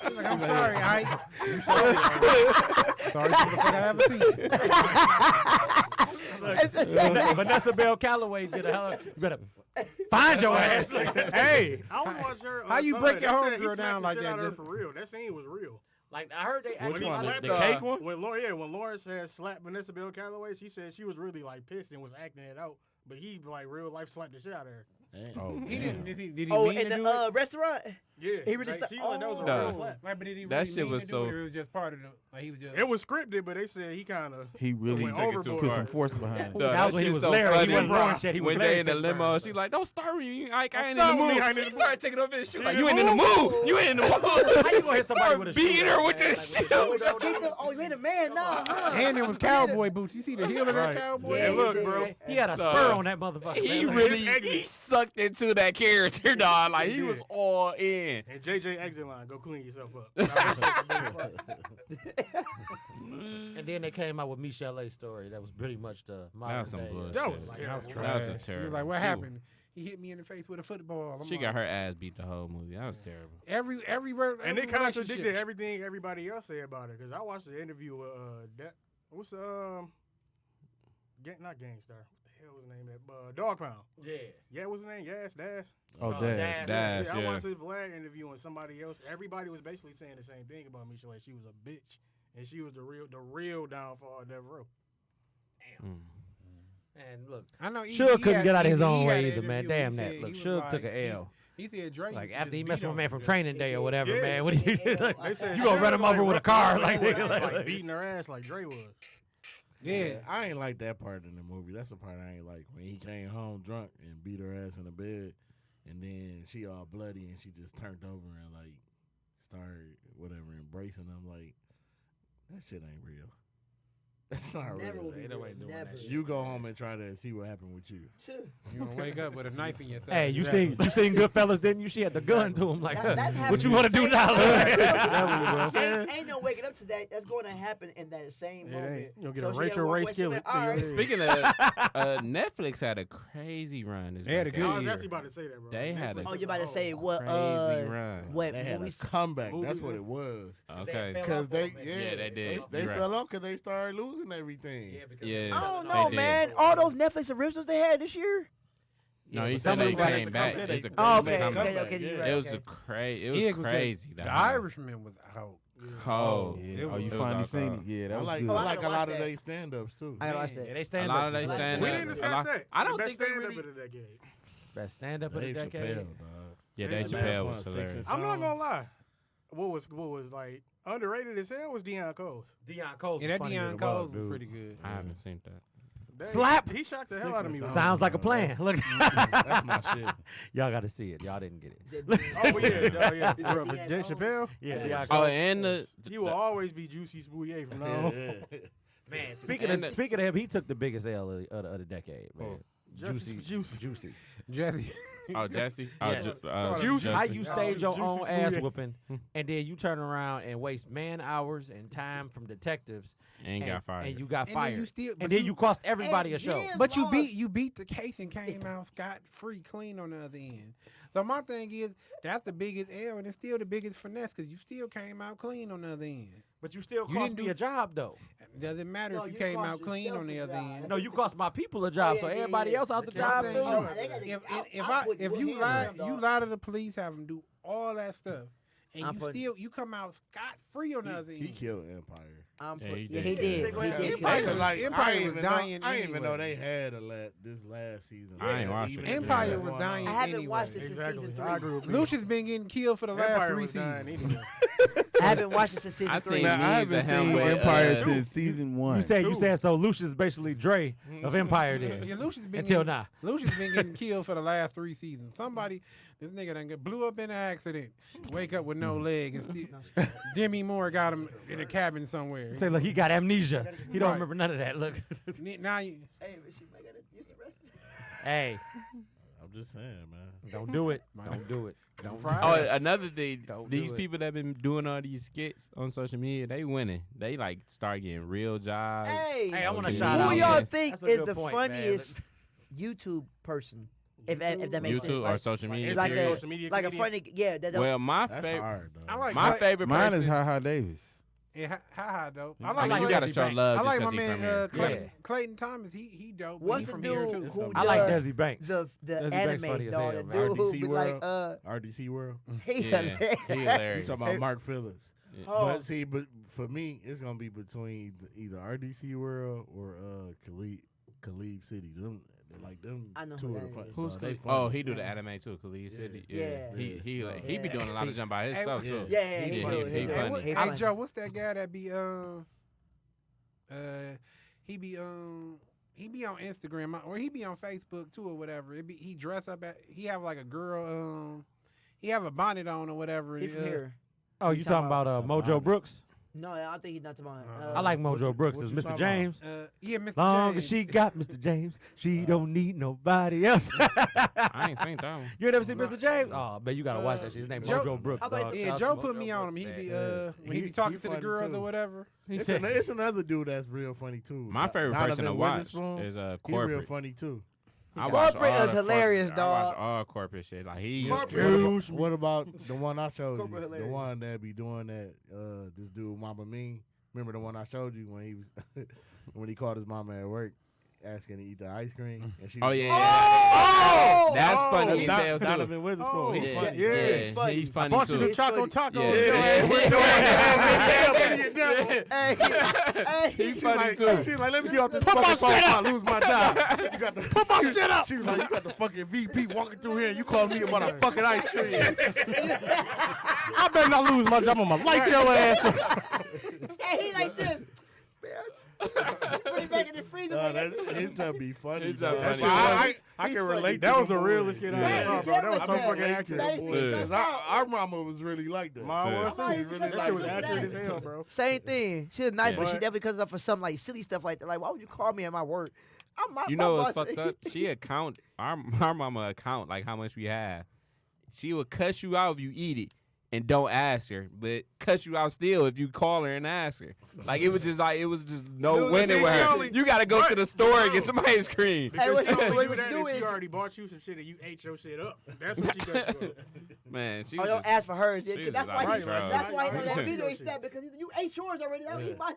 He's like, I'm sorry, Ike. You sorry. Sorry for the fuck I haven't seen you. Vanessa Bell Calloway did a hell of. You better find your ass. Hey, I want to watch her. How you son. break your They home said he girl slapped down the like shit that out of her just- for real. That scene was real. Like I heard they which actually one? slapped The her. cake one? When Lawrence had slapped Vanessa Bell Calloway, she said she was really like pissed and was acting it out. But he like real life slapped the shit out of her. Oh, He didn't. Did he Oh, mean in to do the restaurant? Yeah, He really like, sa- she like that was a oh. real Nah. slap. Right, but did he That really shit mean was to do so- it, or it was just part of the. Like he was just. It was scripted, but they said he kind of he really went took it too overboard. put far. some force behind it. Duh, That was when he shit was so Larry. He funny. wasn't wrong shit. He was When Larry they in the Fishburne. limo, she like, "Don't start with you, Ike. I ain't in the start with me, mood." I ain't in He the started taking off his shoe like, in "You the ain't in the mood." mood. You ain't in the mood." How you gonna hit somebody with a shoe? Beating her with man? this Like, shit. Oh, you ain't a man now, huh? And it was cowboy boots. You see the heel of that Right. cowboy? Yeah, Hey, look, he bro. did. He had a spur on that motherfucker. He man. really Just exit. he sucked into that character, dog. Like he He was did. all in. And JJ exit line, go clean yourself up. And then they came out with Michelle A story. That was pretty much the modern was some day. bullshit. That was Like, terrible. that was That was a trash. He terrible. was like, "What She- happened? He hit me in the face with a football." I'm She like, got her ass beat the whole movie. That was terrible. every And they relationship. contradicted everything everybody else said about it. Because I watched the interview with what's not Gangstar. What the hell was the name of that? Dog Pound. Yeah. Yeah, what's his name? Yes, Dash. Oh, Oh, Dad. Dad. Dash, I yeah. watched his Vlad interview and somebody else. Everybody was basically saying the same thing about Michelle. Like she was a bitch, and she was the real downfall of Death Row. Mm. And look, I know. Suge couldn't get out of his he own had way an either, man. interview. Damn He that. said Look, he was Suge like- took a L. He said Drake. Like used to after he just messed beat with a on man him from because- Training Day or whatever, Yeah. man. What do you do? Like, They said you gonna run Suge him like over with a rough car? him Like, up, like, beating her ass like Dre was. Yeah. I ain't like that part in the movie. That's the part I ain't like when he came home drunk and beat her ass in the bed, and then she all bloody and she just turned over and like started whatever embracing him. Like that shit ain't real. That's not Never real. will be Ain't nobody real. doing Never. that shit. You go home and try to see what happened with you. Too. You gonna wake up with a knife in your thigh. Hey, you seen Goodfellas, didn't you? She had the gun to him. Like, That's what you want to do now? Ain't no waking up to that. That's going to happen in that same It moment. ain't. You'll get So a she Rachel had one Ray question, skillet. all right. Speaking of Netflix had a crazy run. This They had a weekend. I good was year. actually about to say that, bro. They had a- Oh, you about to say what? Crazy run. What They had a movies? comeback. That's Movies, what yeah. it was. Okay. Because they, Yeah, they did. They You're right. fell off because they started losing everything. Yeah. I don't They know, did. man. All those Netflix originals they had this year. No, he but said some of they them got came it. back. said It's they- a Oh, crazy okay, comeback. okay, you're right. It was okay. a crazy. It Yeah, was because crazy. The that Irishman was out. cold. Yeah. It Oh, you was- it was finally all seen cold. it? Yeah, that I was like, good. I Oh, I like a gotta lot watch of that. their stand-ups too. I gotta watch Yeah, that. they A stand lot up. of they Like, stand We up. didn't a discuss lot- that. I don't The think best they stand-up really. of the decade. Best stand up of the Dave decade. Chappelle, dog. Yeah, Dave Dave Last Chappelle one, was Sticks and hilarious. I'm not gonna Stones. lie. What was like underrated as hell was Deion Coles. Deion Cole. Yeah, that Deion Coles was pretty good. I haven't seen that. That- Slap. He shocked the Sticks hell out of and me. Stones. Sounds like a plan. Look, That's my shit. y'all got to see it. Y'all didn't get it. Oh yeah, Is for it Deion Dave Coles? Chappelle. Yeah, Deion Oh, Cole. and the He will always be Juicy Spouye from now on. Man, speaking And of him, he took the biggest L of the decade, man. Juicy. Jesse. Oh, Jesse. Yes. Juicy. How Jesse. you stage your Juicy own ass smoothie. whooping, and then you turn around and waste man hours and time from detectives, And got fired. and you got And then fired, you still- but and then you- you cost everybody a show. then But you lost. beat the case and came out scot free, clean on the other end. So my thing is that's the biggest error, and it's still the biggest finesse because you still came out clean on the other end. But you still You cost didn't me do- a job though. Doesn't matter No, if you you came cost out clean yourself on the a other job. end. No, you cost my people a job, yeah, so yeah, everybody yeah. else out the My job thing too. is, Oh, they gotta- if you put lie him, dog. you lie to the police, have them do all that stuff, and I'm you putting- still you come out scot free on the other He end. killed Empire. Yeah, he Yeah, did. he did. Yeah. He did. Empire kill was him. like- Empire was dying I didn't even know anyway. they had this last season. I ain't watched Even it. if Empire it's was going dying I on. haven't anyway. watched it since Exactly. season I 3. agree with Lucius been getting killed for the last Empire 3 was dying seasons. anyway. I haven't watched it since season I 3. seen Now, I memes haven't of him seen with, Empire since season 1. You said so. Lucius is basically Dre of Empire Yeah, then. Lucius been Until getting, now. Lucius been getting killed for the last 3 seasons. This nigga done blew up in an accident. Wake up with no leg, and still, Demi Moore got him in a cabin somewhere. Say, look, he got amnesia. He don't Right. remember none of that. Look. Now you, Hey, but she might gotta use the rest. Hey, I'm just saying, man. don't do it. Don't do it. Don't Friday. Oh, another thing. Don't do These it. people that been doing all these skits on social media, they winning. They like start getting real jobs. Hey, Hey, I want to Okay. shout who out. y'all Yes. think That's a is good the point, man. funniest YouTube person? If that makes sense. YouTube or Like, social media. like Instagram, a social media like a comedian. funny, yeah. Well, my That's favorite, hard, though. I like my Clay- favorite Mine person. is Ha Davis. Yeah, ha though. I I like mean, you Clay- gotta show love I just like my because he's man from here. Clayton, Clayton Thomas. He dope. but What's he the from here dude too. who I like does Desi Banks. the Desi Banks anime funny as dog? hell, The man. dude who RDC be World. like, RDC World. he Yeah, hilarious. he You hilarious. talking about Mark Phillips? Oh. But see, but for me, it's gonna be between either RDC World or Khalid City. Them, like them I know two who of the that fun. is. Who's they Khalid? funny. Oh, he do the anime too. Khalid City. Yeah. He Yeah. be doing a lot of jump by Hey, himself yeah. too. Yeah, he he funny. good, He he funny. good. Hey, funny. Joe, what's that guy that be he be on Instagram or he be on Facebook too or whatever. He dress up he have like a girl he have a bonnet on or whatever. He from here. Oh, you talking about Mojo Brooks? No, I think he's not talking about. I like Mojo Brooks what as you Mr. talking James. Yeah, Mr. Long James. as she got Mr. James, she don't need nobody else. I ain't seen that one. You ain't never seen Mr. James? Oh, man, you gotta watch that shit. His name Joe- Mojo Brooks. I thought- dog. Yeah, Shout out Joe to put Mojo me on him. Brooks, He be man. when he be He talking to the funny, girls too. or whatever. He It's, said, it's another dude that's real funny too. My favorite Donovan person to watch Witherspoon, is He real corporate. funny too. I watch Corporate all is the hilarious, corporate, I watch dog. all corporate shit. Like he's What about the one I showed you? Corporate The hilarious. one that be doing that. This dude, Mama Mean. Remember the one I showed you when he was when he called his mama at work, asking to eat the ice cream, and she. Oh was- yeah, Oh! that's Oh! funny as hell too. Donovan Witherspoon. He Yeah, funny. yeah, funny. he's funny Bought you too. the choco taco. Hey, hey, He's She funny like, too. she like, let me get off this fucking phone before I lose my job. You got the put my shit up. She was like, you got the fucking VP walking through here, and you calling me about a fucking ice cream. I better not lose my job. I'm gonna light your ass up. hey, he like this. Man, put it back in the freezer. man. His job be funny. His job dog. funny. I can relate. That to was the the boys. realest kid I Yeah, ever saw, bro. That was so yeah, fucking yeah. accurate. Yeah. Because our mama was really like that. Mine was Yeah. too. Really That like shit was that. accurate as hell, bro. Same thing. She was nice, Yeah. but she definitely comes up for some like silly stuff like that. Like, why would you call me at my work? You know what's fucked up? She account our mama account like how much we have. She would cuss you out if you eat it and don't ask her, but cuss you out still if you call her and ask her. Like it was just no Dude, winning see, with she her. only- You gotta go to the store and get some ice cream. Hey, what Because she only what do you that do if is she already bought you some shit and you ate your shit up. That's what she got you up. Man, she oh, was don't just, ask for hers. she was That's just why out he. of control. That's why he Right. that Right. video he snapped because you ate yours already. I'll eat my.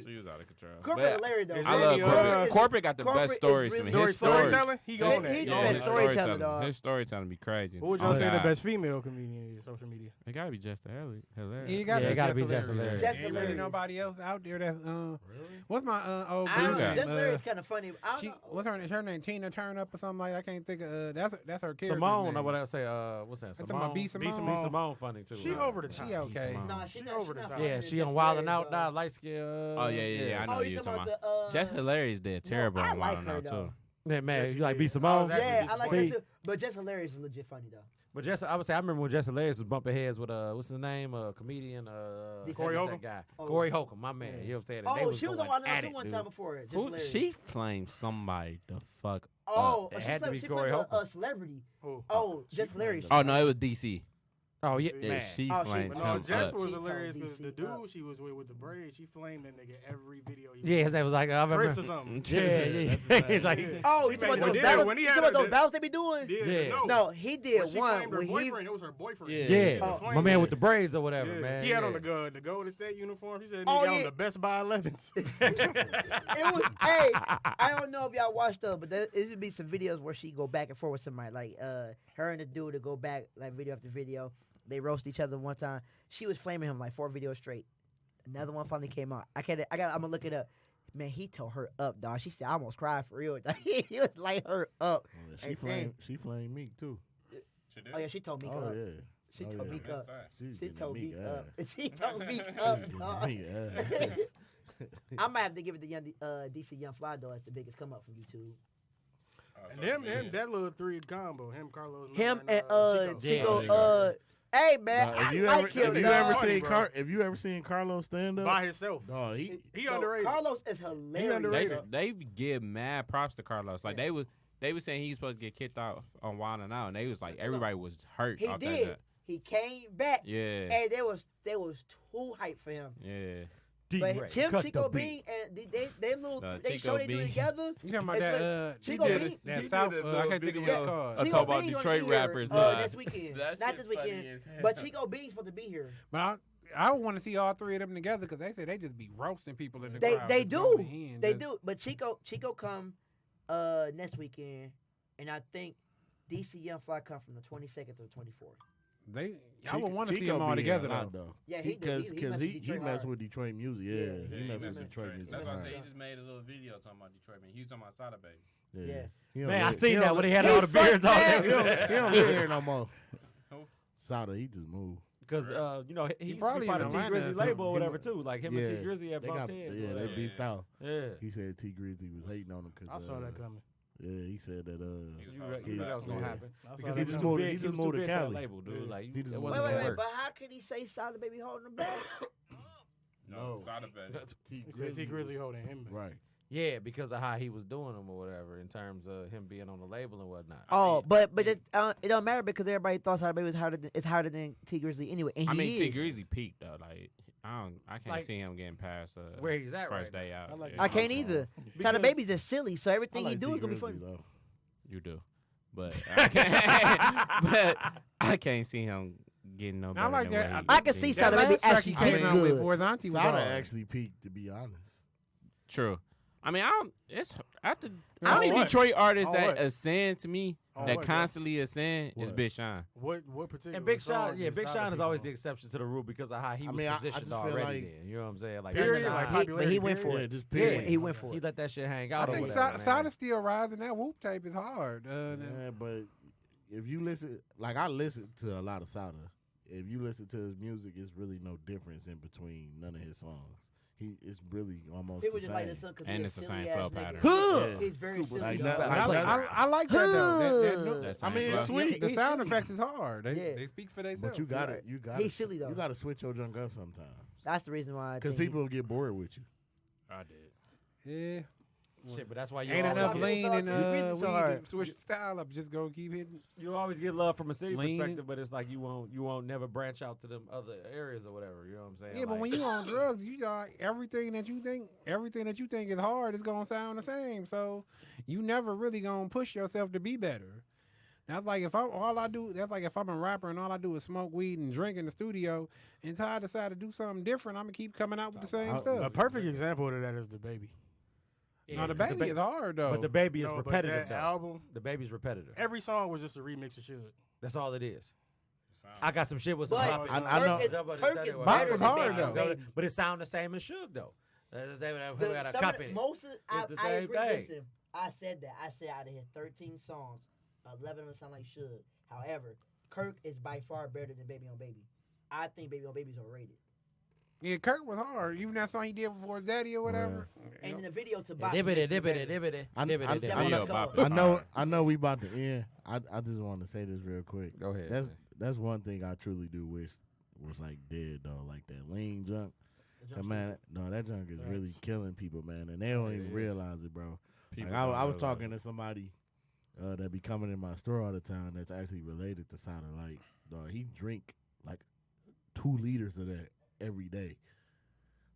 she was out of control. Corporate But hilarious though. Is I there love any, corporate. Corporate got the corporate best is stories really to me. His story. Storytelling? He on that. He the Yeah, best his storyteller, dog. His storytelling be crazy. What would Oh, y'all say the God. best female comedian is social media? It gotta be just hilarious. You Yeah, it gotta be Jess Jess Hilarious. Hilarious. Jess Ain't really Hilarious. nobody else out there that's what's my old I girl don't know. got? name? Just Larry's kind of funny. I don't She, know. what's her name? Tina Turn Up or something like that. I can't think of that's her character. Simone, or what I say? What's that? I'm talking about Simone. B. Simone. B. Simone funny too. She over the top. She okay. Nah, she not over the not top. funny Yeah, as she Jess on Wild and Hilarious, Out dog. now, light skin. Oh yeah. I know Oh, you you talking talking about. about the, Jess Hilarious did terrible I on like Wild 'N her, Out though. too. Yeah, man, Yes, you like she B. did. Simone? I was Yeah, I like See? her too. But Jess Hilarious is legit funny though. But I would say I remember when Jesse Hilarious was bumping heads with what's his name, comedian, Corey Holcomb? guy, Oh. Corey Holcomb, my man. You know what I'm saying? And they Oh, she was on going my at too it, one dude. time before it. Just Who, hilarious. she flamed somebody the fuck up. Oh, It she had to be she Corey flamed Holcomb. a celebrity. Who? Oh, just hilarious. Oh no, it was DC. Oh yeah, Yeah, man. she Oh, she- flamed But But no, him Jess up. was She told hilarious because DC the dude up. she was with the braids, she flamed that nigga every video. Yeah, his name was like I Chris remember. or something. Yeah. It's like Yeah. Oh, She you talking about made- those yeah, battles? when he You had talking about her- those battles they be doing? Yeah. No, he did When she one flamed her where he. boyfriend, it was her boyfriend. Yeah. Yeah, Oh. my man with the braids or whatever, Yeah. man. He had on yeah. the Golden State uniform. He said, Oh, "Nigga, yeah. on the Best Buy 11s." It was, hey, I don't know if y'all watched though, but there would be some videos where she go back and forth with somebody, like her and the dude to go back like video after video. They roast each other one time. She was flaming him like 4 videos straight. Another one finally came out. I'm gonna look it up. Man, he tore her up, dog. She said I almost cried for real. He was light her up. She flamed Meek too. Oh yeah, she told Meek Oh up. yeah. She Oh, told yeah. Meek up. She's She getting told Meek Meek up. ass. She told Meek She's up. getting dog. Meek ass. I might have to give it to DC Young Fly though. It's the biggest come up from YouTube. And them, that little three combo, him, Carlos, Him Miller, and Chico. Chico. Hey man, Nah, I like him. dog. if you ever seen Carlos stand up, by himself. dog, he He Yo, underrated. Carlos is hilarious. underrated. They give mad props to Carlos. Like they was saying he's supposed to get kicked off on Wild 'N Out, and they was like everybody was hurt. He off did. That. He came back, Yeah, and they was too hype for him. yeah. But Tim, Chico Bean, and they little they Chico show they do Bean. together. You talking about It's that? like Chico that, Bean? that He South. did a I little can't think of what video. it's called. I'm Chico talking about Bean gonna Detroit be here, rappers. next weekend. That Not shit this funny weekend, as hell. but Chico Bean's supposed to be here. But I want to see all three of them together because they say they just be roasting people in the They crowd. they just on do, the end. they Just- do. But Chico come next weekend, and I think DC Young Fly come from the 22nd to the 24th. I would want to see Chico them all be together here a lot, though. Yeah, he do. He because mess he with Detroit messed hard. with Detroit music. Yeah, Yeah, he he messed messed with with Detroit music. That's why I hard. say he just made a little video talking about Detroit, man. He was talking about Sada Baby. Yeah. He don't Man, I live- seen he that don't when he li- had He all the beards on fucked He don't, there. he don't live here no more. Who? Sada, he just moved. Because he used to probably be part in of T Atlanta Grizzly or something. label or He whatever was- too. Like him and T Grizzly had they bumped got, heads. or yeah, they whatever. beefed out. Yeah. He said T Grizzly was hating on him because I saw that coming. Yeah, he said that. You knew that was gonna Yeah. happen. I saw Because that he was just too moved- big. he just was moved too to big for that Cali. label, dude. Yeah. Like He just it moved wasn't Wait, gonna wait, work. but how can he say Solid Baby holding him back? No, Sada Baby. T He said T Grizzly holding him back. Right. Yeah, because of how he was doing them or whatever, in terms of him being on the label and whatnot. Oh, but it don't matter because everybody thought Solid Baby was harder than T Grizzly anyway. And I mean, he T is. Grizzly peaked though. Like I can't Like, see him getting past where he's at first right day out. I like Yeah. I can't either. Solid Baby's just silly, so everything I he like do T is gonna be Grizzly, funny. though. You do, but I can't. But I can't see him getting no better. I like than that. what he I can is. see That Solid Baby last track actually he getting came out with good. before his auntie was Sada gone. actually peaked, to be honest. True. I mean, I don't. It's after On only what? Detroit artists On that what? ascend to me On that what, constantly ascend is What? Big Sean. What particular? And Big song Sean, yeah, did Big Sada Sean is Baby always on? the exception to the rule because of how he I was mean, I positioned just feel already. like- Then you know what I'm saying? Like Period, Big like Sean, popularity, But he went period. for Yeah, it. just yeah, period. He went for he it. let that shit hang I out. or think whatever, man. Sada's still rising. That Whoop tape is hard. Yeah, but if you listen, like I listen to a lot of Sada. If you listen to his music, it's really no difference in between none of his songs. It's really almost People the just same. like the son because And he's it's a the silly same ass flow nigga. pattern. Yeah. He's very silly. Like Super that- bad. like Like that- I like that though. That That's I mean, same it's flow. sweet. the sound silly. effects is hard. Yeah. They speak for themselves. But you got it. You got He's silly, though. You got to switch your junk up sometimes That's the reason why. I because think he- people get bored with you. I did. Yeah. Shit, but that's why you Ain't always enough get, lean and You breathe so weed hard. to switch the style up. Just go keep hitting. you always get love from a city Lean. perspective, but it's like you won't never branch out to them other areas or whatever. You know what I'm saying? Yeah, but Like, when you on drugs, you got everything that you think is hard is gonna sound the same. So you never really gonna push yourself to be better. That's like if I'm a rapper and all I do is smoke weed and drink in the studio, until I decide to do something different, I'm gonna keep coming out with the same stuff. A perfect example of that is the baby. yeah, No, the 'cause baby is hard though. but the baby is No, but repetitive that though. album, The baby's repetitive. every song was just a remix of Suge. That's all it is. I got some shit with some But pop. I know- Turk is Bop better was than hard, Baby though. Baby. But it sound the same as Suge though. That's the same. We The- got a some of the- company. Most of I the same agree. thing. Listen, I said that. I said out of his 13 songs, 11 of them sound like Suge. However, Kirk is by far better than Baby on Baby. I think Baby on Baby is overrated. yeah, Kurt was hard. Even that song he did before his daddy or whatever. And in the video to Yeah, Bop, dibbity, he makes it dibbity, better. dibbity, I- dibbity, I- dibbity. I Video know- bop I is know. hard. I know. We about to end. I just want to say this real quick. Go ahead. That's one thing I truly do wish was like dead though, like that lean junk. Man, no, that junk is really killing people, man, and they don't even realize it, bro. Like, I was talking to somebody that be coming in my store all the time that's actually related to Sada. Like, dog, he drink like 2 liters of that every day.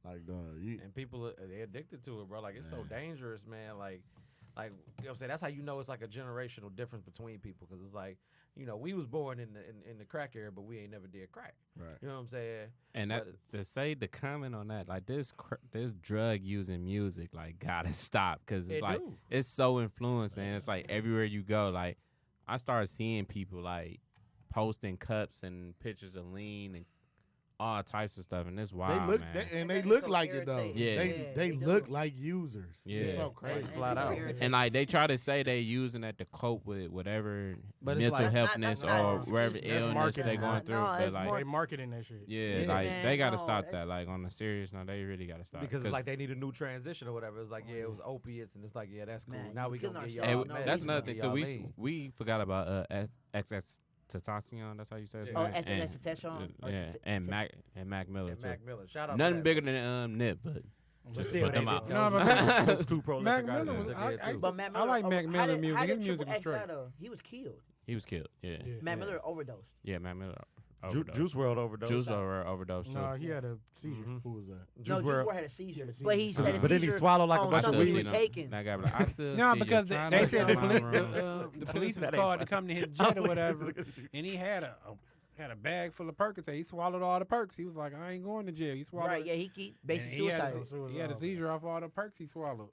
Like, dog, and people they're addicted to it, bro. Like, it's so dangerous, man. Like, you know what I'm saying? That's how you know it's like a generational difference between people, because it's like, you know, we was born in the crack era, but we ain't never did crack. Right. You know what I'm saying? And that, to comment on that, like this drug using music, like gotta stop, because it's like it's so influencing. And it's like everywhere you go, like I started seeing people like posting cups and pictures of lean and all types of stuff, and it's wild, man. They look like it though. Yeah. They look like users. Yeah. It's so crazy. Flat out. And like they try to say they using that to cope with whatever But it's mental like- healthness That's not or an excuse. wherever That's illness marketing. they going through. No, But it's like, more- They marketing that shit. yeah, like man, they gotta no, stop that- that. Like on a serious note, they really gotta stop. Because it's like they need a new transition or whatever. It's like, yeah, it was opiates, and it's like, yeah, that's cool. Man, Now we we gonna killing get ourselves. y'all. and no, that's we another gonna thing get too. y'all lean. We forgot about XXXTentacion. That's how you say his Oh, name. SNS Teshon. Yeah, and Mac Miller And too. Mac Miller. Shout out. Nothing to bigger than Nip, but Just put them they out. did- No, that but was two prolific Mac guys Miller that was- took I- it, I- too. But Mac I Miller, like Mac how Miller did- music. how His did music Triple was X straight. die, though? He was killed. he was killed. Yeah, Mac Miller overdosed. yeah. Mac Miller Ju- overdosed. Juice WRLD overdosed. Juice overdosed too. No, he had a seizure. Mhm. Who was that? No, Juice Juice WRLD. WRLD had a seizure, had a but he seizure. said a But then he seizure swallowed like a on bunch of something still he weed. was seen taking. That guy, but I still No, see you because trying they to said the come police, around. the police was That ain't called to funny. come to his jet or whatever, and he had a bag full of Percocet. He swallowed all the perks. He was like, I ain't going to jail. He swallowed. Right, yeah, he and basically he had, suicide. he had a seizure off all the perks he swallowed.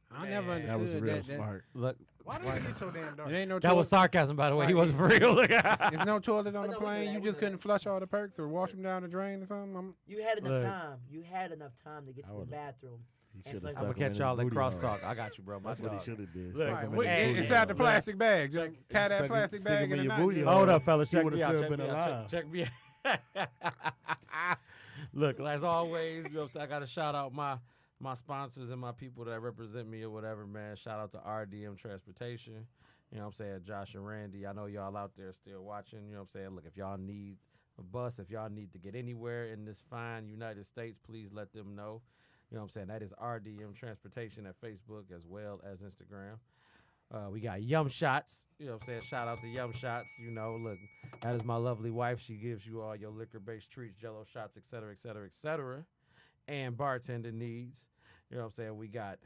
I never Man. understood That was real that. smart. Look, Why did it get so damn dark? It ain't no that was toilet. sarcasm, by the way. He Right. wasn't for real. There's no toilet on Oh, the no, we plane. know You that, just we know couldn't flush all the perks or wash them down the drain or something. You had enough Look. time. You had enough time to get I to the would've- bathroom. He And should have fuck- stuck I'm him gonna catch his y'all in booty hole. crosstalk. I got you, bro. My That's what he dog. should have did. Look, Stuck him in Wait, his booty inside hole. the plastic bag. Just tie that Stuck him- plastic stick bag him in in the your nut. booty Just- hole. Hold up, fellas. He Check would've me out. still Check been me out. alive. Check me out. Look, as always, you know what I'm saying? I got to shout out my sponsors and my people that represent me or whatever, man. Shout out to RDM Transportation. You know what I'm saying? Josh and Randy. I know y'all out there still watching. You know what I'm saying? Look, if y'all need a bus, if y'all need to get anywhere in this fine United States, please let them know. You know what I'm saying? That is RDM Transportation at Facebook as well as Instagram. We got Yum Shots. You know what I'm saying? Shout out to Yum Shots. You know, look, that is my lovely wife. She gives you all your liquor-based treats, Jello shots, et cetera, et cetera, et cetera, and bartender needs. You know what I'm saying? We got,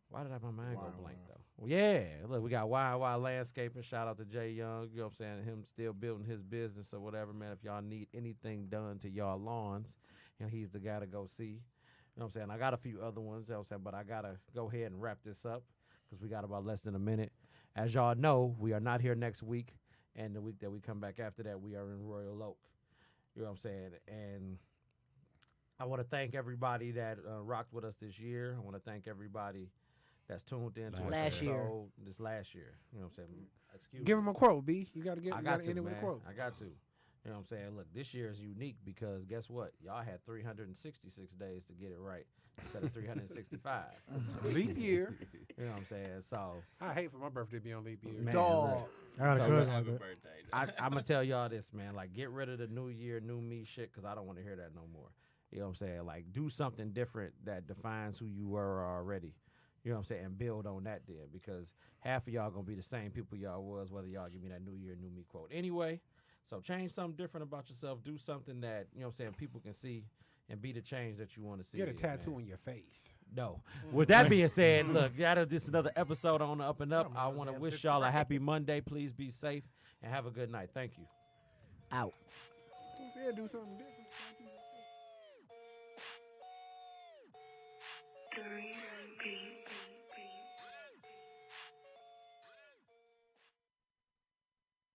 why did my mind go blank, though? Well, yeah, look, we got Y&Y Landscaping. Shout out to Jay Young. You know what I'm saying? Him still building his business or whatever, man. If y'all need anything done to y'all lawns, you know, he's the guy to go see. You know what I'm saying? I got a few other ones, you know what I'm saying, but I got to go ahead and wrap this up because we got about less than a minute. As y'all know, we are not here next week, and the week that we come back after that, we are in Royal Oak. You know what I'm saying? And I want to thank everybody that rocked with us this year. I want to thank everybody that's tuned in to us Last year. this last year. You know what I'm saying? Excuse Give me. him a quote, B. You gotta get. I You got gotta to, end it man. with a quote. I got to. You know what I'm saying? Look, this year is unique because guess what? Y'all had 366 days to get it right instead of 365. Leap year. You know what I'm saying? So, I hate for my birthday to be on leap year. man, Dog. look, I got a So, cousin like that. I'm going to tell y'all this, man. Like, get rid of the new year, new me shit because I don't want to hear that no more. You know what I'm saying? Like, do something different that defines who you were already. You know what I'm saying? And build on that then because half of y'all going to be the same people y'all was, whether y'all give me that new year, new me quote. Anyway, so change something different about yourself. Do something that, you know what I'm saying, people can see and be the change that you want to see. Get a in, tattoo man. on your face. No. With that being said, look, this is another episode on the Up and Up. I want to wish y'all a happy Monday. Please be safe and have a good night. Thank you. Out. Yeah, do something different. The reason being